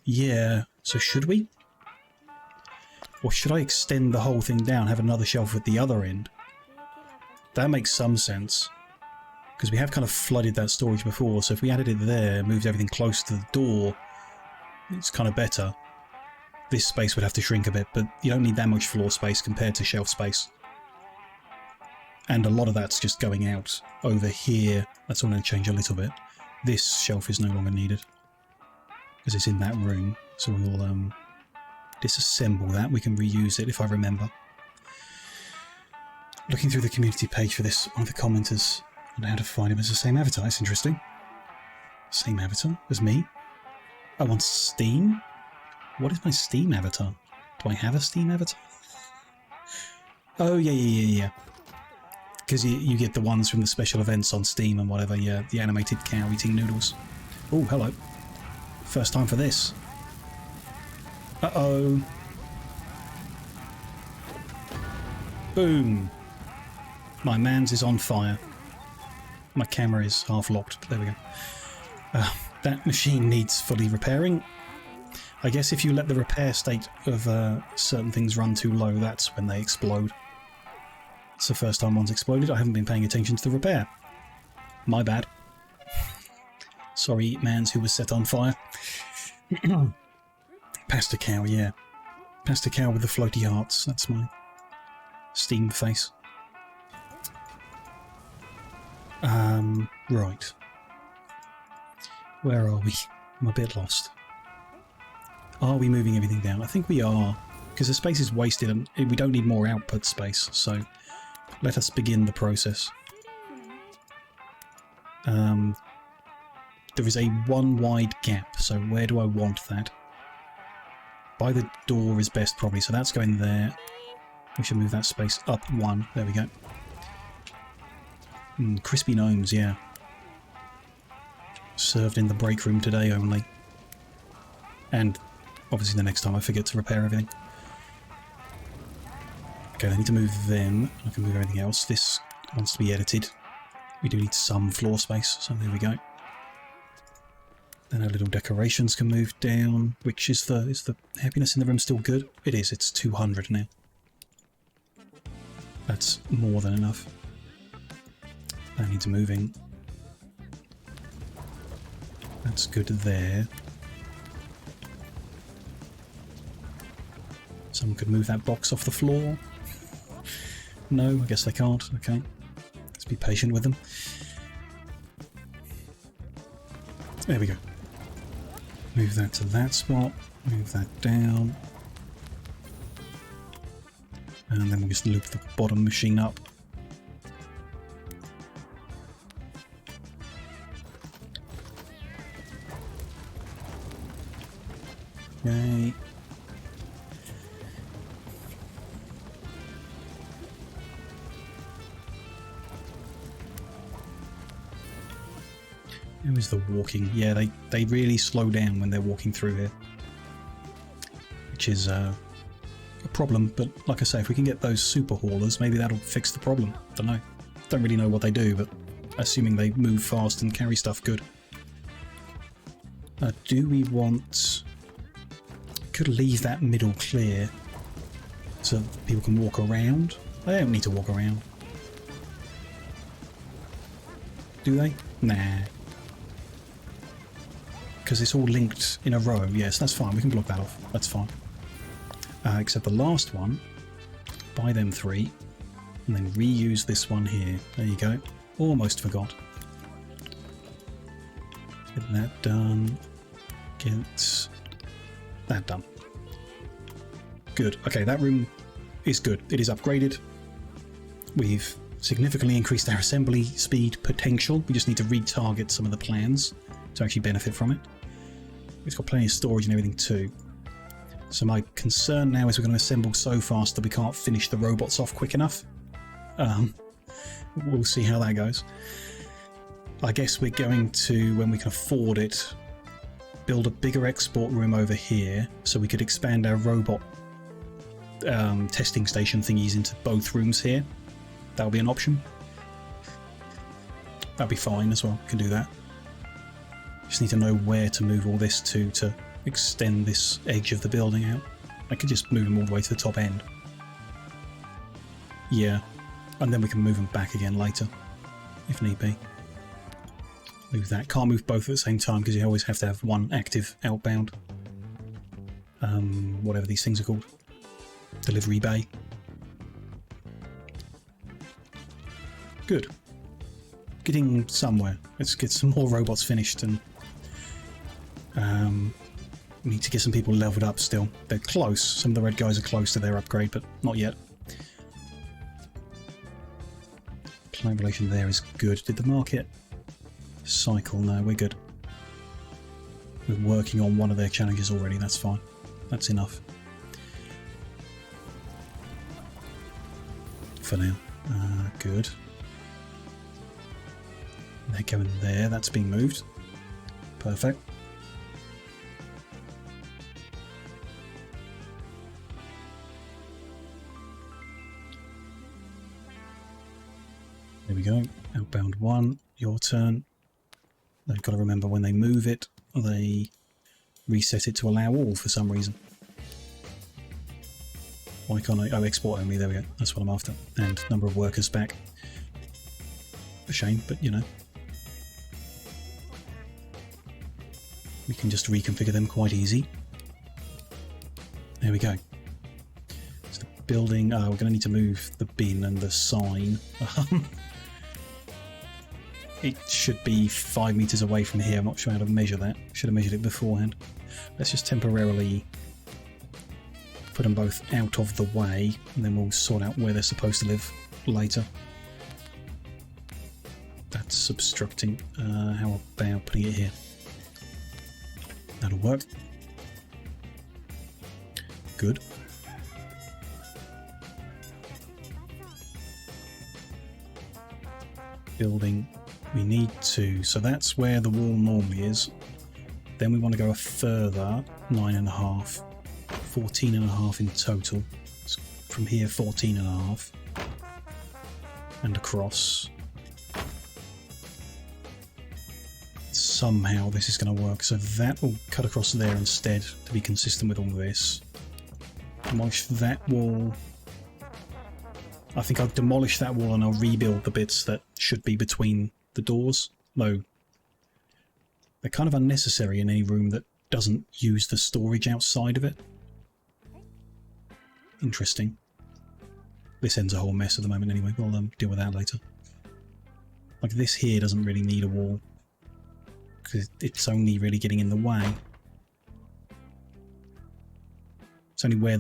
Yeah. So should we? Or should I extend the whole thing down, have another shelf at the other end? That makes some sense. Because we have kind of flooded that storage before, so if we added it there, moved everything close to the door, it's kind of better. This space would have to shrink a bit, but you don't need that much floor space compared to shelf space. And a lot of that's just going out over here. That's all going to change a little bit. This shelf is no longer needed because it's in that room, so we'll disassemble that. We can reuse it if I remember. Looking through the community page for this, one of the commenters on how to find him as the same avatar. That's interesting. Same avatar as me. I want Steam. What is my Steam avatar? Do I have a Steam avatar? Oh, yeah. Because you get the ones from the special events on Steam and whatever, yeah, the animated cow eating noodles. Oh, hello. First time for this. Uh-oh. Boom. My man's is on fire. My camera is half locked, but there we go. That machine needs fully repairing. I guess if you let the repair state of certain things run too low, that's when they explode. It's the first time one's exploded. I haven't been paying attention to the repair. My bad. Sorry, mans who was set on fire. Pasta cow, yeah. Pasta cow with the floaty hearts. That's my Steam face. Right. Where are we? I'm a bit lost. Are we moving everything down? I think we are, because the space is wasted and we don't need more output space, so let us begin the process. There is a 1 wide gap, so where do I want that? By the door is best probably, so that's going there. We should move that space up 1. There we go. Crispy gnomes, yeah. Served in the break room today only. And obviously the next time I forget to repair everything. Okay, I need to move them. I can move everything else. This wants to be edited. We do need some floor space, so there we go. Then our little decorations can move down. Which is the happiness in the room still good? It is. It's 200 now. That's more than enough. That needs moving. That's good there. Someone could move that box off the floor. No, I guess they can't. Okay. Let's be patient with them. There we go. Move that to that spot. Move that down. And then we'll just loop the bottom machine up. Okay. How is the walking? Yeah, they really slow down when they're walking through here. Which is a problem, but like I say, if we can get those super haulers, maybe that'll fix the problem. Don't know. Don't really know what they do, but assuming they move fast and carry stuff good. Do we want... Could leave that middle clear so people can walk around. They don't need to walk around. Do they? Nah. Because it's all linked in a row. Yes, that's fine. We can block that off. That's fine. Except the last one. Buy them 3. And then reuse this one here. There you go. Almost forgot. Get that done. Get that done. Good. Okay, that room is good. It is upgraded. We've significantly increased our assembly speed potential. We just need to retarget some of the plans to actually benefit from it. It's got plenty of storage and everything too. So my concern now is we're going to assemble so fast that we can't finish the robots off quick enough. We'll see how that goes. I guess we're going to, when we can afford it, build a bigger export room over here so we could expand our robot testing station thingies into both rooms here. That'll be an option. That'll be fine as well. We can do that. Just need to know where to move all this to extend this edge of the building out. I could just move them all the way to the top end. Yeah, and then we can move them back again later, if need be. Move that. Can't move both at the same time because you always have to have one active outbound. Whatever these things are called. Delivery bay. Good. Getting somewhere. Let's get some more robots finished and we need to get some people leveled up still. They're close. Some of the red guys are close to their upgrade, but not yet. Client relation there is good. Did the market cycle? No, we're good. We're working on one of their challenges already. That's fine. That's enough. For now. Good. They're going there. That's being moved. Perfect. There we go. Outbound 1. Your turn. They've got to remember when they move it, they reset it to allow all for some reason. Why can't I? Oh, export only. There we go. That's what I'm after. And number of workers back. A shame, but you know. We can just reconfigure them quite easy. There we go. So the building. We're going to need to move the bin and the sign. It should be 5 meters away from here. I'm not sure how to measure that. Should have measured it beforehand. Let's just temporarily put them both out of the way, and then we'll sort out where they're supposed to live later. That's obstructing. How about putting it here? That'll work. Good. Building. We need to. So that's where the wall normally is. then we want to go a further 9.5, 14.5 in total. So from here, 14.5, and across. Somehow this is going to work, so that will cut across there instead to be consistent with all this. Demolish that wall. I think I'll demolish that wall and I'll rebuild the bits that should be between the doors, though they're kind of unnecessary in any room that doesn't use the storage outside of it. Interesting. This end's a whole mess at the moment anyway, we'll deal with that later. Like this here doesn't really need a wall, because it's only really getting in the way. It's only where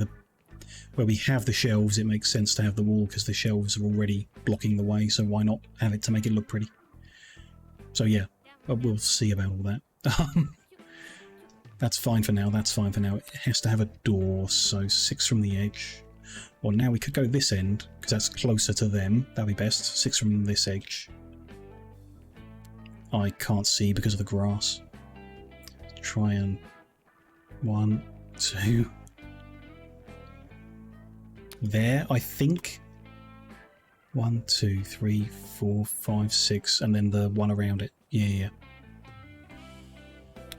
we have the shelves it makes sense to have the wall, because the shelves are already blocking the way, so why not have it to make it look pretty? So yeah, we'll see about all that. That's fine for now, that's fine for now. It has to have a door, so 6 from the edge. Or now we could go this end, because that's closer to them. That'd be best. 6 from this edge. I can't see because of the grass. Try and 1, 2. There, I think. 1, 2, 3, 4, 5, 6, and then the one around it. Yeah.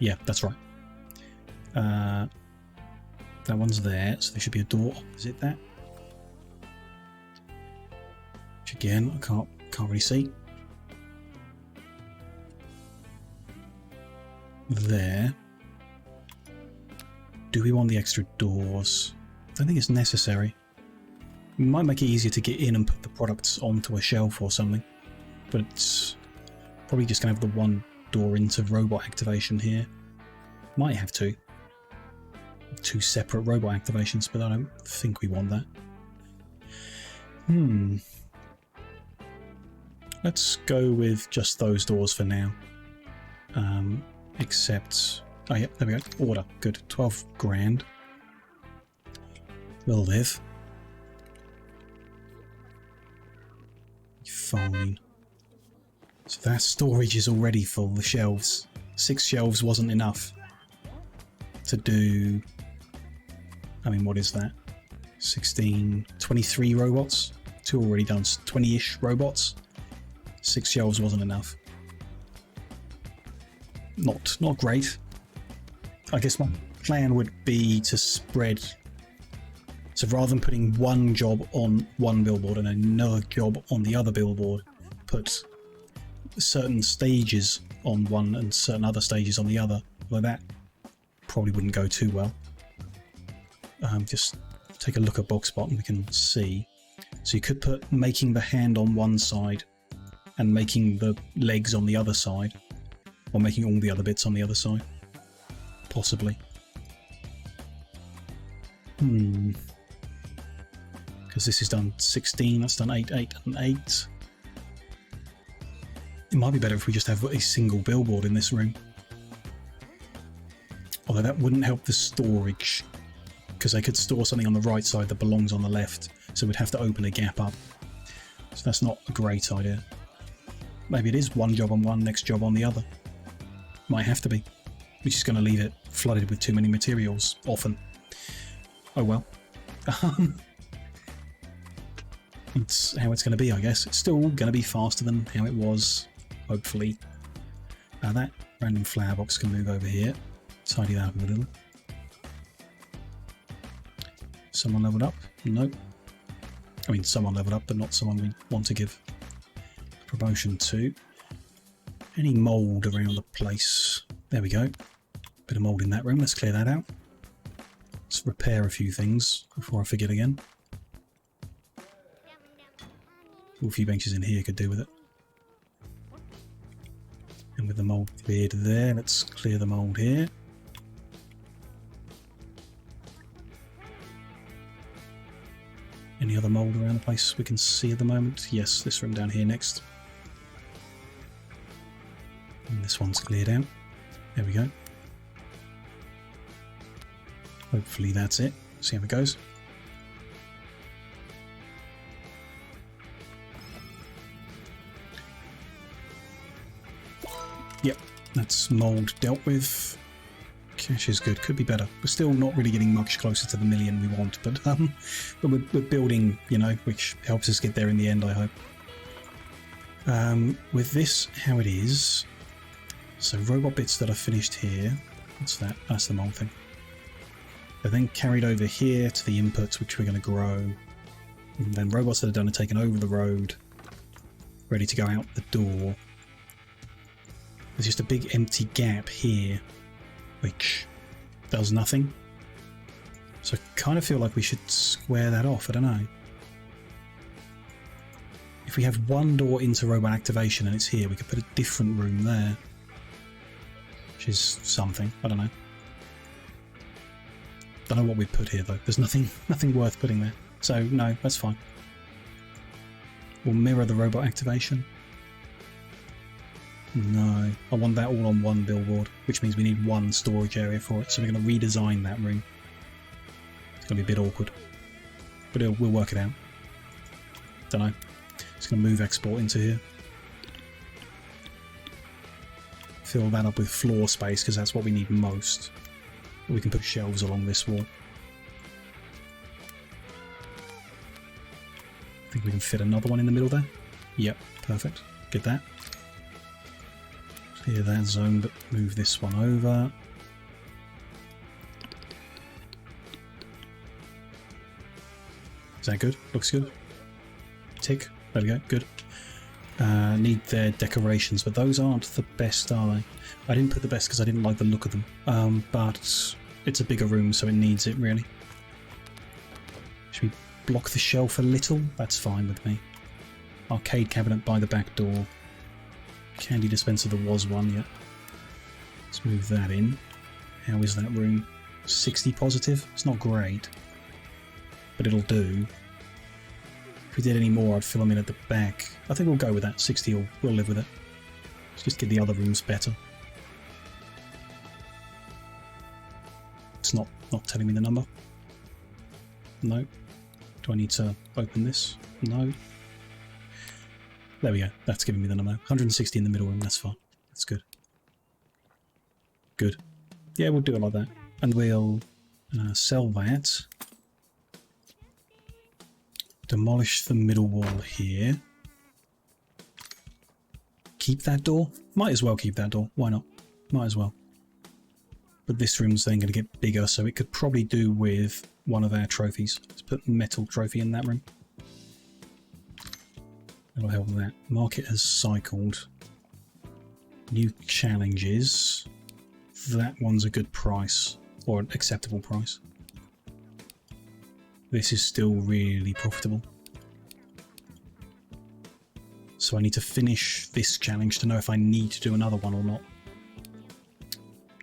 Yeah, that's right. That one's there, so there should be a door opposite that. Which again, I can't really see. There. Do we want the extra doors? I don't think it's necessary. It might make it easier to get in and put the products onto a shelf or something, but it's probably just going to have the one door into robot activation here. Might have two separate robot activations, but I don't think we want that. Let's go with just those doors for now. Except, oh yeah, there we go. Order, good. 12 grand. We'll live. Fine. So that storage is already full, the shelves. 6 shelves wasn't enough to do, I mean, what is that? 16, 23 robots? 2 already done, 20-ish robots. 6 shelves wasn't enough. Not great. I guess my plan would be to spread. So rather than putting one job on one billboard and another job on the other billboard, put certain stages on one and certain other stages on the other. Like that probably wouldn't go too well. Just take a look at Boxbot and we can see. So you could put making the hand on one side and making the legs on the other side, or making all the other bits on the other side. Possibly. Because this is done 16, that's done 8, 8, and 8. It might be better if we just have a single billboard in this room. Although that wouldn't help the storage, because they could store something on the right side that belongs on the left, so we'd have to open a gap up. So that's not a great idea. Maybe it is one job on one, next job on the other. Might have to be. Which is going to leave it flooded with too many materials, often. Oh well. That's how it's going to be, I guess. It's still going to be faster than how it was, hopefully. That random flower box can move over here. Tidy that up a little. Someone leveled up? Nope. I mean, someone leveled up, but not someone we want to give promotion to. Any mould around the place? There we go. Bit of mould in that room. Let's clear that out. Let's repair a few things before I forget again. A few benches in here could do with it. And with the mould cleared there, let's clear the mould here. Any other mould around the place we can see at the moment? Yes, this room down here next. And this one's cleared out. There we go. Hopefully that's it. See how it goes. Yep, that's mould dealt with. Cash is good. Could be better. We're still not really getting much closer to the million we want, but we're building, you know, which helps us get there in the end, I hope. With this, how it is. So robot bits that are finished here. What's that? That's the wrong thing. They're then carried over here to the inputs, which we're going to grow. And then robots that are done are taken over the road, ready to go out the door. There's just a big empty gap here, which does nothing. So I kind of feel like we should square that off, I don't know. If we have one door into robot activation and it's here, we could put a different room there. Which is something, I don't know. Don't know what we'd put here though. There's nothing worth putting there. So no, that's fine. We'll mirror the robot activation. No, I want that all on one billboard, which means we need one storage area for it, so we're going to redesign that room. It's going to be a bit awkward, but we'll work it out. Don't know. Just going to move export into here. Fill that up with floor space, because that's what we need most. We can put shelves along this wall. I think we can fit another one in the middle there. Yep, perfect. Get that. Clear that zone, but move this one over. Is that good? Looks good. Tick. There we go. Good. Need their decorations, but those aren't the best, are they? I didn't put the best because I didn't like the look of them. But it's a bigger room, so it needs it, really. Should we block the shelf a little? That's fine with me. Arcade cabinet by the back door. Candy dispenser, there was one, yeah. Let's move that in. How is that room? 60 positive? It's not great, but it'll do. If we did any more, I'd fill them in at the back. I think we'll go with that. 60, we'll live with it. Let's just get the other rooms better. It's not telling me the number. No. Do I need to open this? No. There we go. That's giving me the number. 160 in the middle room. That's fine. That's good. Good. Yeah, we'll do it like that. And we'll sell that. Demolish the middle wall here. Keep that door? Might as well keep that door. Why not? Might as well. But this room's then going to get bigger, so it could probably do with one of our trophies. Let's put metal trophy in that room. That'll help with that. Market has cycled. New challenges. That one's a good price, or an acceptable price. This is still really profitable. So I need to finish this challenge to know if I need to do another one or not.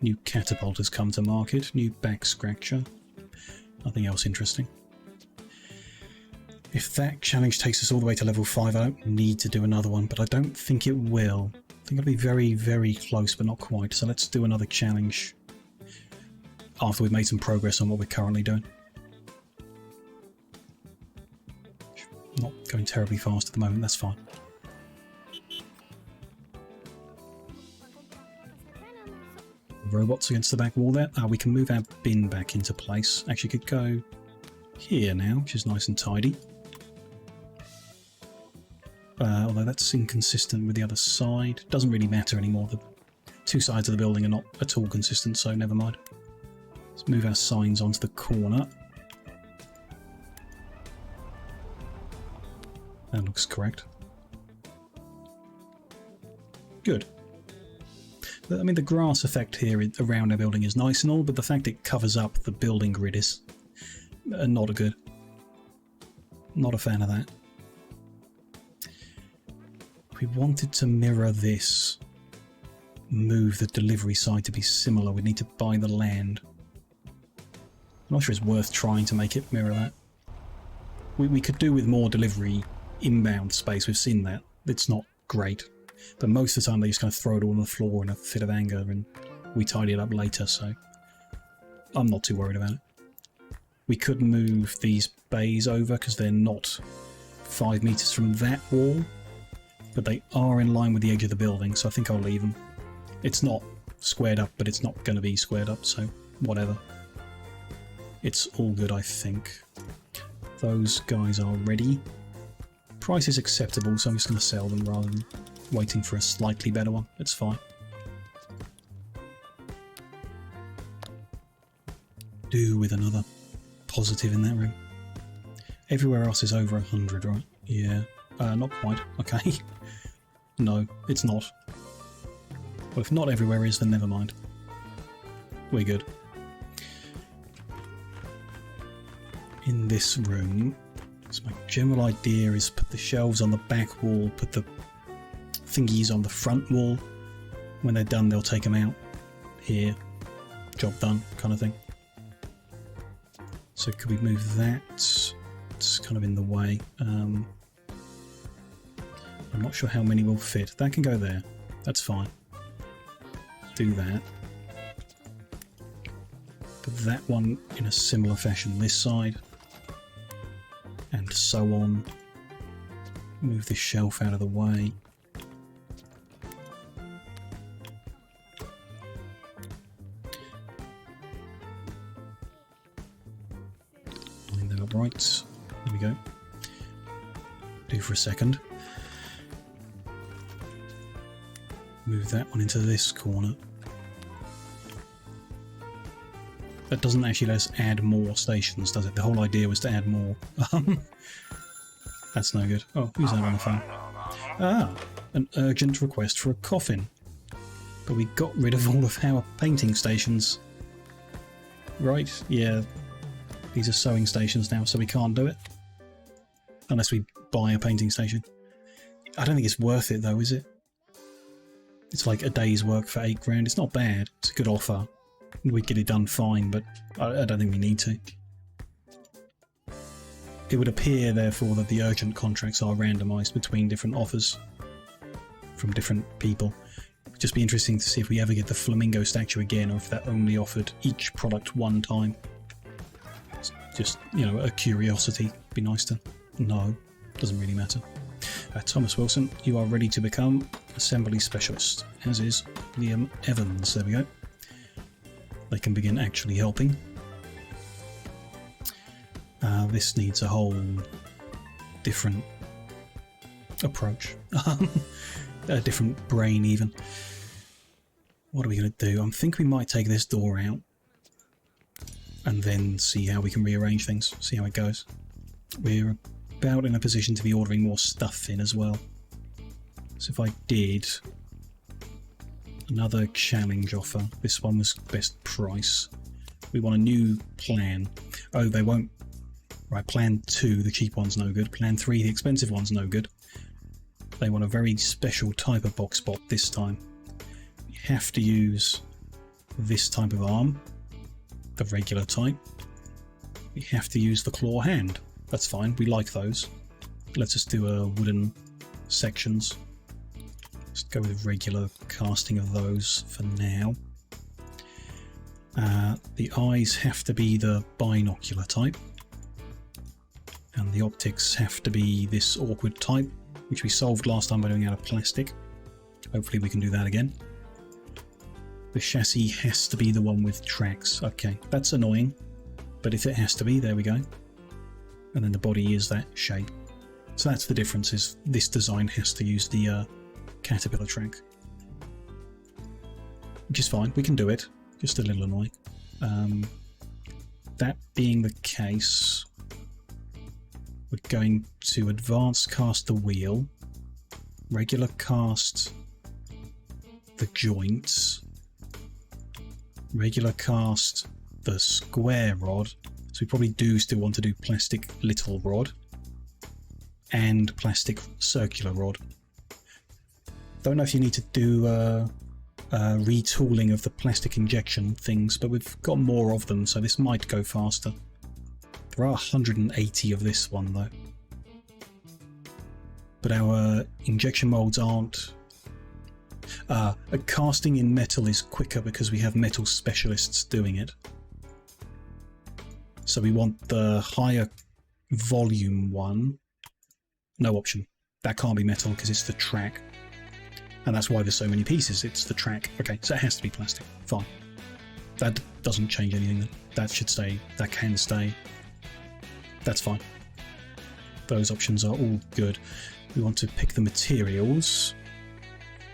New catapult has come to market. New back scratcher. Nothing else interesting. If that challenge takes us all the way to level 5, I don't need to do another one, but I don't think it will. I think it'll be very, very close, but not quite. So let's do another challenge after we've made some progress on what we're currently doing. Not going terribly fast at the moment, that's fine. Robots against the back wall there. We can move our bin back into place. Actually, could go here now, which is nice and tidy. Although that's inconsistent with the other side. Doesn't really matter anymore. The two sides of the building are not at all consistent, so never mind. Let's move our signs onto the corner. That looks correct. Good. I mean, the grass effect here around our building is nice and all, but the fact it covers up the building grid is not good. Not a fan of that. If we wanted to mirror this, move the delivery side to be similar, we'd need to buy the land. I'm not sure it's worth trying to make it mirror that. We could do with more delivery inbound space, we've seen that. It's not great. But most of the time they just kind of throw it all on the floor in a fit of anger and we tidy it up later, so I'm not too worried about it. We could move these bays over because they're not 5 meters from that wall, but they are in line with the edge of the building, so I think I'll leave them. It's not squared up, but it's not going to be squared up, so whatever. It's all good, I think. Those guys are ready. Price is acceptable, so I'm just going to sell them rather than waiting for a slightly better one. It's fine. Do with another positive in that room. Everywhere else is over 100, right? Yeah. Not quite. Okay. No, it's not. Well, if not everywhere is, then never mind. We're good. In this room, so my general idea is put the shelves on the back wall, put the thingies on the front wall. When they're done, they'll take them out. Here. Job done, kind of thing. So could we move that? It's kind of in the way. I'm not sure how many will fit. That can go there. That's fine. Do that. Put that one in a similar fashion this side. And so on. Move this shelf out of the way. Line that up right. There we go. Do for a second. Move that one into this corner. That doesn't actually let us add more stations, does it? The whole idea was to add more. That's no good. Oh, who's that on the phone? Ah, an urgent request for a coffin. But we got rid of all of our painting stations. Right, yeah. These are sewing stations now, so we can't do it. Unless we buy a painting station. I don't think it's worth it though, is it? It's like a day's work for £8 grand. It's not bad. It's a good offer. We'd get it done fine, but I don't think we need to. It would appear, therefore, that the urgent contracts are randomised between different offers from different people. It'd just be interesting to see if we ever get the flamingo statue again, or if that only offered each product one time. It's just, you know, a curiosity. Be nice to know. Doesn't really matter. Thomas Wilson, you are ready to become Assembly Specialist, as is Liam Evans. There we go. They can begin actually helping. This needs a whole different approach. A different brain even. What are we going to do? I think we might take this door out and then see how we can rearrange things, see how it goes. We're about in a position to be ordering more stuff in as well. So if I did another challenge offer, this one was best price. We want a new plan. Oh, they won't. Right, plan 2, the cheap one's no good. Plan 3, the expensive one's no good. They want a very special type of box bot this time. You have to use this type of arm, the regular type. You have to use the claw hand. That's fine, we like those. Let's just do wooden sections. Let's go with regular casting of those for now. The eyes have to be the binocular type. And the optics have to be this awkward type, which we solved last time by doing out of plastic. Hopefully we can do that again. The chassis has to be the one with tracks. Okay, that's annoying. But if it has to be, there we go. And then the body is that shape. So that's the difference, is this design has to use the caterpillar track. Which is fine, we can do it. Just a little annoying. That being the case, we're going to advanced cast the wheel, regular cast the joints, regular cast the square rod, so we probably do still want to do plastic little rod, and plastic circular rod. Don't know if you need to do retooling of the plastic injection things, but we've got more of them, so this might go faster. There are 180 of this one though. But our injection molds aren't... casting in metal is quicker because we have metal specialists doing it. So we want the higher volume one. No option. That can't be metal because it's the track. And that's why there's so many pieces. It's the track. Okay, so it has to be plastic. Fine. That doesn't change anything. That should stay. That can stay. That's fine. Those options are all good. We want to pick the materials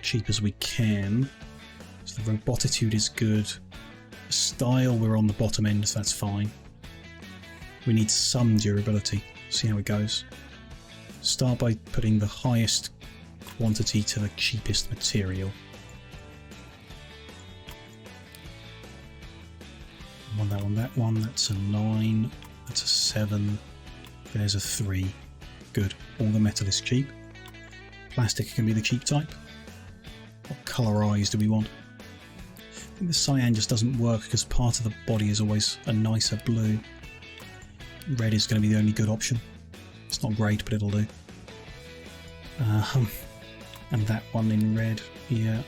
cheap as we can. So the robotitude is good. The style, we're on the bottom end, so that's fine. We need some durability. See how it goes. Start by putting the highest quantity to the cheapest material. That one, that's a 9, that's a 7, there's a 3. Good. All the metal is cheap. Plastic can be the cheap type. What colour eyes do we want? I think the cyan just doesn't work because part of the body is always a nicer blue. Red is going to be the only good option. It's not great, but it'll do. And that one in red, yeah.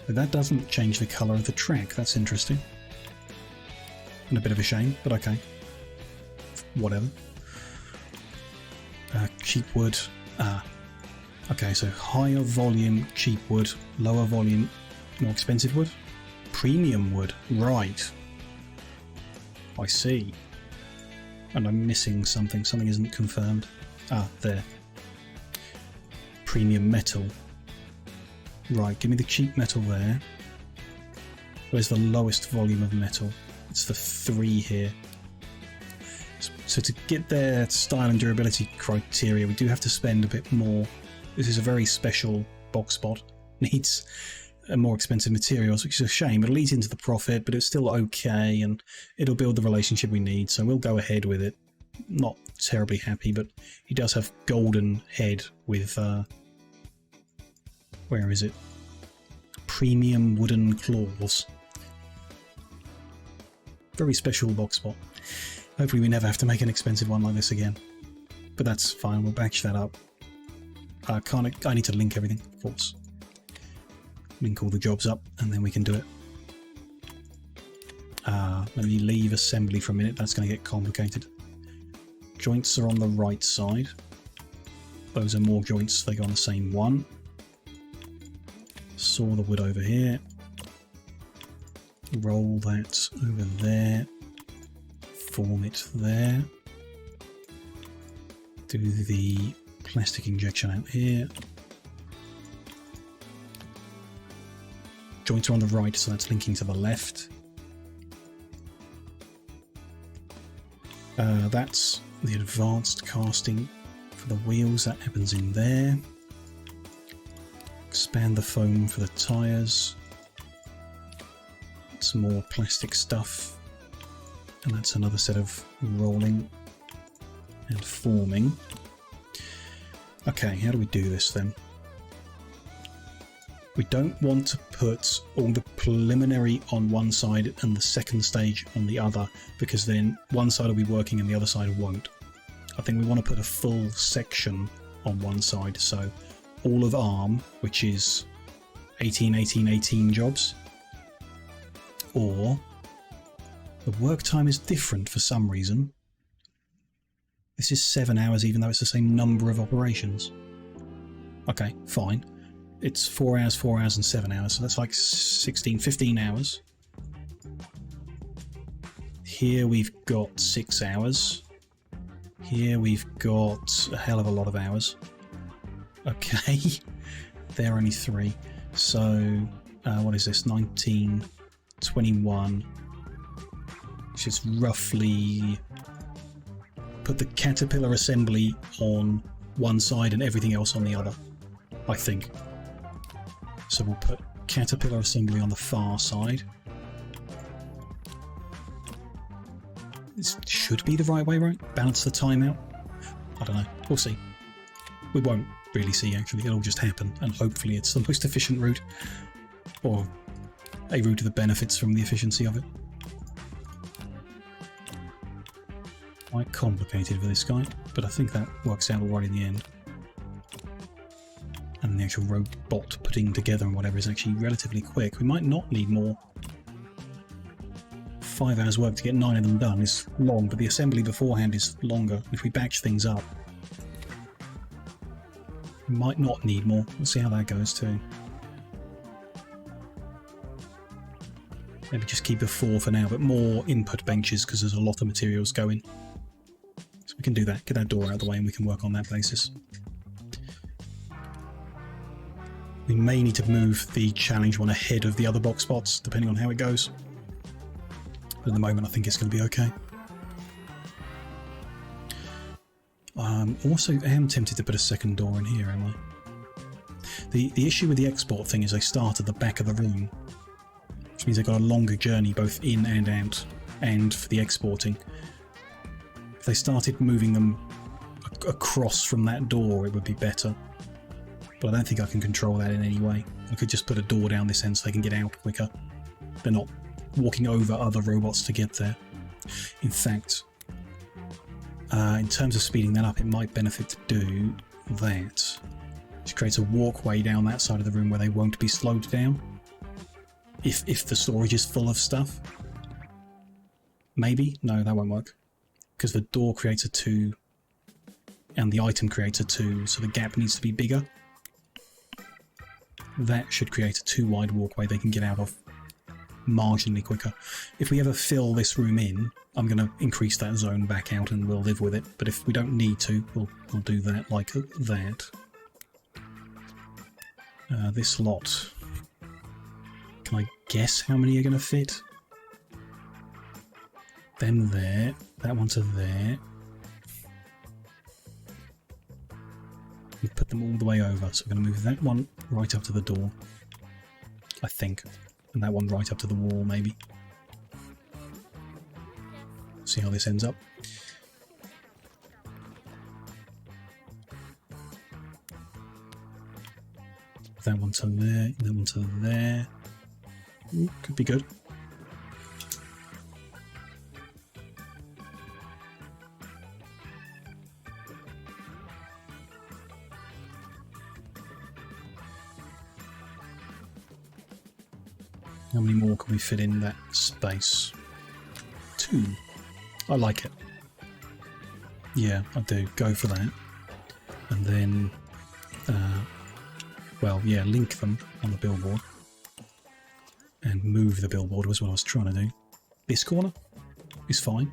But that doesn't change the colour of the track, that's interesting. And a bit of a shame, but okay. Whatever. Cheap wood. Okay, so higher volume cheap wood, lower volume more expensive wood. Premium wood, right. I see. And I'm missing something. Something isn't confirmed. There. Premium metal. Right, give me the cheap metal there. Where's the lowest volume of metal? It's the 3 here. So to get their style and durability criteria, we do have to spend a bit more. This is a very special box spot. Needs more expensive materials, which is a shame. It'll eat into the profit, but it's still okay, and it'll build the relationship we need. So we'll go ahead with it. Not terribly happy, but he does have golden head with where is it? Premium wooden claws. Very special box spot. Hopefully we never have to make an expensive one like this again. But that's fine, we'll batch that up. I need to link everything, of course. Link all the jobs up, and then we can do it. Let me leave assembly for a minute, that's going to get complicated. Joints are on the right side. Those are more joints, they go on the same one. Saw the wood over here. Roll that over there. Form it there. Do the plastic injection out here. Joints are on the right, so that's linking to the left. That's the advanced casting for the wheels, that happens in there. Expand the foam for the tyres. Some more plastic stuff. And that's another set of rolling and forming. Okay, how do we do this then? We don't want to put all the preliminary on one side and the second stage on the other, because then one side will be working and the other side won't. I think we want to put a full section on one side, so all of ARM, which is 18, 18, 18 jobs, or the work time is different for some reason. This is 7 hours even though it's the same number of operations. Okay, fine. It's 4 hours, 4 hours and 7 hours, so that's like 16, 15 hours. Here we've got 6 hours. Here we've got a hell of a lot of hours. Okay, they're only 3. So, what is this? 19, 21, which is roughly... Put the caterpillar assembly on one side and everything else on the other, I think. So we'll put caterpillar assembly on the far side. This should be the right way, right? Balance the time out? I don't know. We'll see. We won't really see, actually. It'll just happen, and hopefully it's the most efficient route, or a route that benefits from the efficiency of it. Quite complicated for this guy, but I think that works out alright in the end. And the actual robot putting together and whatever is actually relatively quick. We might not need more. 5 hours work to get 9 of them done is long, but the assembly beforehand is longer if we batch things up. Might not need more. We'll see how that goes too. Maybe just keep it 4 for now, but more input benches because there's a lot of materials going. So we can do that. Get that door out of the way and we can work on that basis. We may need to move the challenge one ahead of the other box spots, depending on how it goes. But at the moment, I think it's going to be okay. Also, I am tempted to put a second door in here, am I? The issue with the export thing is they start at the back of the room, which means they've got a longer journey both in and out, and for the exporting. If they started moving them across from that door, it would be better. But I don't think I can control that in any way. I could just put a door down this end so they can get out quicker. They're not walking over other robots to get there. In fact, in terms of speeding that up, it might benefit to do that. Which creates a walkway down that side of the room where they won't be slowed down. If the storage is full of stuff. Maybe? No, that won't work. Because the door creates a 2 and the item creates a 2, so the gap needs to be bigger. That should create a 2 wide walkway they can get out of marginally quicker. If we ever fill this room in, I'm going to increase that zone back out and we'll live with it. But if we don't need to, we'll do that like that. This lot. Can I guess how many are going to fit? Them there. That one to there. We put them all the way over, so we're going to move that one right up to the door, I think, and that one right up to the wall, maybe. See how this ends up. That one to there, that one to there. Ooh, could be good. How many more can we fit in that space? 2. I like it. Yeah, I do. Go for that. And then, well, yeah, link them on the billboard. And move the billboard was what I was trying to do. This corner is fine.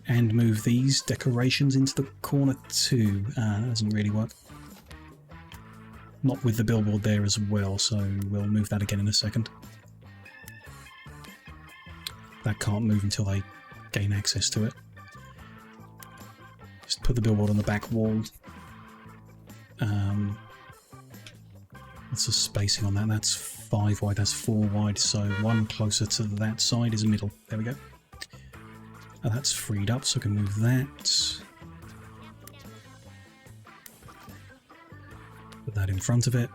And move these decorations into the corner too. That doesn't really work. Not with the billboard there as well, so we'll move that again in a second. That can't move until they gain access to it. Just put the billboard on the back wall. What's the spacing on that? That's 5 wide, that's 4 wide, so one closer to that side is a middle. There we go. That's freed up, so I can move that. Put that in front of it.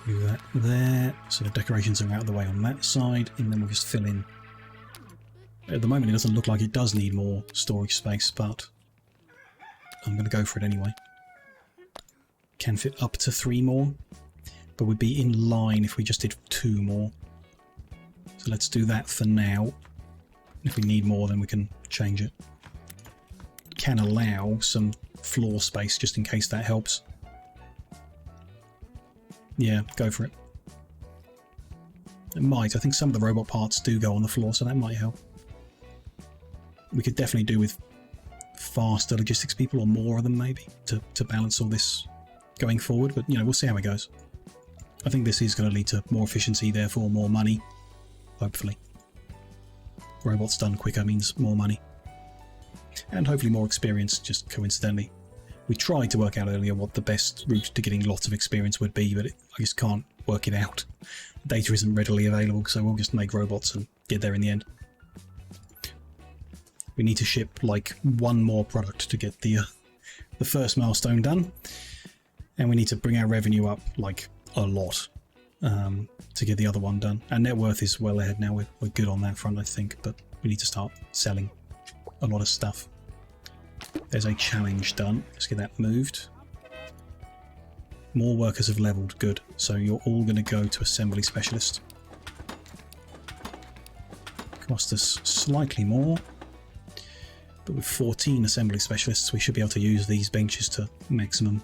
Move that there, so the decorations are out of the way on that side, and then we'll just fill in. At the moment it doesn't look like it does need more storage space, but I'm going to go for it anyway. Can fit up to 3 more, but would be in line if we just did 2 more. So let's do that for now. If we need more, then we can change it. Can allow some floor space just in case that helps. Yeah, go for it. It might. I think some of the robot parts do go on the floor, so that might help. We could definitely do with faster logistics people, or more of them maybe, to balance all this going forward, but you know, we'll see how it goes. I think this is going to lead to more efficiency, therefore more money, hopefully. Robots done quicker means more money. And hopefully more experience, just coincidentally. We tried to work out earlier what the best route to getting lots of experience would be, but I just can't work it out. Data isn't readily available, so we'll just make robots and get there in the end. We need to ship like 1 more product to get the first milestone done. And we need to bring our revenue up like a lot to get the other one done. Our net worth is well ahead now. We're good on that front, I think, but we need to start selling a lot of stuff. There's a challenge done. Let's get that moved. More workers have leveled. Good. So you're all going to go to assembly specialist. Cost us slightly more. But with 14 assembly specialists, we should be able to use these benches to maximum,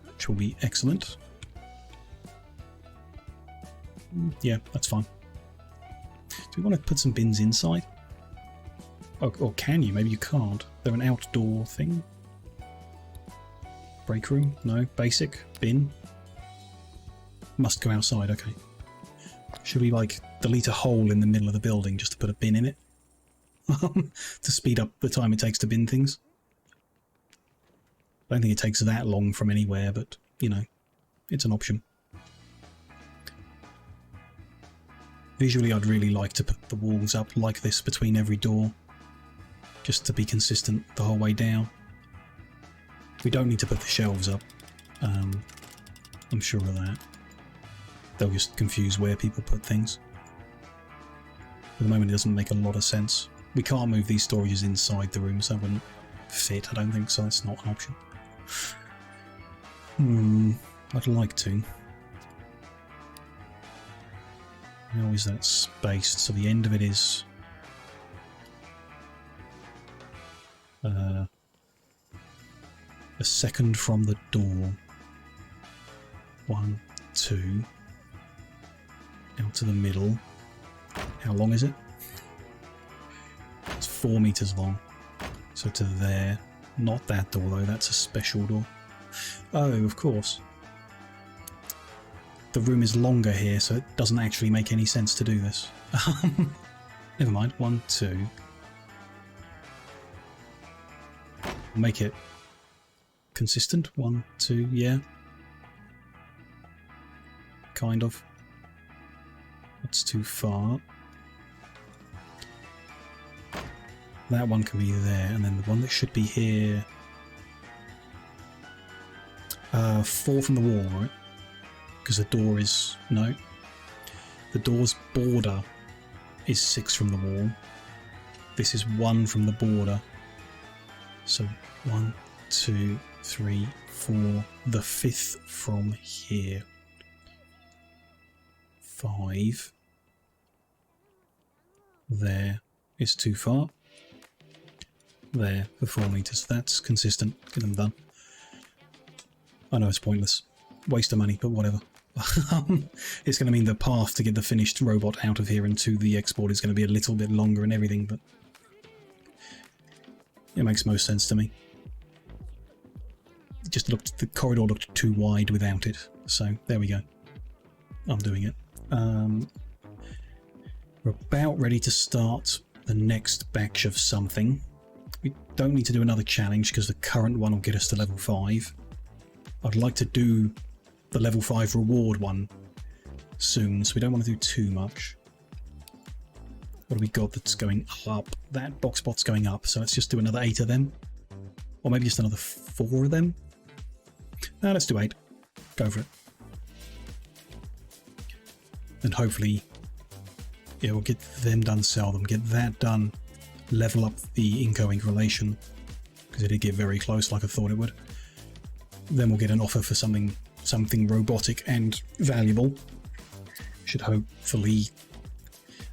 which will be excellent. Yeah, that's fine. Do we want to put some bins inside? Or can you? Maybe you can't. They're an outdoor thing. Break room? No. Basic. Bin. Must go outside, okay. Should we, like, delete a hole in the middle of the building just to put a bin in it? To speed up the time it takes to bin things? I don't think it takes that long from anywhere, but, you know, it's an option. Visually, I'd really like to put the walls up like this between every door, just to be consistent the whole way down. We don't need to put the shelves up. I'm sure of that. They'll just confuse where people put things. At the moment, it doesn't make a lot of sense. We can't move these storages inside the room, so it wouldn't fit, I don't think, so that's not an option. I'd like to. How is that spaced? So the end of it is a second from the door. 1, 2. Out to the middle. How long is it? It's 4 meters long. So to there. Not that door though, that's a special door. Oh, of course. The room is longer here, so it doesn't actually make any sense to do this. Never mind. 1, 2. Make it consistent. 1, 2, yeah. Kind of. That's too far. That one can be there, and then the one that should be here... 4 from the wall, right? Because the door is... no. The door's border is 6 from the wall. This is 1 from the border. So 1, 2, 3, 4. The 5th from here. 5. There is too far. There for 4 meters. That's consistent. Get them done. I know it's pointless. Waste of money, but whatever. It's going to mean the path to get the finished robot out of here and to the export is going to be a little bit longer and everything, but it makes most sense to me. It just looked, the corridor looked too wide without it, so there we go. I'm doing it. We're about ready to start the next batch of something. We don't need to do another challenge because the current one will get us to level 5. I'd like to do the level 5 reward one soon, so we don't want to do too much. What do we got that's going up? That box bot's going up, so let's just do another 8 of them. Or maybe just another 4 of them. No, let's do 8. Go for it. And hopefully, yeah, we'll get them done, sell them, get that done, level up the Inco-Ink relation, because it did get very close like I thought it would. Then we'll get an offer for something robotic and valuable. Should hopefully,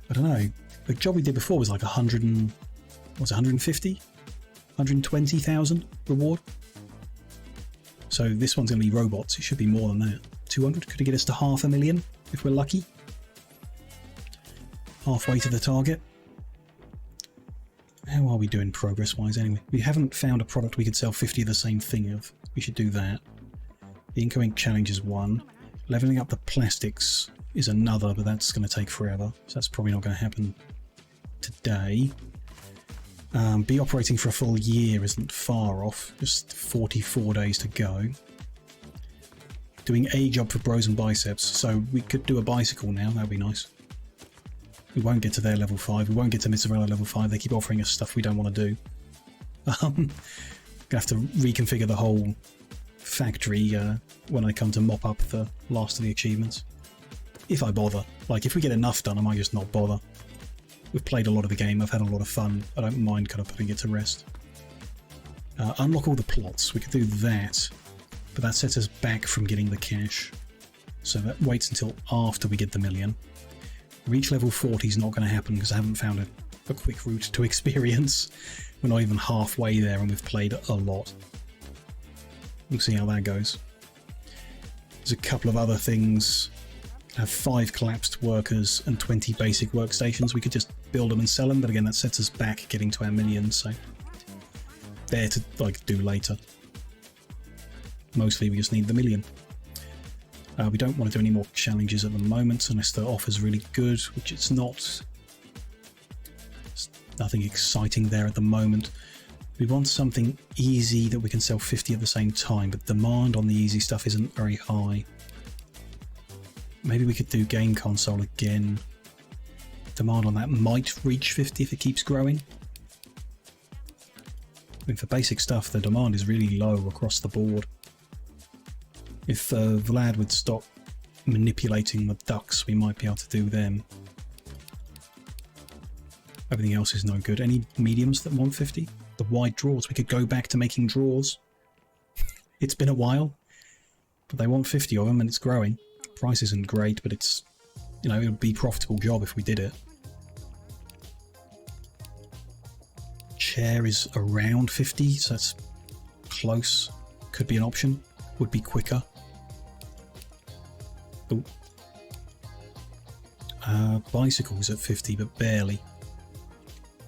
I don't know, the job we did before was like 100 and, what's it, 150? 120,000 reward. So this one's going to be robots, it should be more than that. 200, could it get us to 500,000 if we're lucky? Halfway to the target. How are we doing progress-wise anyway? We haven't found a product we could sell 50 of the same thing of. We should do that. The Inco-Ink challenge is 1. Leveling up the plastics is another, but that's going to take forever. So that's probably not going to happen today. Be operating for a full year isn't far off. Just 44 days to go. Doing a job for Bros and Biceps. So we could do a bicycle now. That would be nice. We won't get to their level 5. We won't get to Mizarella level 5. They keep offering us stuff we don't want to do. Gonna have to reconfigure the whole factory when I come to mop up the last of the achievements. If I bother. Like, if we get enough done, I might just not bother. We've played a lot of the game. I've had a lot of fun. I don't mind kind of putting it to rest. Unlock all the plots. We could do that. But that sets us back from getting the cash. So that waits until after we get the 1,000,000. Reach level 40 is not going to happen because I haven't found a quick route to experience. We're not even halfway there and we've played a lot. We'll see how that goes. There's a couple of other things. Have 5 collapsed workers and 20 basic workstations. We could just build them and sell them, but again that sets us back getting to our millions, so there to like do later. Mostly we just need the million. We don't want to do any more challenges at the moment unless the offer's really good, which it's not. There's nothing exciting there at the moment. We want something easy that we can sell 50 at the same time, but demand on the easy stuff isn't very high. Maybe we could do game console again. Demand on that might reach 50 if it keeps growing. I mean, for basic stuff, the demand is really low across the board. If Vlad would stop manipulating the ducks, we might be able to do them. Everything else is no good. Any mediums that want 50? The wide drawers. We could go back to making drawers. It's been a while, but they want 50 of them and it's growing. Price isn't great, but it's, you know, it would be a profitable job if we did it. Chair is around 50, so that's close. Could be an option. Would be quicker. Ooh. Bicycles at 50, but barely.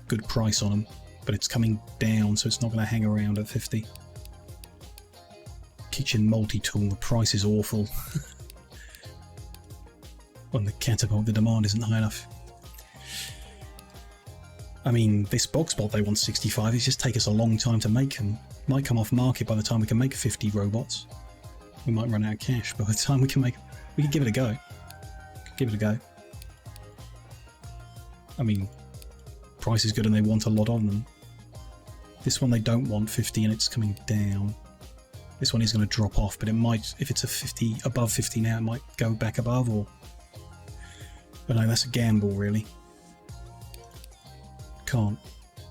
Good price on them, but it's coming down, so it's not going to hang around at 50. Kitchen multi-tool, the price is awful. On the catapult, the demand isn't high enough. I mean, this box bot they want 65, it's just take us a long time to make them. Might come off market by the time we can make 50 robots. We might run out of cash by the time we can make. We could give it a go. Give it a go. I mean, price is good and they want a lot on them. This one they don't want 50 and it's coming down. This one is going to drop off, but it might, if it's a 50, above 50 now, it might go back above or... But no, that's a gamble, really. Can't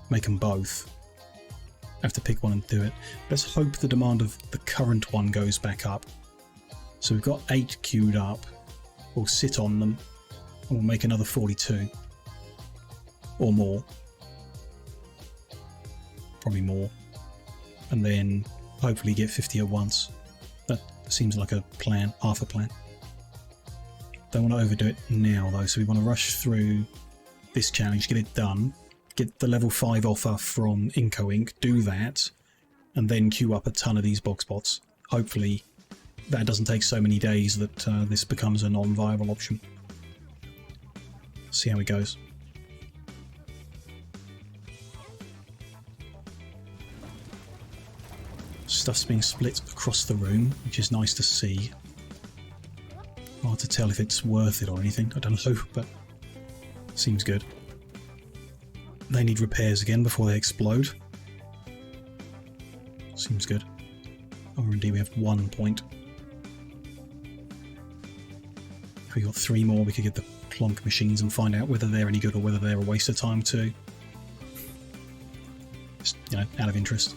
make them both. Have to pick one and do it. Let's hope the demand of the current one goes back up. So we've got 8 queued up. We'll sit on them and we'll make another 42. Or more. Probably more. And then hopefully get 50 at once. That seems like a plan, half a plan. Don't want to overdo it now though, so we want to rush through this challenge, get it done, get the level 5 offer from Inco Inc., do that, and then queue up a ton of these box bots. Hopefully that doesn't take so many days that this becomes a non-viable option. See how it goes. Stuff's being split across the room, which is nice to see. Hard to tell if it's worth it or anything, I don't know, but seems good. They need repairs again before they explode. Seems good. R&D, we have 1 point. If we got 3 more, we could get the clonk machines and find out whether they're any good or whether they're a waste of time too. Just, you know, out of interest.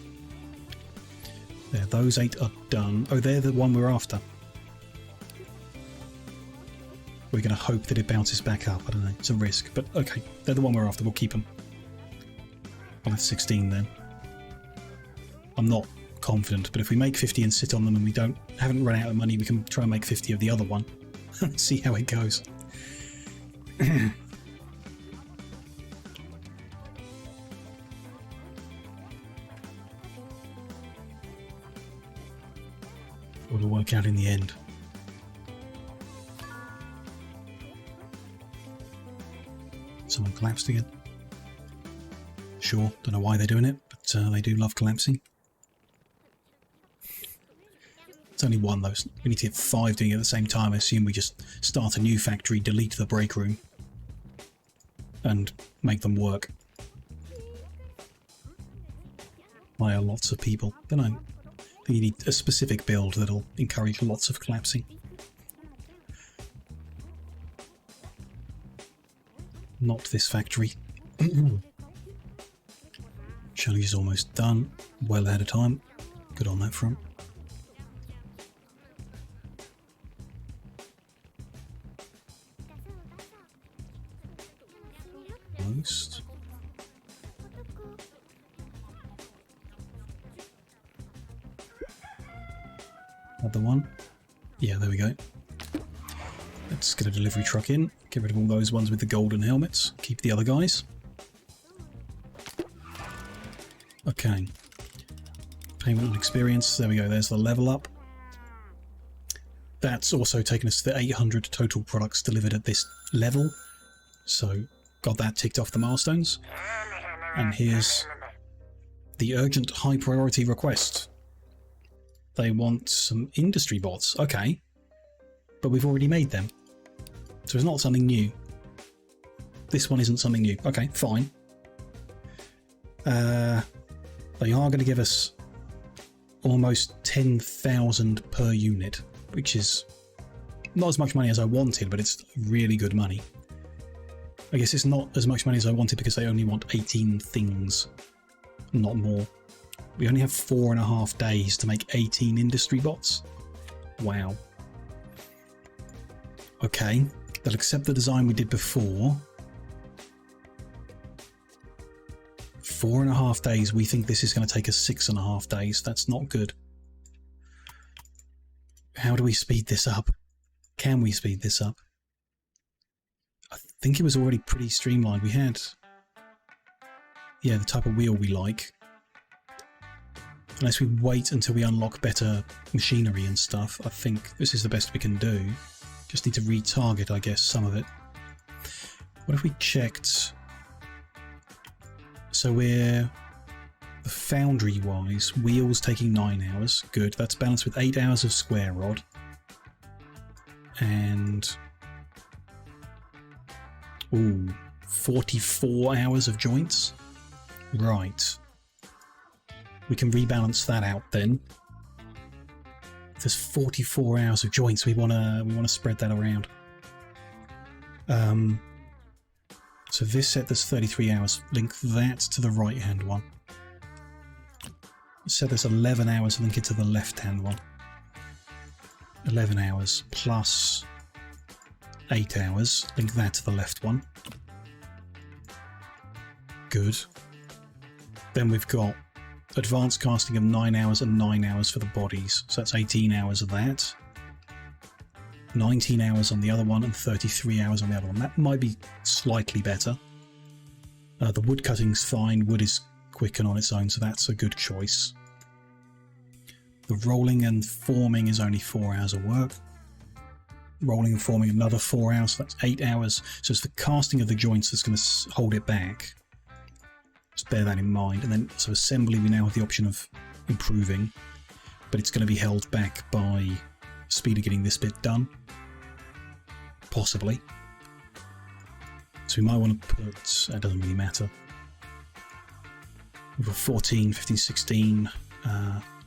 There, those 8 are done. Oh, they're the one we're after. We're going to hope that it bounces back up. I don't know. It's a risk. But okay, they're the one we're after. We'll keep them. I'll have 16 then. I'm not confident, but if we make 50 and sit on them and we haven't run out of money, we can try and make 50 of the other one. See how it goes. It'll work out in the end. Someone collapsed again. Sure, don't know why they're doing it, but they do love collapsing. It's only one though. We need to get 5 doing it at the same time. I assume we just start a new factory, delete the break room, and make them work. Hire lots of people. Don't know. I think you need a specific build that'll encourage lots of collapsing. Not this factory. Challenge is almost done. Well ahead of time. Good on that front. Almost. Other one. Yeah, there we go. Let's get a delivery truck in. Get rid of all those ones with the golden helmets. Keep the other guys. Okay. Payment and experience. There we go. There's the level up. That's also taken us to the 800 total products delivered at this level. So, got that ticked off the milestones. And here's the urgent high priority request. They want some industry bots. Okay. But we've already made them. So it's not something new. This one isn't something new. Okay, fine. They are going to give us almost 10,000 per unit, which is not as much money as I wanted, but it's really good money. I guess it's not as much money as I wanted because they only want 18 things, not more. We only have 4.5 days to make 18 industry bots. Wow. Okay, they'll accept the design we did before. 4.5 days. We think this is going to take us 6.5 days. That's not good. How do we speed this up? Can we speed this up? I think it was already pretty streamlined. We had, yeah, the type of wheel we like. Unless we wait until we unlock better machinery and stuff, I think this is the best we can do. Just need to retarget, I guess, some of it. What if we checked? So we're the foundry wise, wheels taking 9 hours. Good. That's balanced with 8 hours of square rod. And 44 hours of joints. Right. We can rebalance that out then. There's 44 hours of joints. We wanna spread that around. So this set there's 33 hours. Link that to the right hand one. Set there's 11 hours. Link it to the left hand one. 11 hours plus 8 hours. Link that to the left one. Good. Then we've got advanced casting of 9 hours and 9 hours for the bodies. So that's 18 hours of that. 19 hours on the other one and 33 hours on the other one. That might be slightly better. The wood cutting's fine. Wood is quick and on its own, so that's a good choice. The rolling and forming is only 4 hours of work. Rolling and forming another 4 hours, so that's 8 hours. So it's the casting of the joints that's going to hold it back. Just bear that in mind. And then, so assembly, we now have the option of improving, but it's going to be held back by speed of getting this bit done. Possibly. So we might want to put, that doesn't really matter. We've got 14, 15, 16,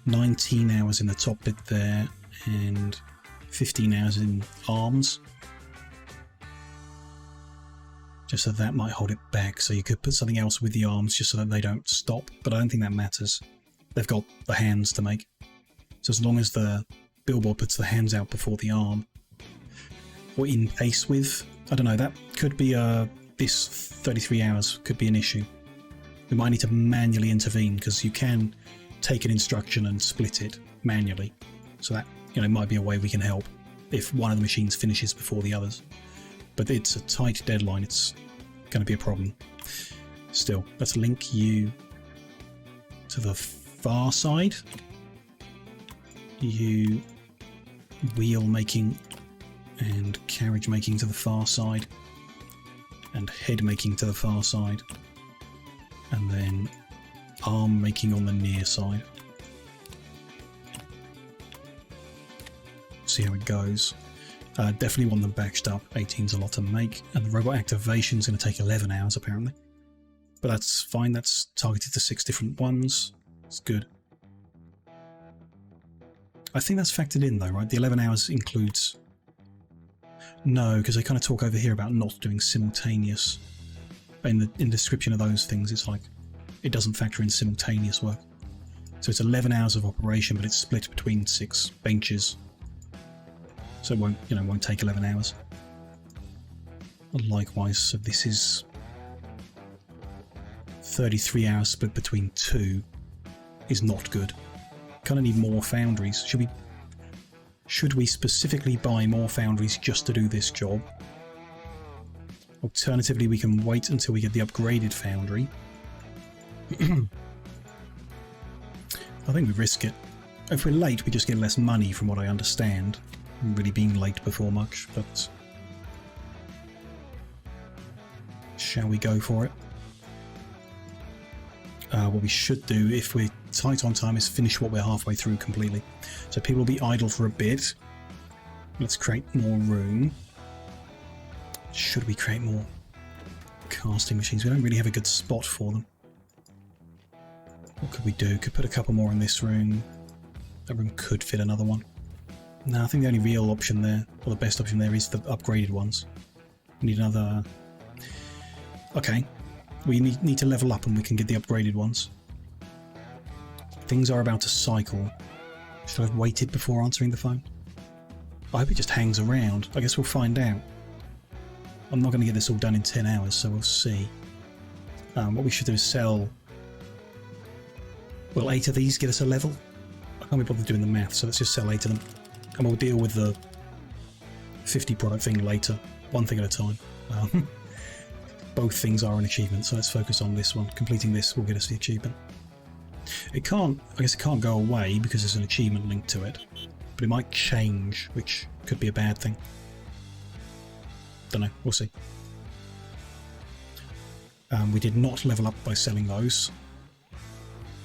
19 hours in the top bit there, and 15 hours in arms. Just so that might hold it back, so you could put something else with the arms just so that they don't stop, but I don't think that matters. They've got the hands to make. So as long as the billboard puts the hands out before the arm, or in pace with, I don't know, that could be this 33 hours could be an issue. We might need to manually intervene, because you can take an instruction and split it manually. So that, you know, might be a way we can help if one of the machines finishes before the others. But it's a tight deadline, it's going to be a problem. Still, let's link you to the far side. You wheel making and carriage making to the far side. And head making to the far side. And then arm making on the near side. See how it goes. Definitely want them batched up. 18's a lot to make, and the robot activation is going to take 11 hours apparently. But that's fine, that's targeted to 6 different ones. It's good. I think that's factored in though, right? The 11 hours includes... No, because they kind of talk over here about not doing simultaneous. In the description of those things, it's like, it doesn't factor in simultaneous work. So it's 11 hours of operation, but it's split between 6 benches. So it won't, won't take 11 hours. And likewise, so this is 33 hours split between 2 is not good. Kind of need more foundries. Should we Should we specifically buy more foundries just to do this job? Alternatively, we can wait until we get the upgraded foundry. I think we risk it. If we're late, we just get less money from what I understand. I haven't really been late before much, but... shall we go for it? What we should do, if we're tight on time, is finish what we're halfway through completely. So people will be idle for a bit. Let's create more room. Should we create more casting machines? We don't really have a good spot for them. What could we do? Could put a couple more in this room. That room could fit another one. No, I think the only real option there, or the best option there, is the upgraded ones. We need another... Okay. We need to level up and we can get the upgraded ones. Things are about to cycle. Should I have waited before answering the phone? I hope it just hangs around. I guess we'll find out. I'm not going to get this all done in 10 hours, so we'll see. What we should do is sell... Will 8 of these get us a level? I can't be bothered doing the math, so let's just sell 8 of them. And we'll deal with the 50 product thing later. One thing at a time. Both things are an achievement, so let's focus on this one. Completing this will get us the achievement. It can't... I guess it can't go away because there's an achievement linked to it. But it might change, which could be a bad thing. Don't know, we'll see. We did not level up by selling those.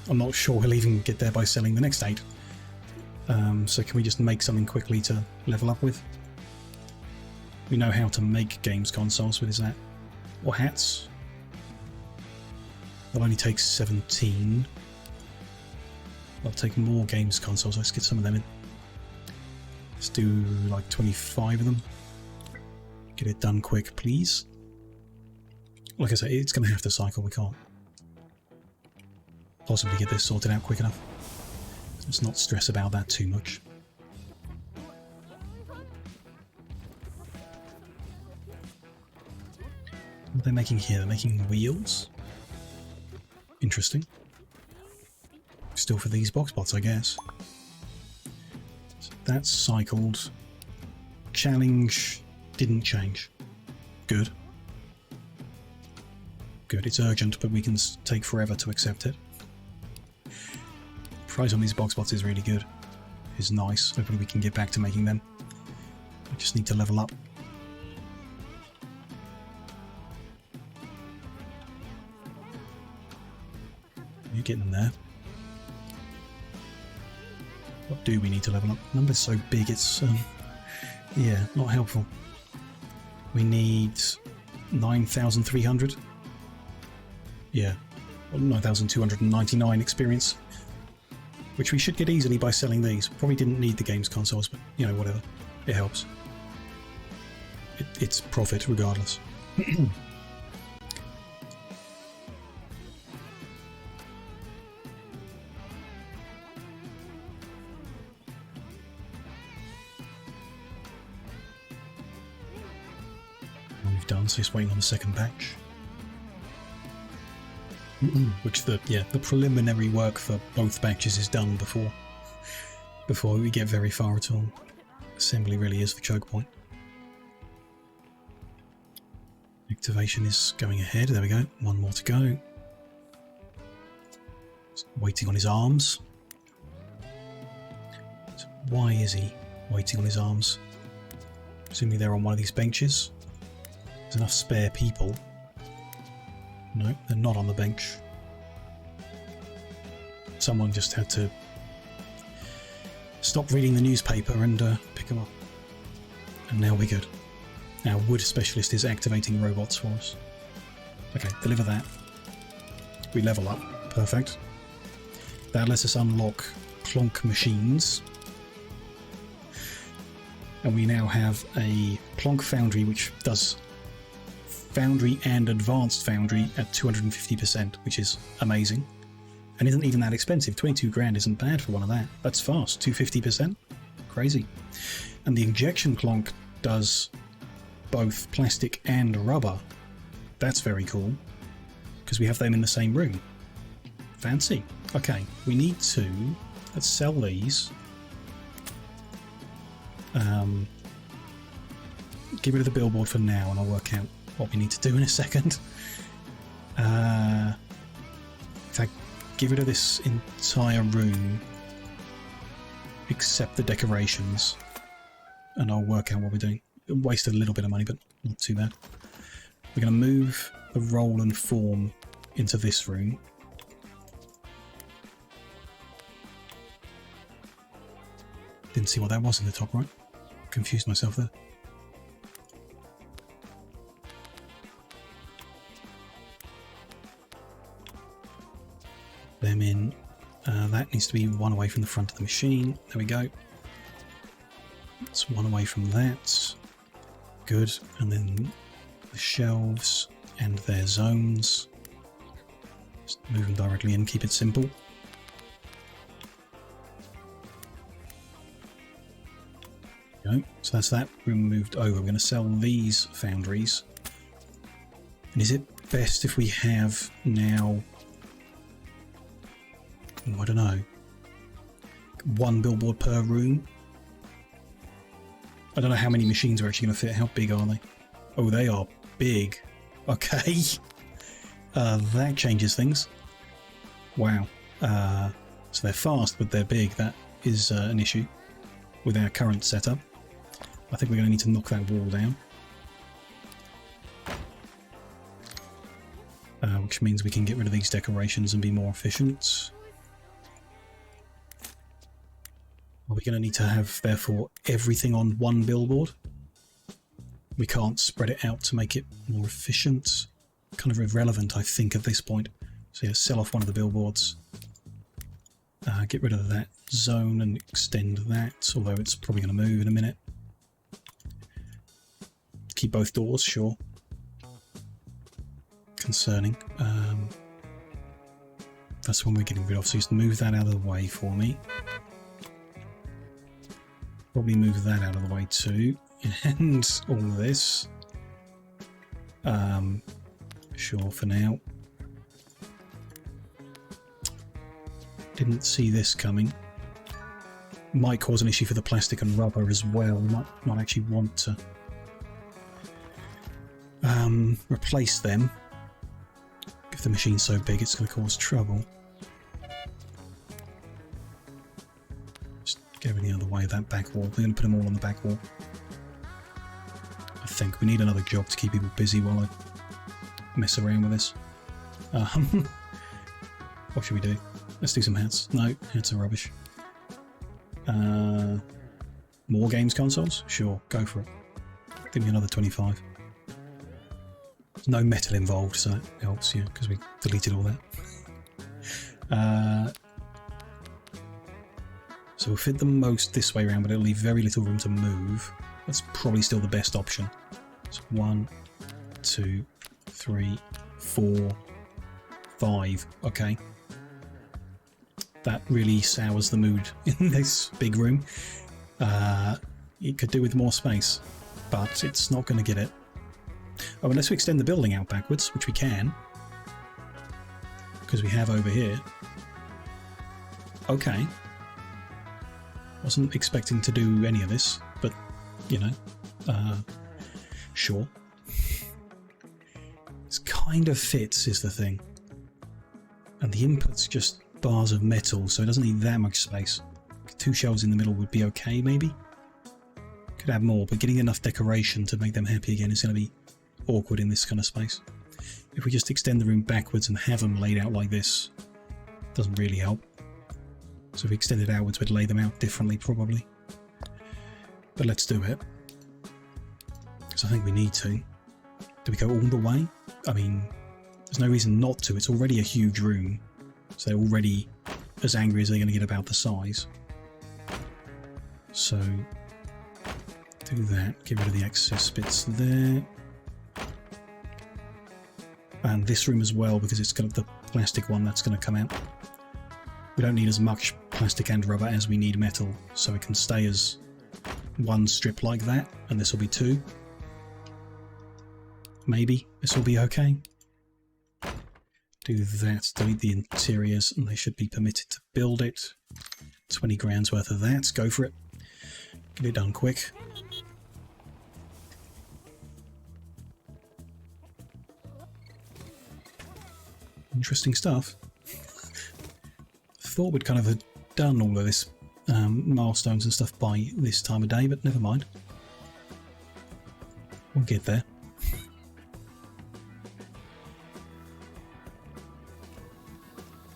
I'm not sure we'll even get there by selling the next 8. So can we just make something quickly to level up with? We know how to make games consoles, what is that? Or hats? That only takes 17. I'll take more games consoles, let's get some of them in. Let's do like 25 of them. Get it done quick, please. Like I say, it's going to have to cycle, we can't possibly get this sorted out quick enough. Let's not stress about that too much. What are they making here? They're making wheels? Interesting. Still for these box bots, I guess. So that's cycled. Challenge didn't change. Good. Good, it's urgent, but we can take forever to accept it. Price on these box bots is really good. It's nice. Hopefully we can get back to making them. We just need to level up. You're getting there. What do we need to level up? The number's so big, it's yeah, not helpful. We need 9,300. Yeah, well, 9,299 experience, which we should get easily by selling these. Probably didn't need the games consoles, but you know, whatever. It helps. It's profit regardless. We've done, so just waiting on the second batch. Which the preliminary work for both batches is done before we get very far at all. Assembly really is the choke point. Activation is going ahead. There we go. One more to go. Just waiting on his arms. So why is he waiting on his arms? Presumably they're on one of these benches. There's enough spare people. No, they're not on the bench. Someone just had to stop reading the newspaper and pick them up. And now we're good. Our wood specialist is activating robots for us. Okay, deliver that. We level up. Perfect. That lets us unlock Plonk machines. And we now have a Plonk foundry which does Foundry and Advanced Foundry at 250%, which is amazing. And isn't even that expensive. 22 grand isn't bad for one of that. That's fast. 250%? Crazy. And the injection Plonk does both plastic and rubber. That's very cool, because we have them in the same room. Fancy. Okay, we need to... Let's sell these. Get rid of the billboard for now, and I'll work out what we need to do in a second. In fact, get rid of this entire room except the decorations, and I'll work out what we're doing. Wasted a little bit of money, but not too bad. We're going to move the roll and form into this room. Didn't see what that was in the top right. Confused myself there. Them in. That needs to be one away from the front of the machine. There we go. That's one away from that. Good. And then the shelves and their zones. Just move them directly in, keep it simple. Go. So that's that room moved over. We're going to sell these foundries. And is it best if we have now, I don't know, one billboard per room? I don't know how many machines are actually going to fit. How big are they? Oh, they are big. Okay. That changes things. Wow. So they're fast, but they're big. That is an issue with our current setup. I think we're going to need to knock that wall down. Which means we can get rid of these decorations and be more efficient. Are we going to need to have, therefore, everything on one billboard? We can't spread it out to make it more efficient. Kind of irrelevant, I think, at this point. So yeah, sell off one of the billboards. Get rid of that zone and extend that, although it's probably going to move in a minute. Keep both doors, sure. Concerning. That's one we're getting rid of, so just move that out of the way for me. Probably move that out of the way too. And all of this. Sure, for now. Didn't see this coming. Might cause an issue for the plastic and rubber as well. Might actually want to replace them. If the machine's so big, it's going to cause trouble. Just get everything out of the way of that back wall. We're going to put them all on the back wall. I think we need another job to keep people busy while I mess around with this. What should we do? Let's do some hats. No, hats are rubbish. More games consoles? Sure, go for it. Give me another 25. There's no metal involved, so that helps, yeah, because we deleted all that. So we'll fit the most this way around, but it'll leave very little room to move. That's probably still the best option. So 1, 2, 3, 4, 5. Okay. That really sours the mood in this big room. It could do with more space, but it's not going to get it. Oh, unless we extend the building out backwards, which we can. Because we have over here. Okay. Wasn't expecting to do any of this, but, you know, sure. This kind of fits, is the thing. And the input's just bars of metal, so it doesn't need that much space. 2 shelves in the middle would be okay, maybe? Could add more, but getting enough decoration to make them happy again is going to be awkward in this kind of space. If we just extend the room backwards and have them laid out like this, doesn't really help. So if we extend it outwards, we'd lay them out differently, probably. But let's do it. Because I think we need to. Do we go all the way? I mean, there's no reason not to. It's already a huge room. So they're already as angry as they're going to get about the size. So, do that. Get rid of the excess bits there. And this room as well, because it's got the plastic one that's going to come out. We don't need as much plastic and rubber as we need metal, so it can stay as one strip like that, and this will be 2. Maybe this will be okay. Do that, delete the interiors, and they should be permitted to build it. 20 grand's worth of that, go for it. Get it done quick. Interesting stuff. Thought we'd kind of have done all of this milestones and stuff by this time of day, but never mind. We'll get there.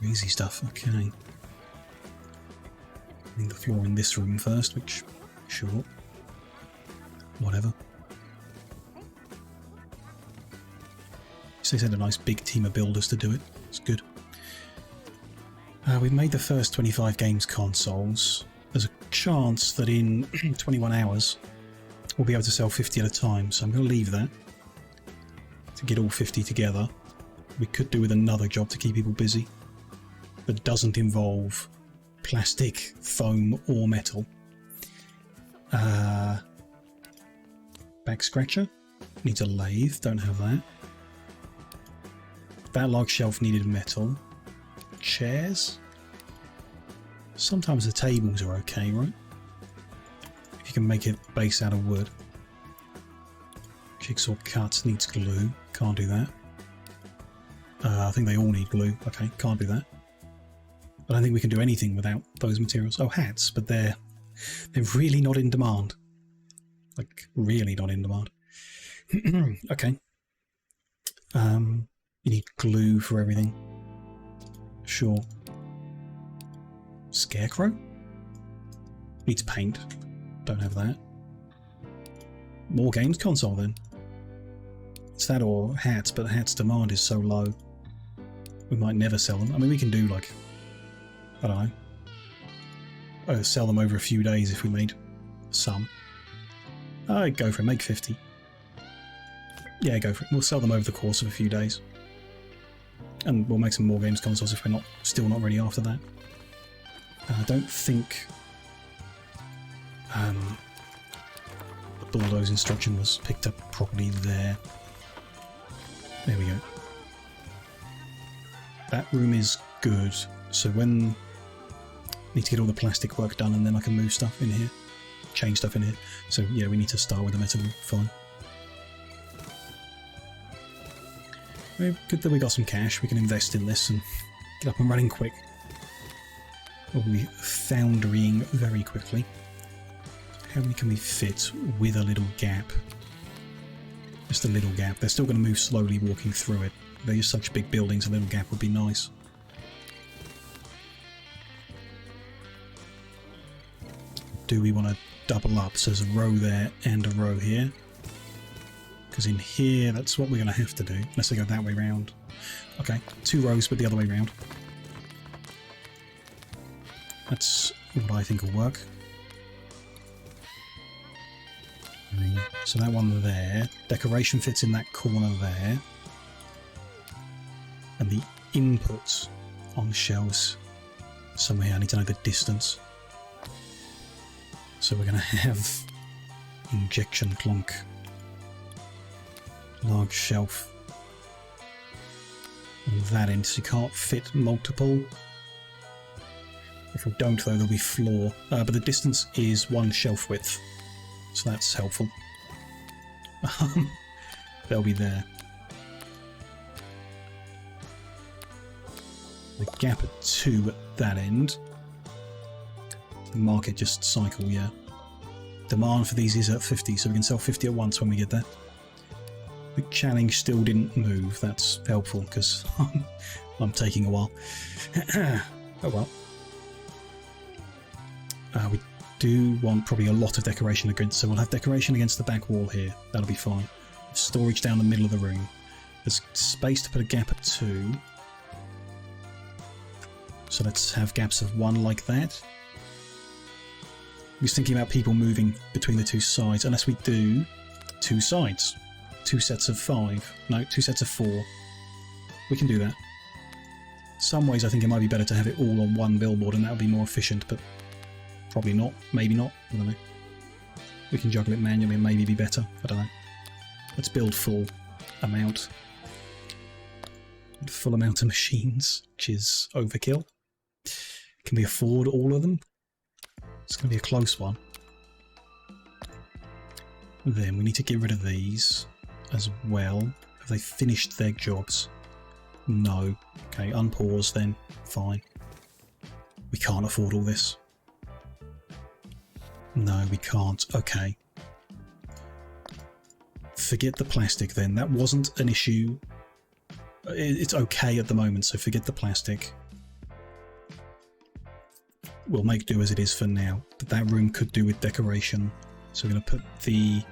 Easy stuff, okay. I need the floor in this room first, which, sure. Whatever. So they had a nice big team of builders to do it. It's good. We've made the first 25 games consoles. There's a chance that in 21 hours we'll be able to sell 50 at a time, so I'm going to leave that to get all 50 together. We could do with another job to keep people busy that doesn't involve plastic, foam or metal. Back scratcher needs a lathe, don't have that. That log shelf needed metal. Chairs. Sometimes the tables are okay, right? If you can make it base out of wood. Jigsaw cuts needs glue. Can't do that. I think they all need glue. Okay, can't do that. I don't think we can do anything without those materials. Oh, hats, but they're really not in demand. Like, really not in demand. Okay. You need glue for everything. Sure. Scarecrow? Needs paint. Don't have that. More games console then. It's that or hats, but hats demand is so low. We might never sell them. I mean, we can do like, I don't know, sell them over a few days if we made some. I'd go for it, make 50. Yeah, go for it. We'll sell them over the course of a few days. And we'll make some more games consoles if we're still not ready after that. I don't think the bulldoze instruction was picked up properly there. There we go. That room is good. So when I need to get all the plastic work done and then I can move stuff in here. Change stuff in here. So yeah, we need to start with the metal. Fine. Good that we got some cash. We can invest in this and get up and running quick. We'll be foundrying very quickly. How many can we fit with a little gap? Just a little gap. They're still going to move slowly walking through it. They're just such big buildings, a little gap would be nice. Do we want to double up? So there's a row there and a row here. Because in here, that's what we're going to have to do. Unless they go that way round. Okay, 2 rows but the other way round. That's what I think will work. So that one there. Decoration fits in that corner there. And the input on shelves somewhere. I need to know the distance. So we're going to have injection clunk. Large shelf on that end, so you can't fit multiple. If we don't though, there'll be floor. But the distance is 1 shelf width, so that's helpful. They'll be there. The gap at 2 at that end. The market just cycle, yeah. Demand for these is at 50, so we can sell 50 at once when we get there. The challenge still didn't move. That's helpful because I'm taking a while. Oh well. We do want probably a lot of decoration against, so we'll have decoration against the back wall here. That'll be fine. Storage down the middle of the room. There's space to put a gap at 2. So let's have gaps of 1 like that. I was thinking about people moving between the 2 sides, unless we do 2 sides. 2 sets of 5. No, 2 sets of 4. We can do that. Some ways I think it might be better to have it all on 1 billboard and that would be more efficient, but probably not. Maybe not. I don't know. We can juggle it manually and maybe be better. I don't know. Let's build full amount. Full amount of machines, which is overkill. Can we afford all of them? It's going to be a close one. Then we need to get rid of these as well. Have they finished their jobs? No. Okay, unpause then. Fine. We can't afford all this. No, we can't. Okay. Forget the plastic then. That wasn't an issue. It's okay at the moment, so forget the plastic. We'll make do as it is for now. But that room could do with decoration. So we're going to put the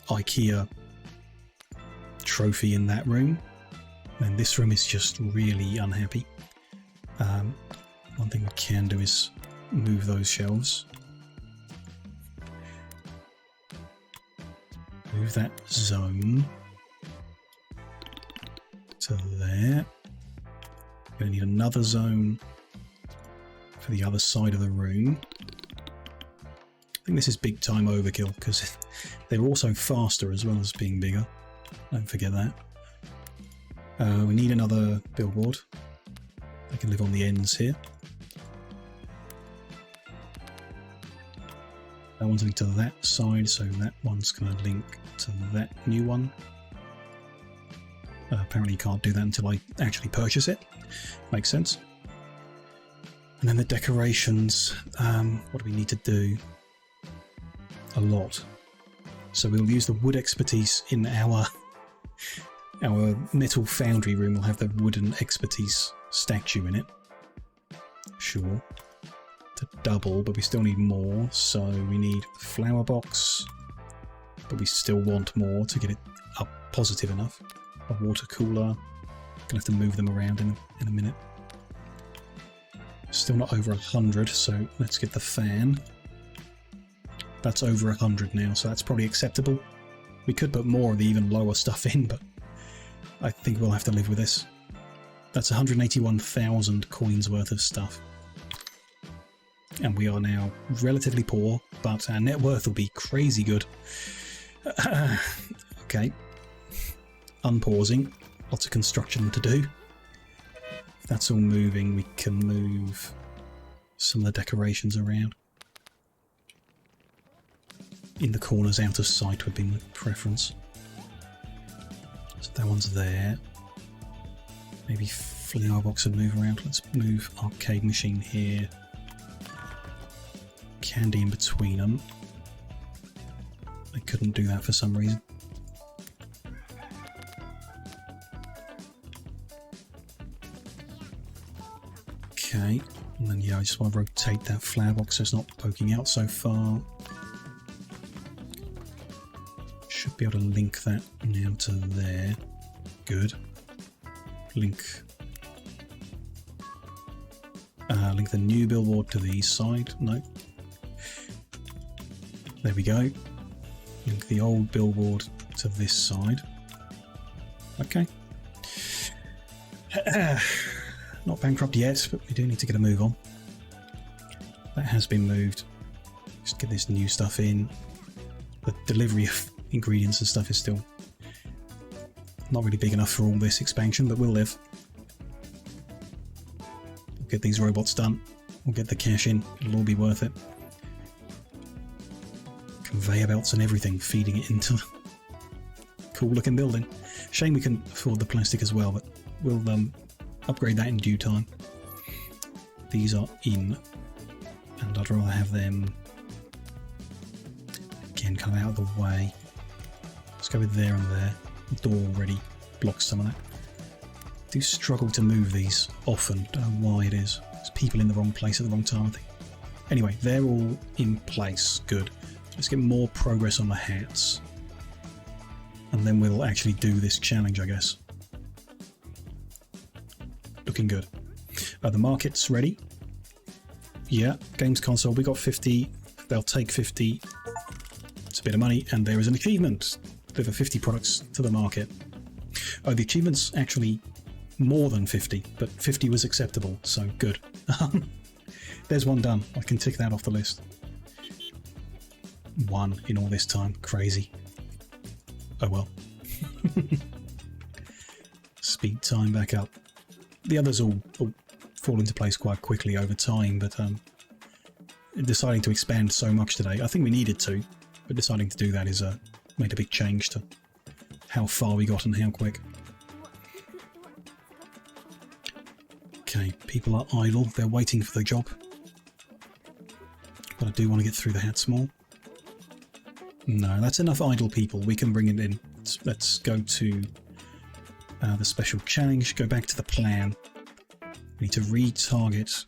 IKEA trophy in that room. And this room is just really unhappy. One thing we can do is move those shelves. Move that zone to there. We're going to need another zone for the other side of the room. I think this is big time overkill because they're also faster as well as being bigger. Don't forget that. We need another billboard. They can live on the ends here. That one's linked to that side, so that one's going to link to that new one. Apparently you can't do that until I actually purchase it. Makes sense. And then the decorations, what do we need to do? A lot. So we'll use the wood expertise in our metal foundry room. We'll have the wooden expertise statue in it. Sure. To double, but we still need more. So we need a flower box, but we still want more to get it up positive enough. A water cooler. Gonna have to move them around in a minute. Still not over 100, so let's get the fan. That's over 100 now, so that's probably acceptable. We could put more of the even lower stuff in, but I think we'll have to live with this. That's 181,000 coins worth of stuff. And we are now relatively poor, but our net worth will be crazy good. Okay. Unpausing. Lots of construction to do. If that's all moving, we can move some of the decorations around. In the corners, out of sight would be my preference. So that one's there. Maybe flower box would move around. Let's move arcade machine here. Candy in between them. I couldn't do that for some reason. Okay, and then yeah, I just want to rotate that flower box so it's not poking out so far. Should be able to link that now to there. Good. Link the new billboard to the side. No. There we go. Link the old billboard to this side. Okay. Not bankrupt yet, but we do need to get a move on. That has been moved. Just get this new stuff in. The delivery of ingredients and stuff is still not really big enough for all this expansion, but we'll live. We'll get these robots done. We'll get the cash in. It'll all be worth it. Conveyor belts and everything feeding it into cool looking building. Shame we can afford the plastic as well, but we'll upgrade that in due time. These are in, and I'd rather have them again kind of out of the way. Let's go with there and there. The door already blocks some of that. I do struggle to move these often. Don't know why it is. There's people in the wrong place at the wrong time, I think. Anyway, they're all in place. Good. Let's get more progress on the hats. And then we'll actually do this challenge, I guess. Looking good. The market's ready. Yeah, games console, we got 50. They'll take 50. It's a bit of money, and there is an achievement. Deliver 50 products to the market. Oh, the achievement's actually more than 50, but 50 was acceptable, so good. There's one done. I can tick that off the list. One in all this time. Crazy. Oh well. Speed time back up. The others all fall into place quite quickly over time, but deciding to expand so much today, I think we needed to. But deciding to do that is made a big change to how far we got and how quick. Okay, people are idle. They're waiting for the job. But I do want to get through the hats more. No, that's enough idle people. We can bring it in. Let's go to the special challenge. Go back to the plan. We need to retarget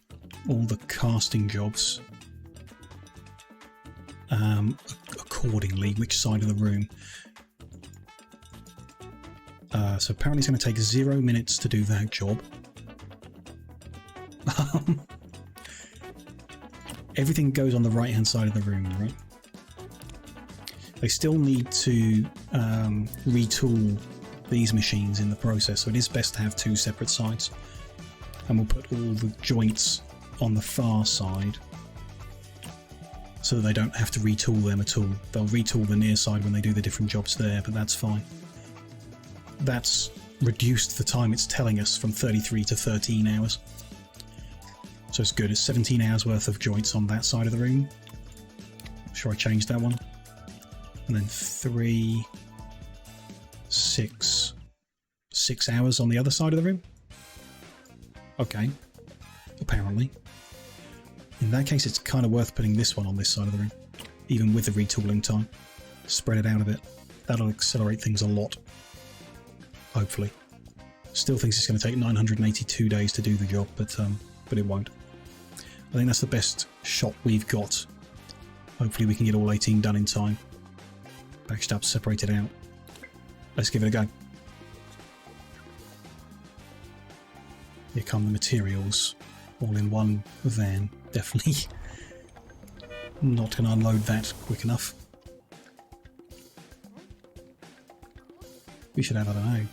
all the casting jobs accordingly, which side of the room. So apparently it's going to take 0 minutes to do that job. Everything goes on the right hand side of the room, right? They still need to retool these machines in the process, so it is best to have 2 separate sides. And we'll put all the joints on the far side so that they don't have to retool them at all. They'll retool the near side when they do the different jobs there, but that's fine. That's reduced the time it's telling us from 33 to 13 hours. So it's good. It's 17 hours worth of joints on that side of the room. I'm sure I changed that one. And then 3, 6 hours on the other side of the room. Okay. Apparently. In that case, it's kind of worth putting this one on this side of the room, even with the retooling time. Spread it out a bit. That'll accelerate things a lot. Hopefully. Still thinks it's going to take 982 days to do the job, but it won't. I think that's the best shot we've got. Hopefully we can get all 18 done in time. Patched up, separated out. Let's give it a go. Here come the materials, all in one van. Definitely not going to unload that quick enough. We should have, I don't know,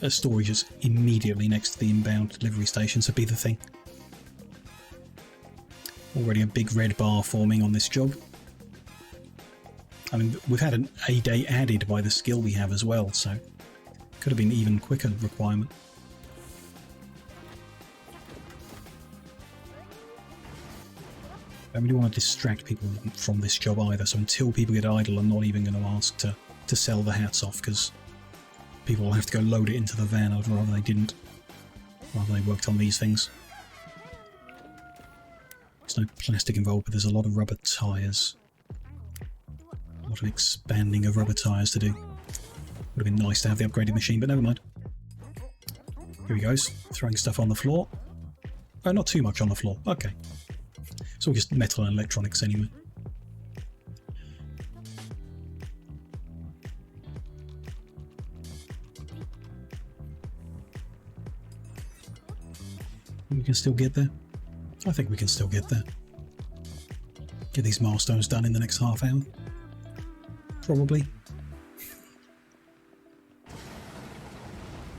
a storage just immediately next to the inbound delivery station, so be the thing. Already a big red bar forming on this job. I mean, we've had a day added by the skill we have as well, so could have been even quicker requirement. I don't really want to distract people from this job either, so until people get idle, I'm not even going to ask to sell the hats off, because people will have to go load it into the van. I'd rather they didn't. Rather they worked on these things. There's no plastic involved, but there's a lot of rubber tyres. A lot of expanding of rubber tyres to do. Would have been nice to have the upgraded machine, but never mind. Here he goes, throwing stuff on the floor. Oh, not too much on the floor. Okay. It's all just metal and electronics anyway. We can still get there. I think we can still get there. Get these milestones done in the next half hour. Probably.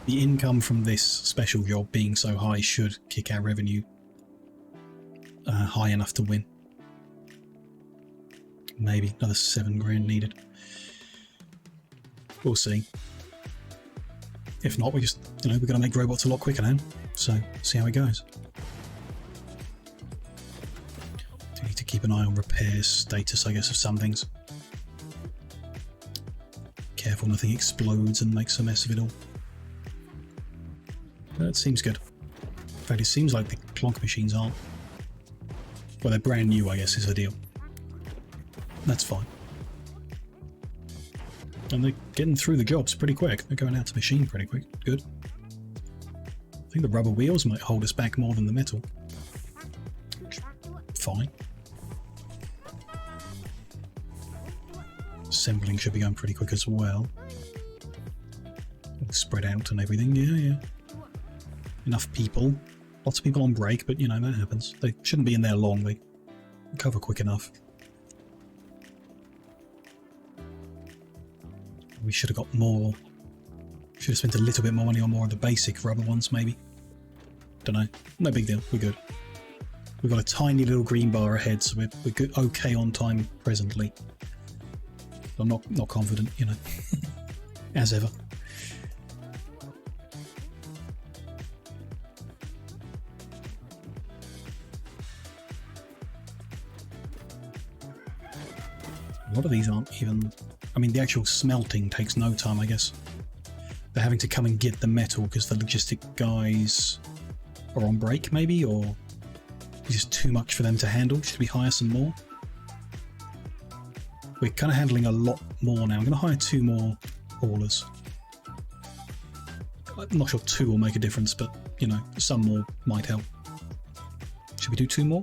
The income from this special job being so high should kick our revenue high enough to win. Maybe another 7 grand needed. We'll see. If not, we're going to make robots a lot quicker now. So, see how it goes. Do need to keep an eye on repairs status, I guess, of some things. Careful nothing explodes and makes a mess of it all. That seems good. In fact, it seems like the clonk machines aren't. Well, they're brand new, I guess, is the deal. That's fine. And they're getting through the jobs pretty quick. They're going out to machine pretty quick. Good. I think the rubber wheels might hold us back more than the metal. Fine. Assembling should be going pretty quick as well. Spread out and everything. Yeah. Enough people. Lots of people on break, but that happens. They shouldn't be in there long. They recover quick enough. We should have got more. Should have spent a little bit more money on more of the basic rubber ones, maybe. Don't know. No big deal. We're good. We've got a tiny little green bar ahead, so we're good, okay on time presently. I'm not confident, as ever. A lot of these aren't even... I mean, the actual smelting takes no time, I guess. They're having to come and get the metal because the logistic guys are on break, maybe, or it's just too much for them to handle. Should we hire some more? We're kind of handling a lot more now. I'm going to hire 2 more haulers. I'm not sure 2 will make a difference, but, you know, some more might help. Should we do 2 more?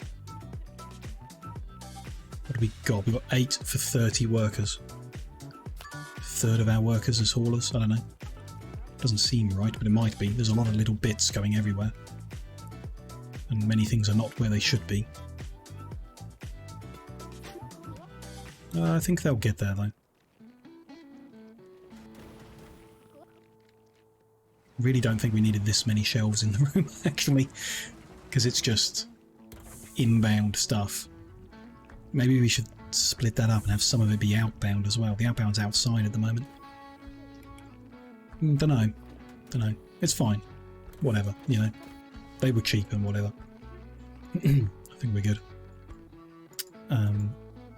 What do we got? We've got 8 for 30 workers. A third of our workers as haulers? I don't know. Doesn't seem right, but it might be. There's a lot of little bits going everywhere. And many things are not where they should be. I think they'll get there, though. Really don't think we needed this many shelves in the room, actually, because it's just inbound stuff. Maybe we should split that up and have some of it be outbound as well. The outbound's outside at the moment. Dunno. It's fine. Whatever, you know. They were cheap and whatever. I think we're good.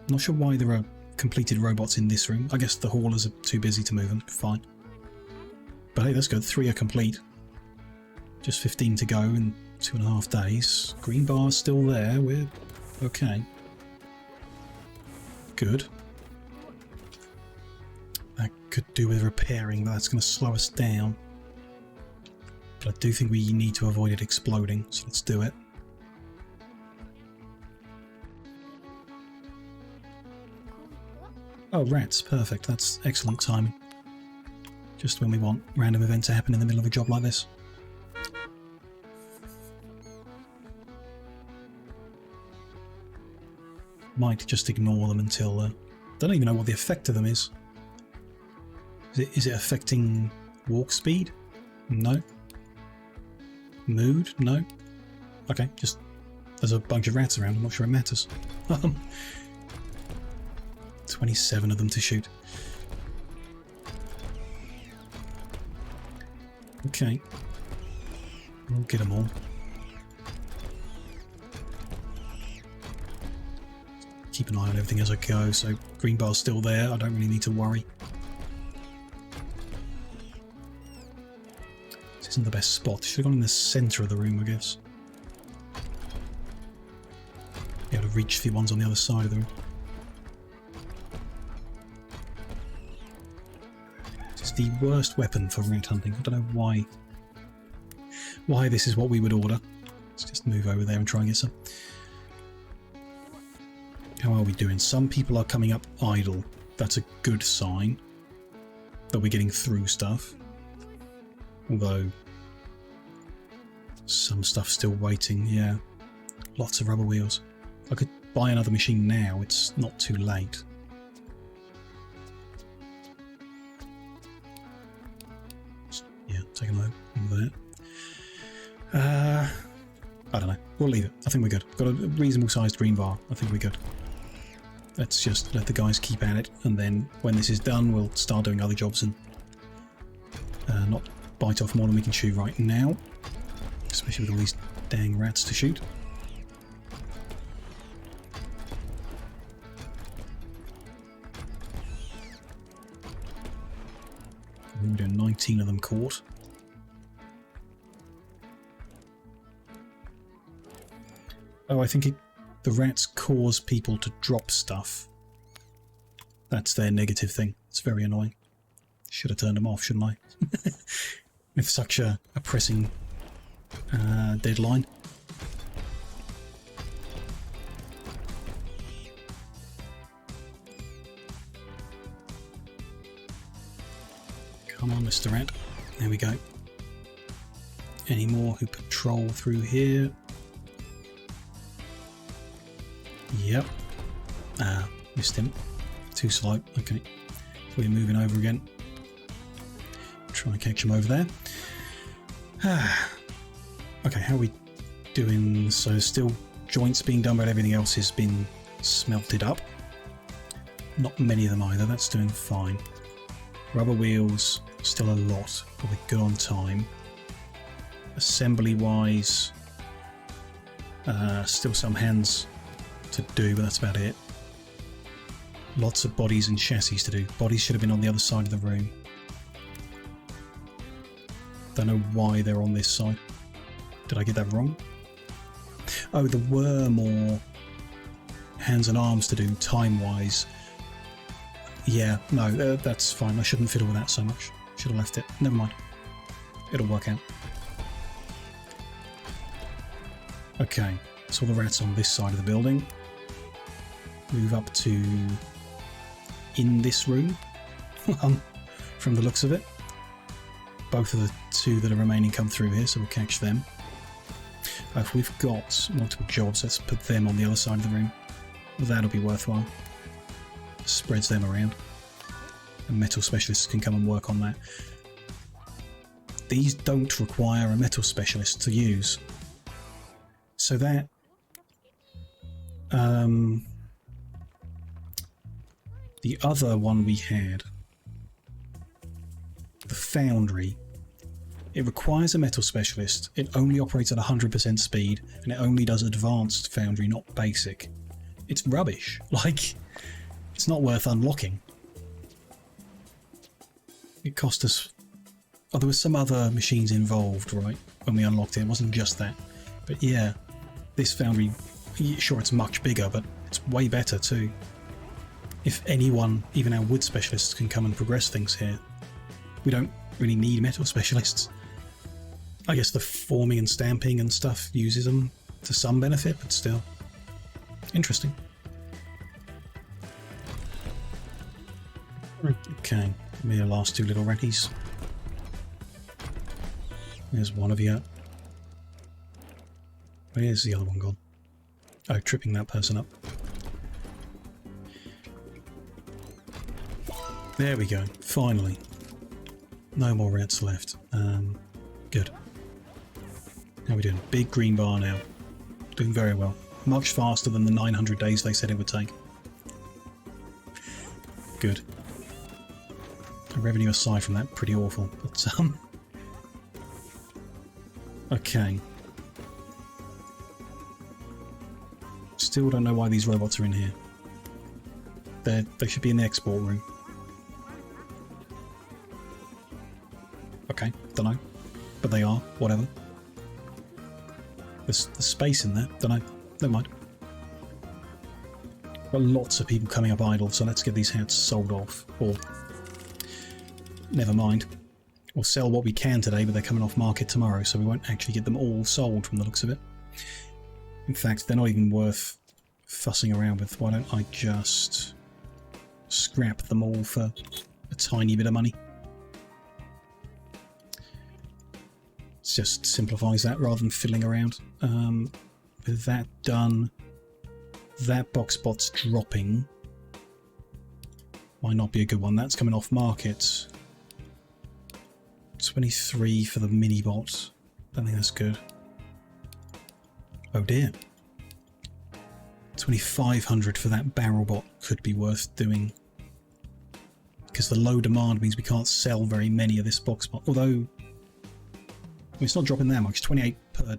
Not sure why there are completed robots in this room. I guess the haulers are too busy to move them. Fine. But hey, that's good. 3 are complete. Just 15 to go in 2.5 days. Green bar's still there. We're okay. Good. That could do with repairing, but that's going to slow us down. But I do think we need to avoid it exploding, so let's do it. Oh, rats. Perfect. That's excellent timing. Just when we want random events to happen in the middle of a job like this. Might just ignore them until... don't even know what the effect of them is. Is it affecting walk speed? No. Mood? No. Okay, just... there's a bunch of rats around. I'm not sure it matters. 27 of them to shoot. Okay. We'll get them all. Keep an eye on everything as I go, so green bar's still there. I don't really need to worry. This isn't the best spot. Should have gone in the centre of the room, I guess. Be able to reach the ones on the other side of the room. The worst weapon for rat hunting. I don't know why this is what we would order. Let's just move over there and try and get some. How are we doing? Some people are coming up idle. That's a good sign that we're getting through stuff. Although some stuff's still waiting. Yeah, lots of rubber wheels. If I could buy another machine now, it's not too late. Taking over that. I don't know. We'll leave it. I think we're good. Got a reasonable sized green bar. I think we're good. Let's just let the guys keep at it, and then when this is done, we'll start doing other jobs and not bite off more than we can chew right now. Especially with all these dang rats to shoot. We're doing 19 of them caught. Oh, I think the rats cause people to drop stuff. That's their negative thing. It's very annoying. Should have turned them off, shouldn't I? With such a pressing deadline. Come on, Mr. Rat. There we go. Any more who patrol through here? Yep. Missed him. Too slow. Okay. So we're moving over again. Try and catch him over there. Okay, how are we doing? So still joints being done, but everything else has been smelted up. Not many of them either. That's doing fine. Rubber wheels, still a lot, but we're good on time. Assembly-wise, still some hands to do, but that's about it. Lots of bodies and chassis to do. Bodies should have been on the other side of the room. Don't know why they're on this side. Did I get that wrong? Oh, there were more hands and arms to do time-wise. Yeah, no, that's fine. I shouldn't fiddle with that so much. Should have left it. Never mind. It'll work out. Okay, so all the rats on this side of the building. Move up to in this room, from the looks of it. Both of the two that are remaining come through here, so we'll catch them. If we've got multiple jobs, let's put them on the other side of the room. That'll be worthwhile. Spreads them around. And metal specialists can come and work on that. These don't require a metal specialist to use. So that... the other one we had, the foundry, it requires a metal specialist. It only operates at 100% speed, and it only does advanced foundry, not basic. It's rubbish. Like, it's not worth unlocking. It cost us... Oh, there were some other machines involved, right, when we unlocked it. It wasn't just that. But yeah, this foundry, sure, it's much bigger, but it's way better too. If anyone, even our wood specialists, can come and progress things here, we don't really need metal specialists. I guess the forming and stamping and stuff uses them to some benefit, but still. Interesting. Okay, give me the last two little ratties. There's one of you. Where's the other one gone? Oh, tripping that person up. There we go, finally. No more rats left. Good. How are we doing? Big green bar now. Doing very well. Much faster than the 900 days they said it would take. Good. The revenue aside from that, pretty awful. But, okay. Still don't know why these robots are in here. They should be in the export room. Okay, don't know. But they are, whatever. There's space in there, don't know. Never mind. Got lots of people coming up idle, so let's get these hats sold off. Or, never mind. We'll sell what we can today, but they're coming off market tomorrow, so we won't actually get them all sold from the looks of it. In fact, they're not even worth fussing around with. Why don't I just scrap them all for a tiny bit of money? It just simplifies that rather than fiddling around. With that done, that box bot's dropping. Might not be a good one. That's coming off market. 23 for the mini bot. Don't think that's good. Oh dear. 2,500 for that barrel bot could be worth doing. Because the low demand means we can't sell very many of this box bot. Although, it's not dropping that much. 28 per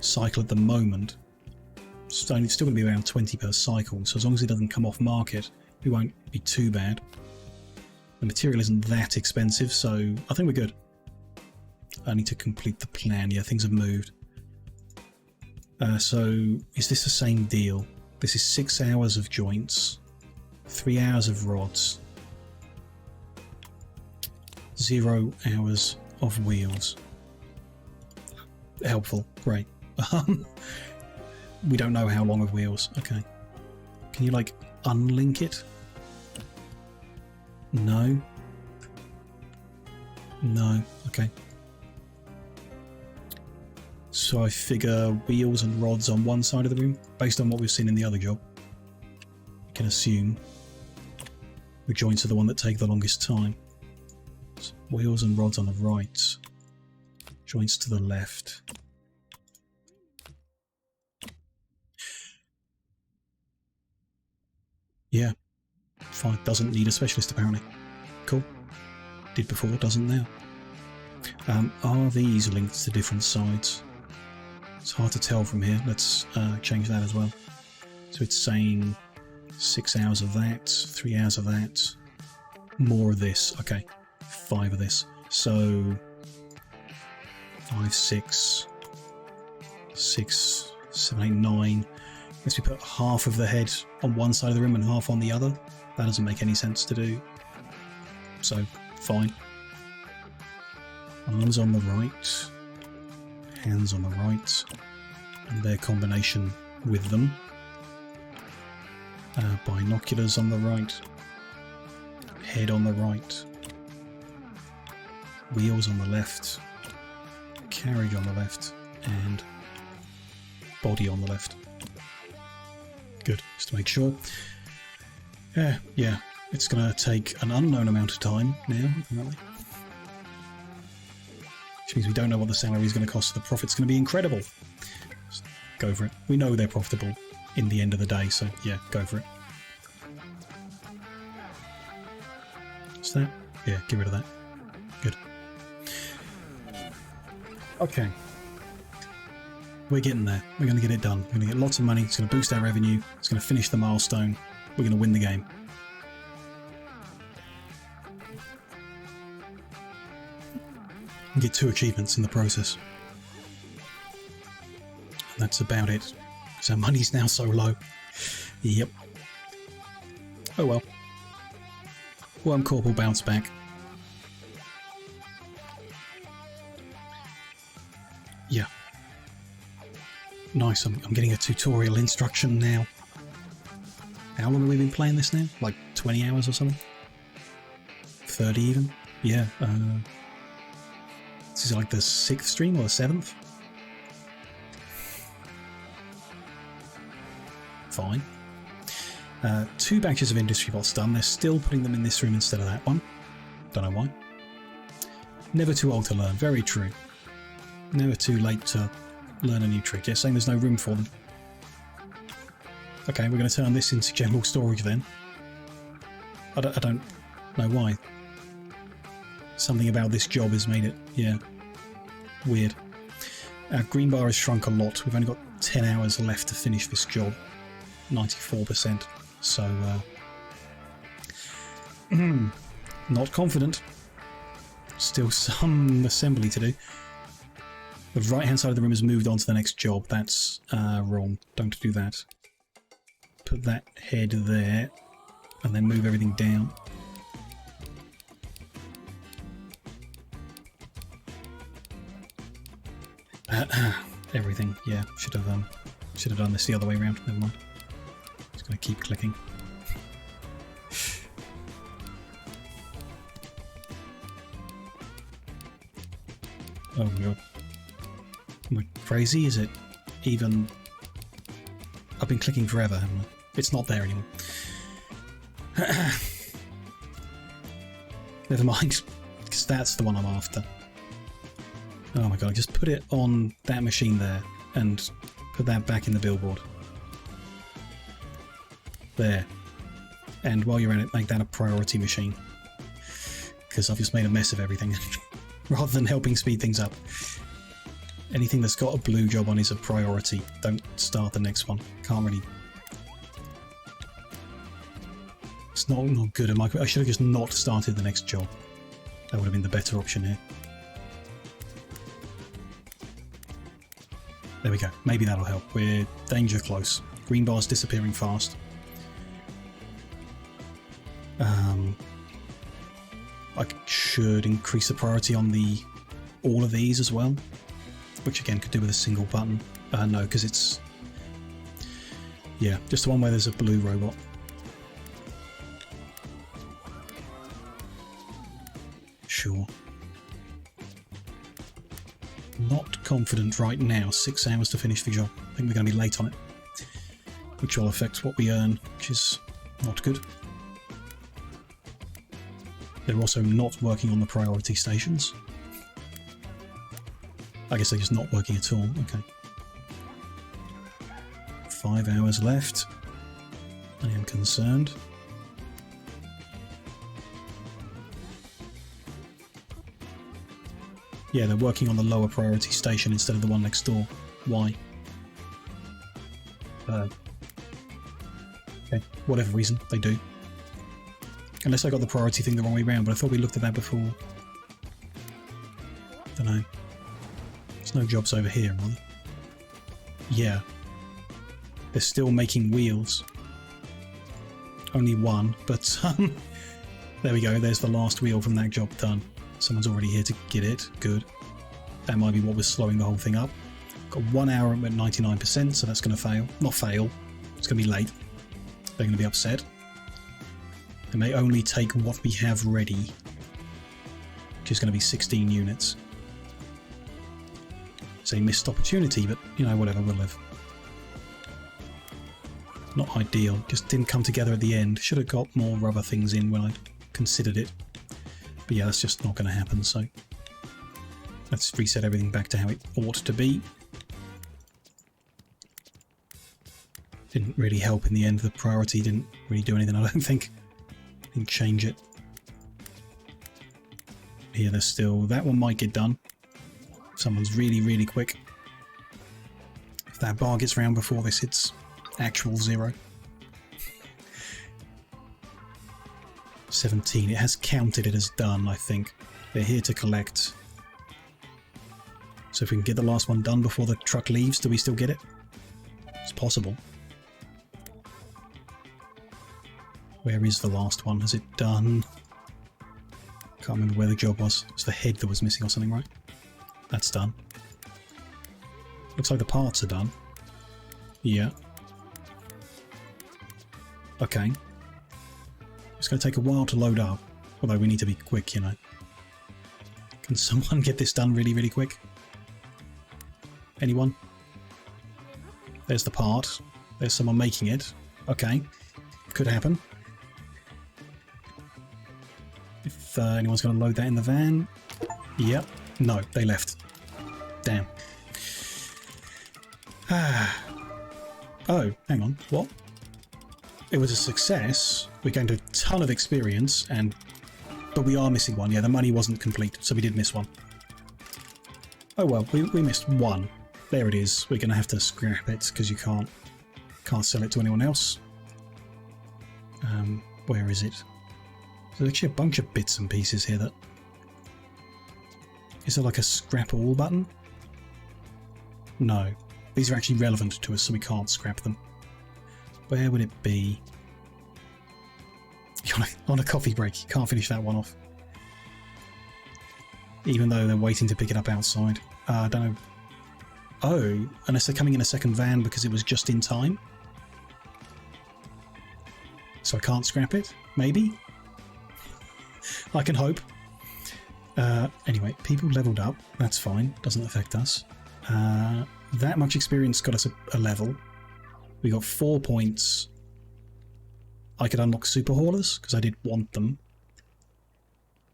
cycle at the moment. So it's still going to be around 20 per cycle. So as long as it doesn't come off market, it won't be too bad. The material isn't that expensive, so I think we're good. I need to complete the plan. Yeah, things have moved. So is this the same deal? This is 6 hours of joints, 3 hours of rods, 0 hours of wheels. Helpful, great. We don't know how long of wheels. Okay. Can you, like, unlink it? No. No. Okay. So I figure wheels and rods on one side of the room, based on what we've seen in the other job. You can assume the joints are the one that take the longest time. So wheels and rods on the right. Joints to the left. Yeah, fine. Doesn't need a specialist apparently. Cool. Did before, doesn't now. Are these linked to different sides? It's hard to tell from here. Let's change that as well. So it's saying 6 hours of that, 3 hours of that, more of this. Okay, 5 of this. So 5, 6, 6, 7, 8, 9. Guess we put half of the head on one side of the room and half on the other. That doesn't make any sense to do. So, fine. Arms on the right, hands on the right, and their combination with them. Binoculars on the right, head on the right, wheels on the left, carriage on the left, and body on the left. Good, just to make sure. Yeah, it's going to take an unknown amount of time now, apparently. Which means we don't know what the salary is going to cost, so the profit's going to be incredible. Just go for it. We know they're profitable in the end of the day, so yeah, go for it. What's that? Yeah, get rid of that. Good. Okay. We're getting there. We're going to get it done. We're going to get lots of money. It's going to boost our revenue. It's going to finish the milestone. We're going to win the game. And get 2 achievements in the process. And that's about it. Because our money's now so low. Yep. Oh well. Worm Corp will bounce back. Yeah. Nice, I'm getting a tutorial instruction now. How long have we been playing this now? Like 20 hours or something? 30 even? Yeah, this is like the 6th stream or the 7th? Fine. 2 batches of industry bots done. They're still putting them in this room instead of that one. Don't know why. Never too old to learn. Very true. Never too late to learn a new trick. Yeah, saying there's no room for them. Okay, we're going to turn this into general storage then. I don't know why. Something about this job has made it, yeah, weird. Our green bar has shrunk a lot. We've only got 10 hours left to finish this job. 94%. So, not confident. Still some assembly to do. The right-hand side of the room has moved on to the next job. That's wrong. Don't do that. Put that head there, and then move everything down. Everything, yeah. Should have done this the other way around. Never mind. Just gonna keep clicking. Oh god. Am I crazy? Is it even... I've been clicking forever, haven't I? It's not there anymore. Never mind, because that's the one I'm after. Oh my god, just put it on that machine there and put that back in the billboard. There. And while you're at it, make that a priority machine. Because I've just made a mess of everything. Rather than helping speed things up. Anything that's got a blue job on is a priority. Don't start the next one. Can't really... It's not good. I should have just not started the next job. That would have been the better option here. There we go. Maybe that'll help. We're danger close. Green bar's disappearing fast. I should increase the priority on all of these as well, which again could do with a single button. No, because it's... Yeah, just the one where there's a blue robot. Sure. Not confident right now. 6 hours to finish the job. I think we're going to be late on it, which will affect what we earn, which is not good. They're also not working on the priority stations. I guess they're just not working at all. Okay. 5 hours left. I am concerned. Yeah, they're working on the lower priority station instead of the one next door. Why? Okay, whatever reason, they do. Unless I got the priority thing the wrong way around, but I thought we looked at that before. Don't know. There's no jobs over here, are there? Yeah. They're still making wheels. Only one, but there we go. There's the last wheel from that job done. Someone's already here to get it. Good. That might be what was slowing the whole thing up. Got 1 hour at 99%, so that's going to fail. Not fail. It's going to be late. They're going to be upset. They may only take what we have ready, which is going to be 16 units. It's a missed opportunity, but, you know, whatever, we'll live. Not ideal. Just didn't come together at the end. Should have got more rubber things in when I considered it. But yeah, that's just not going to happen, so let's reset everything back to how it ought to be. Didn't really help in the end. The priority didn't really do anything, I don't think. Didn't change it. Here, there's still... That one might get done. Someone's really, really quick. If that bar gets round before this hits actual 0. 17. It has counted it as done, I think. They're here to collect. So if we can get the last one done before the truck leaves, do we still get it? It's possible. Where is the last one? Has it done? Can't remember where the job was. It's the head that was missing or something, right? That's done. Looks like the parts are done. Yeah. Okay. It's going to take a while to load up. Although we need to be quick, you know. Can someone get this done really, really quick? Anyone? There's the part. There's someone making it. Okay. Could happen. If anyone's going to load that in the van. Yep. No, they left. Damn. Ah. Oh, hang on. What? It was a success. We gained a ton of experience, but we are missing one. Yeah, the money wasn't complete, so we did miss one. Oh well, we missed one. There it is. We're going to have to scrap it because you can't sell it to anyone else. Where is it? There's actually a bunch of bits and pieces here that... Is there like a scrap all button? No. These are actually relevant to us, so we can't scrap them. Where would it be? You're on a coffee break. You can't finish that one off. Even though they're waiting to pick it up outside. I don't know. Oh, unless they're coming in a second van because it was just in time? So I can't scrap it? Maybe? I can hope. Anyway, people leveled up. That's fine. Doesn't affect us. That much experience got us a level. We got 4 points. I could unlock super haulers because I did want them.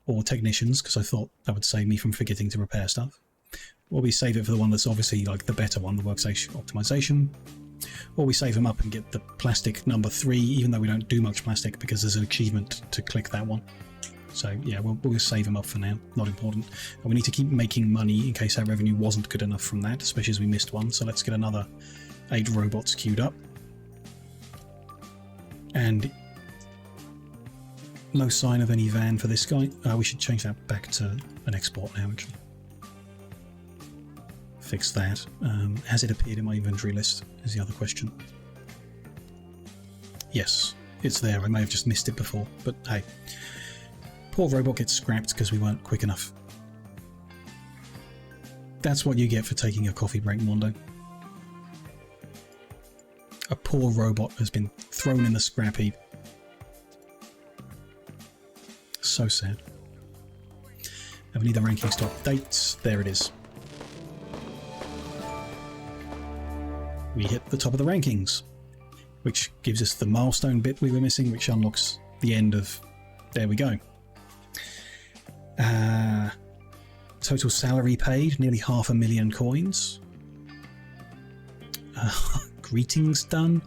Or technicians because I thought that would save me from forgetting to repair stuff. Or we save it for the one that's obviously like the better one, the workstation optimization. Or we save them up and get the plastic number 3, even though we don't do much plastic because there's an achievement to click that one. So yeah, we'll save them up for now. Not important. And we need to keep making money in case our revenue wasn't good enough from that, especially as we missed one. So let's get another 8 robots queued up. And no sign of any van for this guy. We should change that back to an export now, actually. Fix that. Has it appeared in my inventory list is the other question. Yes, it's there. I may have just missed it before, but hey. Poor robot gets scrapped because we weren't quick enough. That's what you get for taking a coffee break, Mondo. A poor robot has been thrown in the scrap heap. So sad. And we need the rankings to update. There it is. We hit the top of the rankings, which gives us the milestone bit we were missing, which unlocks the end of... There we go. Total salary paid, nearly 500,000 coins. Greetings done.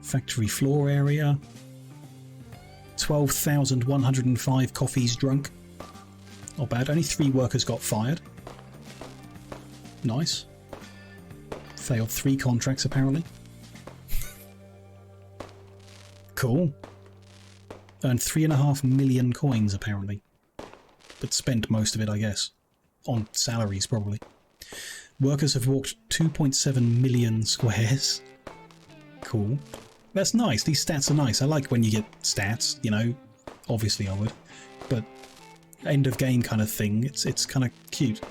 Factory floor area. 12,105 coffees drunk. Not bad. Only 3 workers got fired. Nice. Failed 3 contracts apparently. Cool. Earned 3.5 million coins, apparently. But spent most of it, I guess. On salaries, probably. Workers have walked 2.7 million squares. Cool. That's nice. These stats are nice. I like when you get stats, you know. Obviously I would. But end of game kind of thing. It's kind of cute.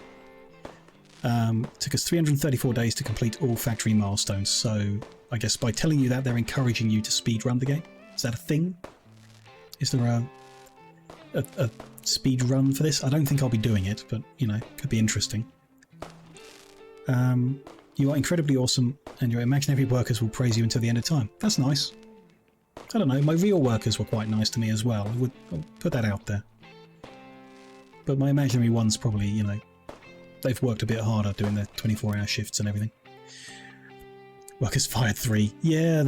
Took us 334 days to complete all factory milestones. So I guess by telling you that, they're encouraging you to speedrun the game. Is that a thing? Is there a speed run for this? I don't think I'll be doing it, but, you know, could be interesting. You are incredibly awesome, and your imaginary workers will praise you until the end of time. That's nice. I don't know, my real workers were quite nice to me as well. I'll put that out there. But my imaginary ones probably, you know, they've worked a bit harder doing their 24-hour shifts and everything. Workers fired 3. Yeah,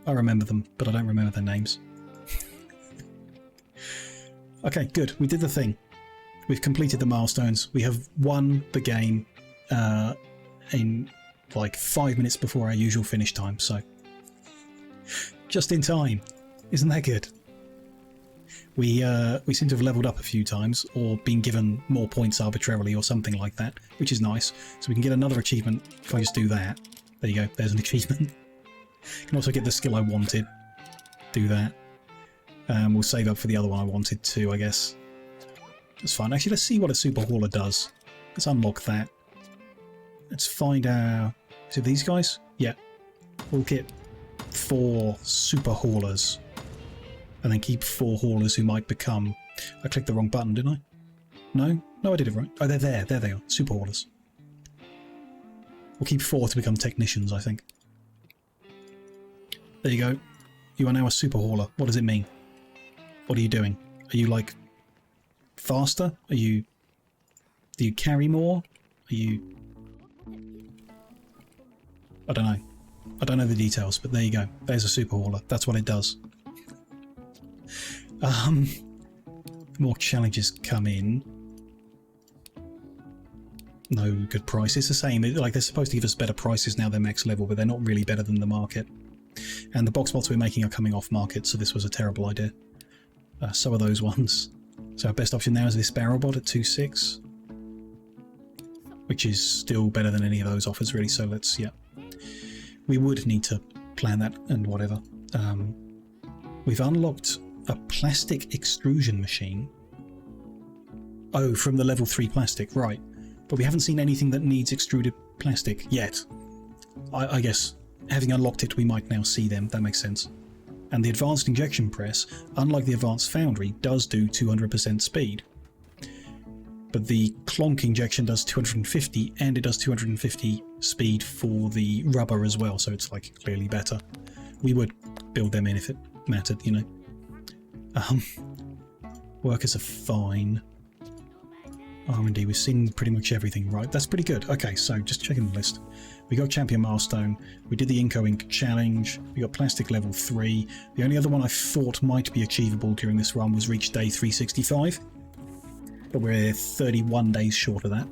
I remember them, but I don't remember their names. Okay, good. We did the thing. We've completed the milestones. We have won the game in like 5 minutes before our usual finish time, so just in time. Isn't that good? We seem to have leveled up a few times or been given more points arbitrarily or something like that, which is nice. So we can get another achievement if I just do that. There you go, there's an achievement. Can also get the skill I wanted. Do that. We'll save up for the other one I wanted too, I guess. That's fine. Actually, let's see what a super hauler does. Let's unlock that. Let's find out... Is it these guys? Yeah. We'll get 4 super haulers. And then keep 4 haulers who might become... I clicked the wrong button, didn't I? No? No, I did it right. Oh, they're there. There they are. Super haulers. We'll keep 4 to become technicians, I think. There you go. You are now a super hauler. What does it mean? What are you doing? Are you, like, faster? Are you... Do you carry more? Are you... I don't know. I don't know the details, but there you go. There's a super hauler. That's what it does. More challenges come in. No good price. It's the same. Like, they're supposed to give us better prices now they're max level, but they're not really better than the market. And the box bots we're making are coming off market, so this was a terrible idea. So are those ones. So our best option now is this barrel bot at 2.6. Which is still better than any of those offers, really, so let's, yeah. We would need to plan that and whatever. We've unlocked a plastic extrusion machine. Oh, from the level 3 plastic, right. But we haven't seen anything that needs extruded plastic yet. I guess, having unlocked it, we might now see them. That makes sense. And the advanced injection press, unlike the advanced foundry, does do 200% speed. But the clonk injection does 250, and it does 250 speed for the rubber as well, so it's like clearly better. We would build them in if it mattered, you know. Workers are fine. R&D, we've seen pretty much everything, right? That's pretty good. Okay, so just checking the list. We got Champion Milestone, we did the Inco Ink Challenge, we got Plastic Level 3. The only other one I thought might be achievable during this run was reach day 365. But we're 31 days short of that.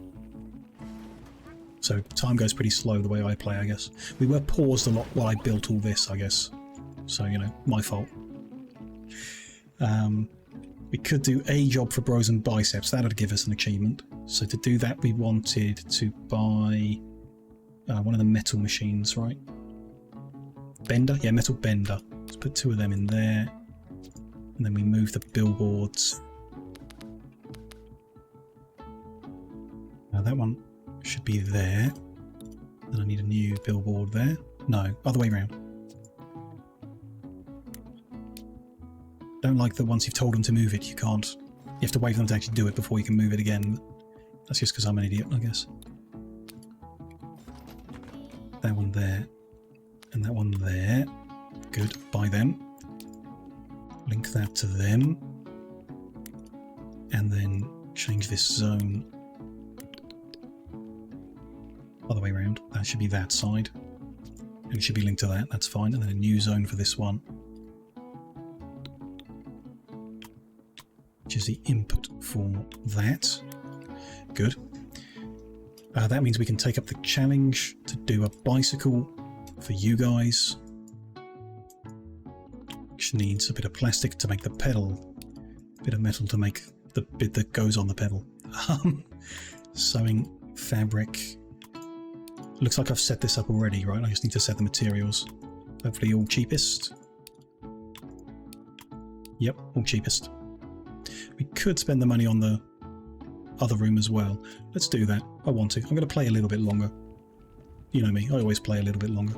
So time goes pretty slow the way I play, I guess. We were paused a lot while I built all this, I guess. So, you know, my fault. We could do a job for Bros and Biceps. That would give us an achievement. So to do that, we wanted to buy one of the metal machines, right? Bender? Yeah, metal bender. Let's put 2 of them in there. And then we move the billboards. Now that one should be there. Then I need a new billboard there. No, other way around. Don't like that once you've told them to move it, you can't. You have to wait for them to actually do it before you can move it again. That's just because I'm an idiot, I guess. That one there. And that one there. Good. Buy them. Link that to them. And then change this zone. Other way around. That should be that side. And it should be linked to that. That's fine. And then a new zone for this one. Which is the input for that. Good. That means we can take up the challenge to do a bicycle for you guys. which needs a bit of plastic to make the pedal, a bit of metal to make the bit that goes on the pedal. Sewing fabric. Looks like I've set this up already, right? I just need to set the materials. Hopefully all cheapest. Yep, all cheapest. We could spend the money on the other room as well. Let's do that. I want to. I'm going to play a little bit longer. You know me, I always play a little bit longer.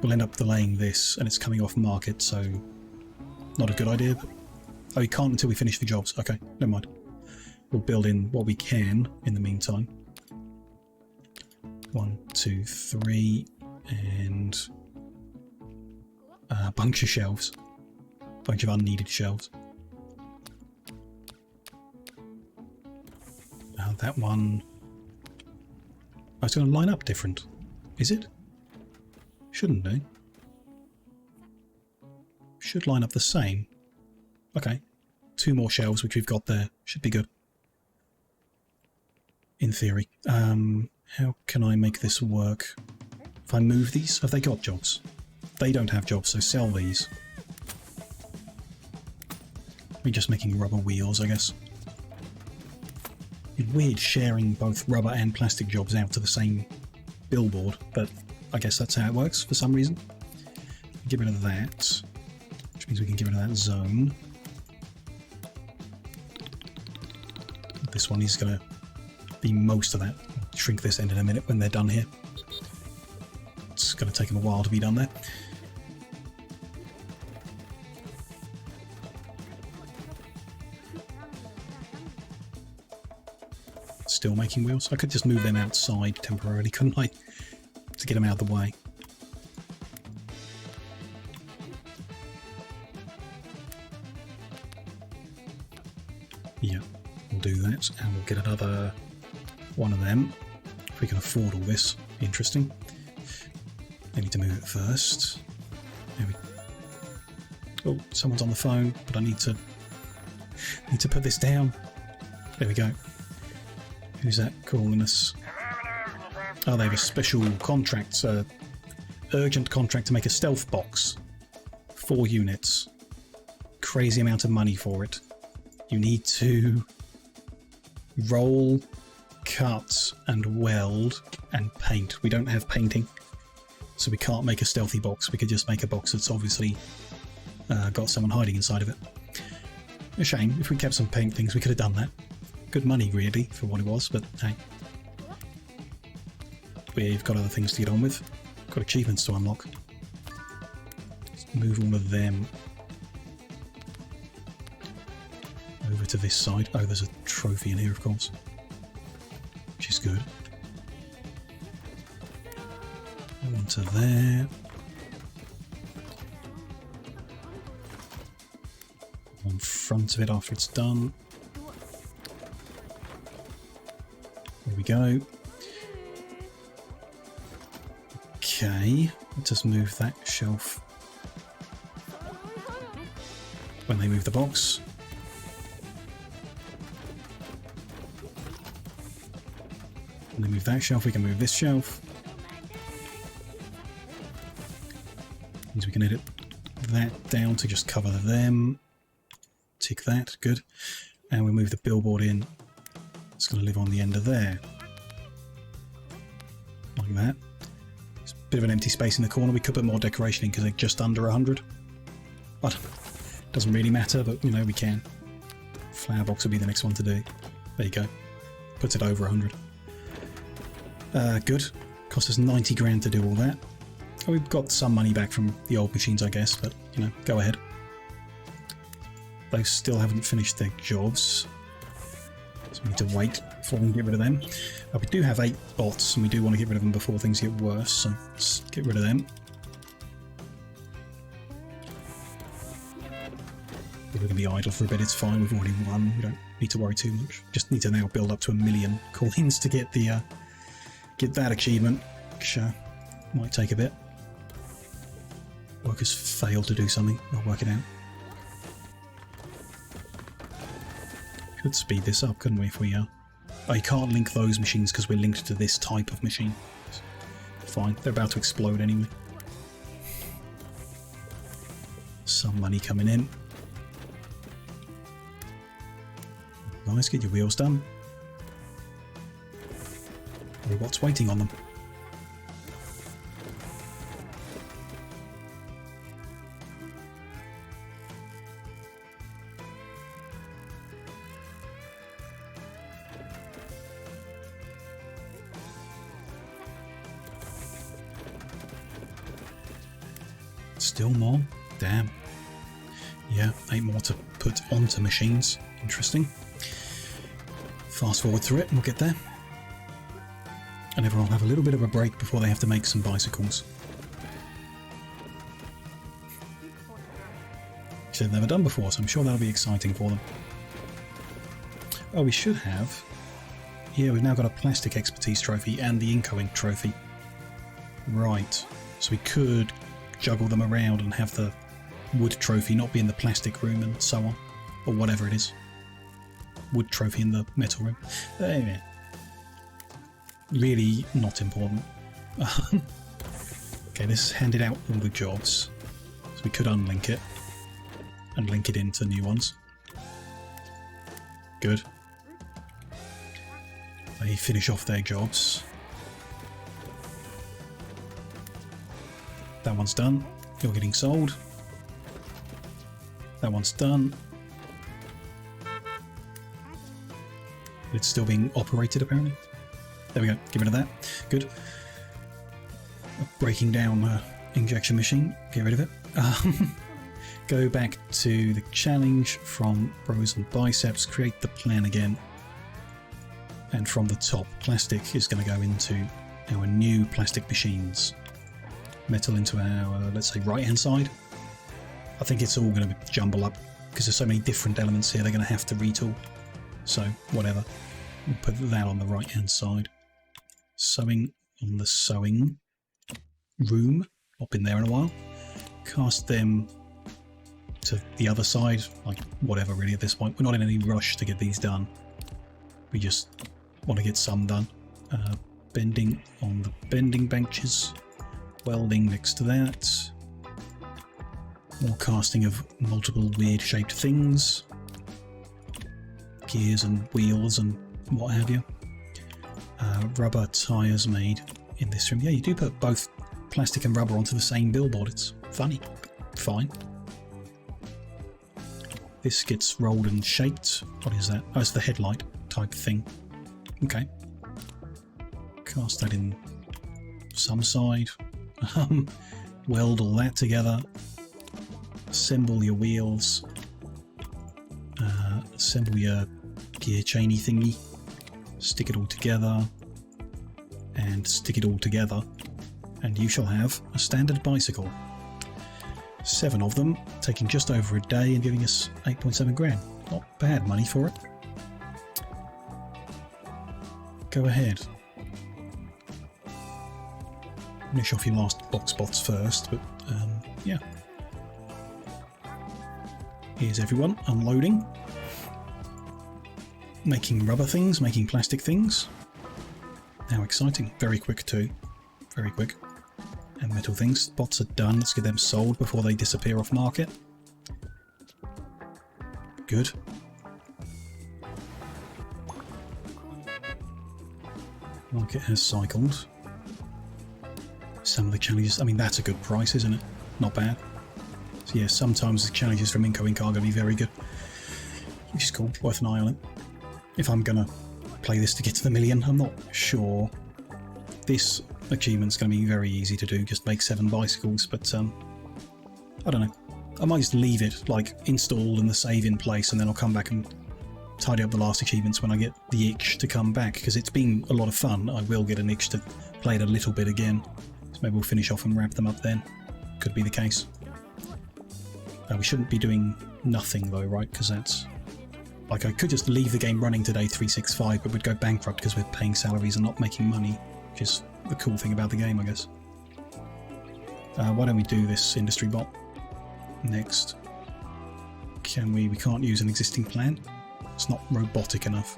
We'll end up delaying this, and it's coming off market, so not a good idea. But... oh, you can't until we finish the jobs. Okay, never mind. We'll build in what we can in the meantime. 1, 2, 3, and a bunch of shelves. A bunch of unneeded shelves. That one... oh, it's going to line up different. Is it? Shouldn't do. Should line up the same. Okay. 2 more shelves, which we've got there. Should be good. In theory. How can I make this work? If I move these, have they got jobs? They don't have jobs, so sell these. We're just making rubber wheels, I guess. It's weird sharing both rubber and plastic jobs out to the same billboard, but I guess that's how it works for some reason. Get rid of that, which means we can get rid of that zone. This one is going to be most of that. I'll shrink this end in a minute when they're done here. It's going to take them a while to be done there. Still making wheels. I could just move them outside temporarily, couldn't I? To get them out of the way. Yeah, we'll do that, and we'll get another one of them. If we can afford all this. Interesting. I need to move it first. There we... oh, someone's on the phone, but I need to put this down. There we go. Who's that calling us? Oh, they have a special contract, urgent contract to make a stealth box. 4 units. Crazy amount of money for it. You need to roll, cut, and weld, and paint. We don't have painting, so we can't make a stealthy box. We could just make a box that's obviously got someone hiding inside of it. A shame. If we kept some paint things, we could have done that. Good money, really, for what it was, but hey. We've got other things to get on with. Got achievements to unlock. Let's move all of them over to this side. Oh, there's a trophy in here, of course, which is good. Onto there. On front of it after it's done. There we go. Okay, let's just move that shelf when they move the box. When they move that shelf, we can move this shelf. Means we can edit that down to just cover them. Tick that, good. And we move the billboard in. It's going to live on the end of there. Like that. There's a bit of an empty space in the corner. We could put more decoration in because they're just under 100. But doesn't really matter, but you know, we can. Flower box will be the next one to do. There you go. Puts it over 100. Good. Cost us 90 grand to do all that. Oh, we've got some money back from the old machines, I guess, but you know, go ahead. They still haven't finished their jobs. So we need to wait before we can get rid of them. We do have 8 bots, and we do want to get rid of them before things get worse, so let's get rid of them. We're going to be idle for a bit, it's fine, we've already won, we don't need to worry too much. Just need to now build up to 1 million coins to get the get that achievement, which might take a bit. Workers failed to do something, I'll work it out. Could speed this up, couldn't we, if we... I can't link those machines because we're linked to this type of machine. Fine, they're about to explode anyway. Some money coming in. Nice, get your wheels done. Robots waiting on them. Still more? Damn. Yeah, 8 more to put onto machines. Interesting. Fast forward through it and we'll get there. And everyone will have a little bit of a break before they have to make some bicycles. Which they've never done before, so I'm sure that'll be exciting for them. Oh, we should have... Yeah, we've now got a plastic expertise trophy and the Inco Ink trophy. Right. So we could juggle them around and have the wood trophy not be in the plastic room and so on. Or whatever it is. Wood trophy in the metal room. Anyway. Really not important. Okay, this has handed out all the jobs. So we could unlink it. And link it into new ones. Good. They finish off their jobs. That one's done. You're getting sold. That one's done. It's still being operated apparently. There we go. Get rid of that. Good. Breaking down injection machine. Get rid of it. Go back to the challenge from bros and biceps. Create the plan again. And from the top, plastic is going to go into our new plastic machines. Metal into our, let's say, right-hand side. I think it's all going to jumble up because there's so many different elements here. They're going to have to retool. So, whatever. We'll put that on the right-hand side. Sewing on the sewing room. Not been there in a while. Cast them to the other side. Like, whatever, really, at this point. We're not in any rush to get these done. We just want to get some done. Bending on the bending benches. Welding next to that. More casting of multiple weird shaped things. Gears and wheels and what have you. Rubber tyres made in this room. Yeah, you do put both plastic and rubber onto the same billboard. It's funny. Fine. This gets rolled and shaped. What is that? Oh, it's the headlight type thing. Okay. Cast that in some side. Weld all that together. Assemble your wheels. Assemble your gear chainy thingy. Stick it all together. And stick it all together. And you shall have a standard bicycle. 7 of them, taking just over a day and giving us 8.7 grand. Not bad money for it. Go ahead. Finish off your last box bots first, but yeah. Here's everyone unloading. Making rubber things, making plastic things. How exciting. Very quick too. Very quick. And metal things. Bots are done. Let's get them sold before they disappear off market. Good. Market has cycled. Some of the challenges, I mean, that's a good price, isn't it? Not bad. So yeah, sometimes the challenges from Inco Ink are going to be very good. Which is cool, worth an eye on it. If I'm going to play this to get to the million, I'm not sure. This achievement's going to be very easy to do, just make 7 bicycles, but I don't know. I might just leave it, like, installed and the save in place, and then I'll come back and tidy up the last achievements when I get the itch to come back, because it's been a lot of fun. I will get an itch to play it a little bit again. So maybe we'll finish off and wrap them up then. Could be the case. We shouldn't be doing nothing though, right? Because that's... Like, I could just leave the game running today 365, but we'd go bankrupt because we're paying salaries and not making money, which is the cool thing about the game, I guess. Why don't we do this industry bot next? Can we? We can't use an existing plan. It's not robotic enough.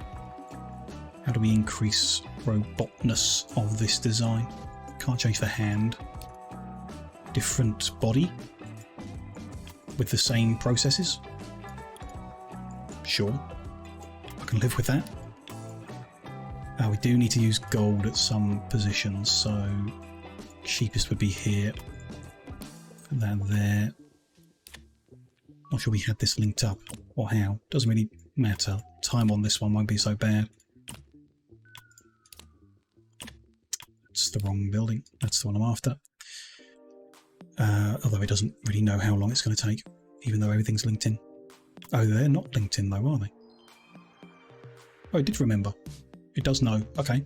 How do we increase robotness of this design? Can't change the hand. Different body. with the same processes. Sure, I can live with that. We do need to use gold at some positions, so cheapest would be here. Put that there. Not sure we had this linked up or how. Doesn't really matter. Time on this one won't be so bad. It's the wrong building. That's the one I'm after. Although it doesn't really know how long it's going to take, even though everything's linked in. Oh, they're not linked in though, are they? Oh, it did remember. It does know. Okay.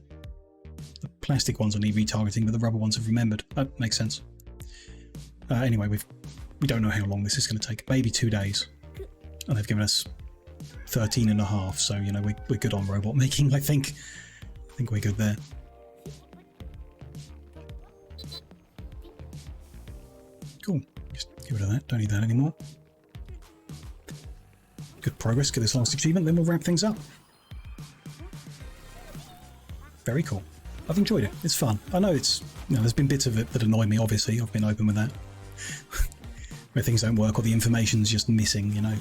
The plastic ones will need retargeting, but the rubber ones have remembered. That makes sense. Anyway, we don't know how long this is going to take. Maybe 2 days. And they've given us 13 and a half, so, you know, we're good on robot making, I think. I think we're good there. Cool. Just get rid of that. Don't need that anymore. Good progress. Get this last achievement, then we'll wrap things up. Very cool. I've enjoyed it. It's fun. I know it's, you know, there's been bits of it that annoy me, obviously. I've been open with that. Where things don't work or the information's just missing, you know.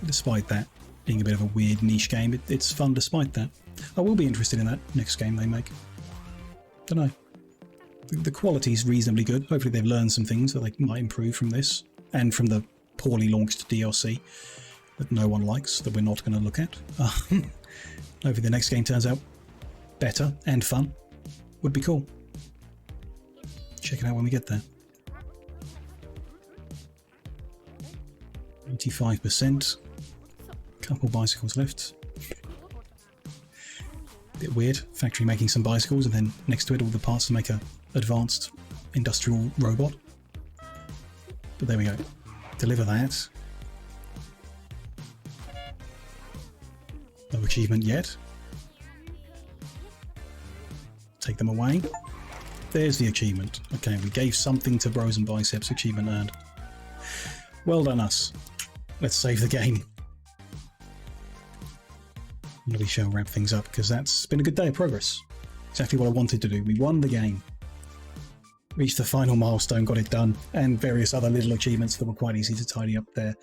Despite that being a bit of a weird niche game, it's fun despite that. I will be interested in that next game they make. Don't know. The quality's reasonably good. Hopefully they've learned some things that they might improve from this and from the poorly launched DLC that no one likes, that we're not going to look at. Hopefully the next game turns out better and fun. Would be cool. Check it out when we get there. 85%. Couple bicycles left. Bit weird. Factory making some bicycles and then next to it all the parts to make a advanced industrial robot. But there we go. Deliver that. No achievement yet. Take them away. There's the achievement. Okay, we gave something to Bros and Biceps. Achievement earned. Well done us. Let's save the game. And we shall wrap things up because that's been a good day of progress. Exactly what I wanted to do. We won the game. Reached the final milestone, got it done, and various other little achievements that were quite easy to tidy up there.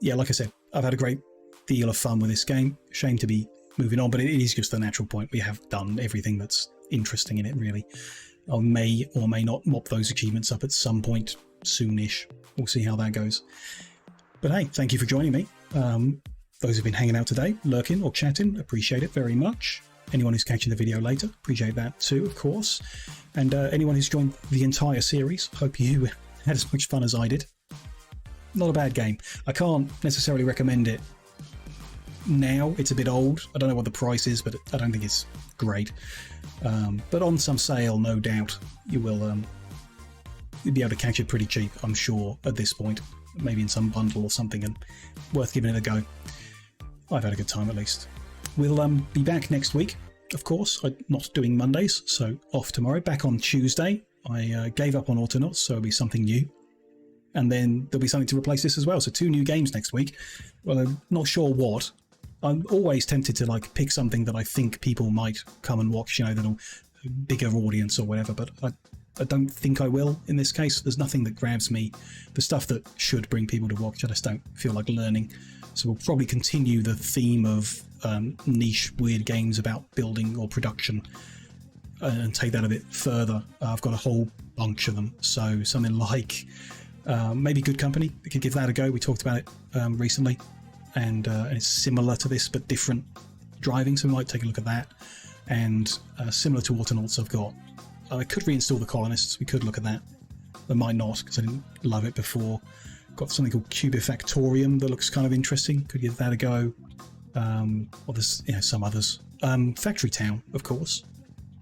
Yeah, like I said, I've had a great deal of fun with this game. Shame to be moving on, but it is just the natural point. We have done everything that's interesting in it, really. I may or may not mop those achievements up at some point soonish. We'll see how that goes. But hey, thank you for joining me. Those who've been hanging out today, lurking or chatting, appreciate it very much. Anyone who's catching the video later, appreciate that too, of course. And anyone who's joined the entire series, hope you had as much fun as I did. Not a bad game. I can't necessarily recommend it now. It's a bit old. I don't know what the price is, but I don't think it's great. But on some sale, no doubt, you will you'll be able to catch it pretty cheap, I'm sure, at this point. Maybe in some bundle or something, and worth giving it a go. I've had a good time, at least. We'll be back next week, of course. I'm not doing Mondays, so off tomorrow. Back on Tuesday. I gave up on Autonauts, so it'll be something new. And then there'll be something to replace this as well. So 2 new games next week. Well, I'm not sure what. I'm always tempted to like pick something that I think people might come and watch, you know, that'll bigger audience or whatever, but I don't think I will in this case. There's nothing that grabs me. The stuff that should bring people to watch, I just don't feel like learning. So we'll probably continue the theme of niche, weird games about building or production and take that a bit further. I've got a whole bunch of them. So something like maybe Good Company. We could give that a go. We talked about it recently. And it's similar to this, but different driving. So we might take a look at that. And similar to Autonauts, I've got I could reinstall the Colonists. We could look at that. I might not because I didn't love it before. Got something called Cubifactorium that looks kind of interesting. Could give that a go. Or there's some others. Factory Town, of course,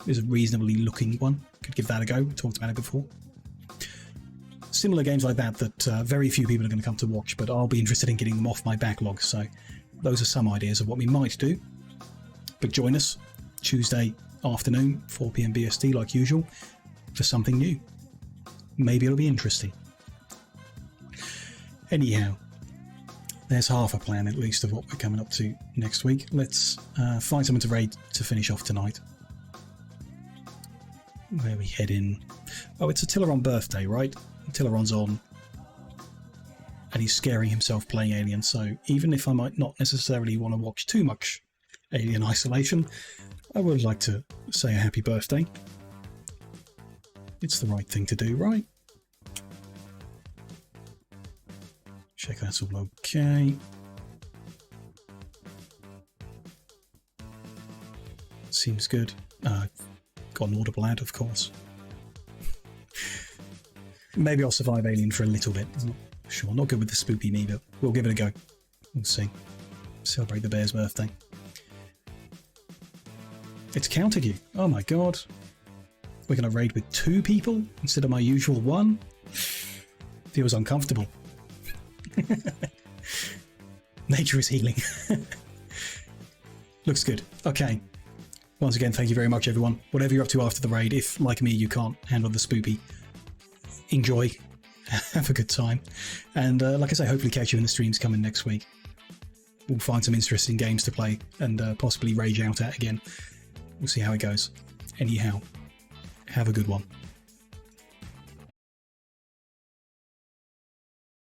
is a reasonably looking one. Could give that a go. We talked about it before. Similar games like that very few people are going to come to watch, but I'll be interested in getting them off my backlog. So those are some ideas of what we might do. But join us Tuesday afternoon, 4 PM BST, like usual, for something new. Maybe it'll be interesting. Anyhow, there's half a plan at least of what we're coming up to next week. Let's find someone to raid to finish off tonight. Where are we heading? Oh, it's a Tileron birthday, right? Tileron's on and he's scaring himself playing Alien. So even if I might not necessarily want to watch too much Alien Isolation, I would like to say a happy birthday. It's the right thing to do, right? Check that's all okay. Seems good. Got an audible ad, of course. Maybe I'll survive Alien for a little bit. Sure, not good with the spoopy me, but we'll give it a go. We'll see. Celebrate the bear's birthday. It's counted you. Oh my god. We're going to raid with 2 people instead of my usual 1. Feels uncomfortable. Nature is healing. Looks good. Okay. Once again, thank you very much, everyone. Whatever you're up to after the raid, if, like me, you can't handle the spoopy, enjoy. Have a good time. And like I say, hopefully catch you in the streams coming next week. We'll find some interesting games to play and possibly rage out at again. We'll see how it goes. Anyhow, have a good one.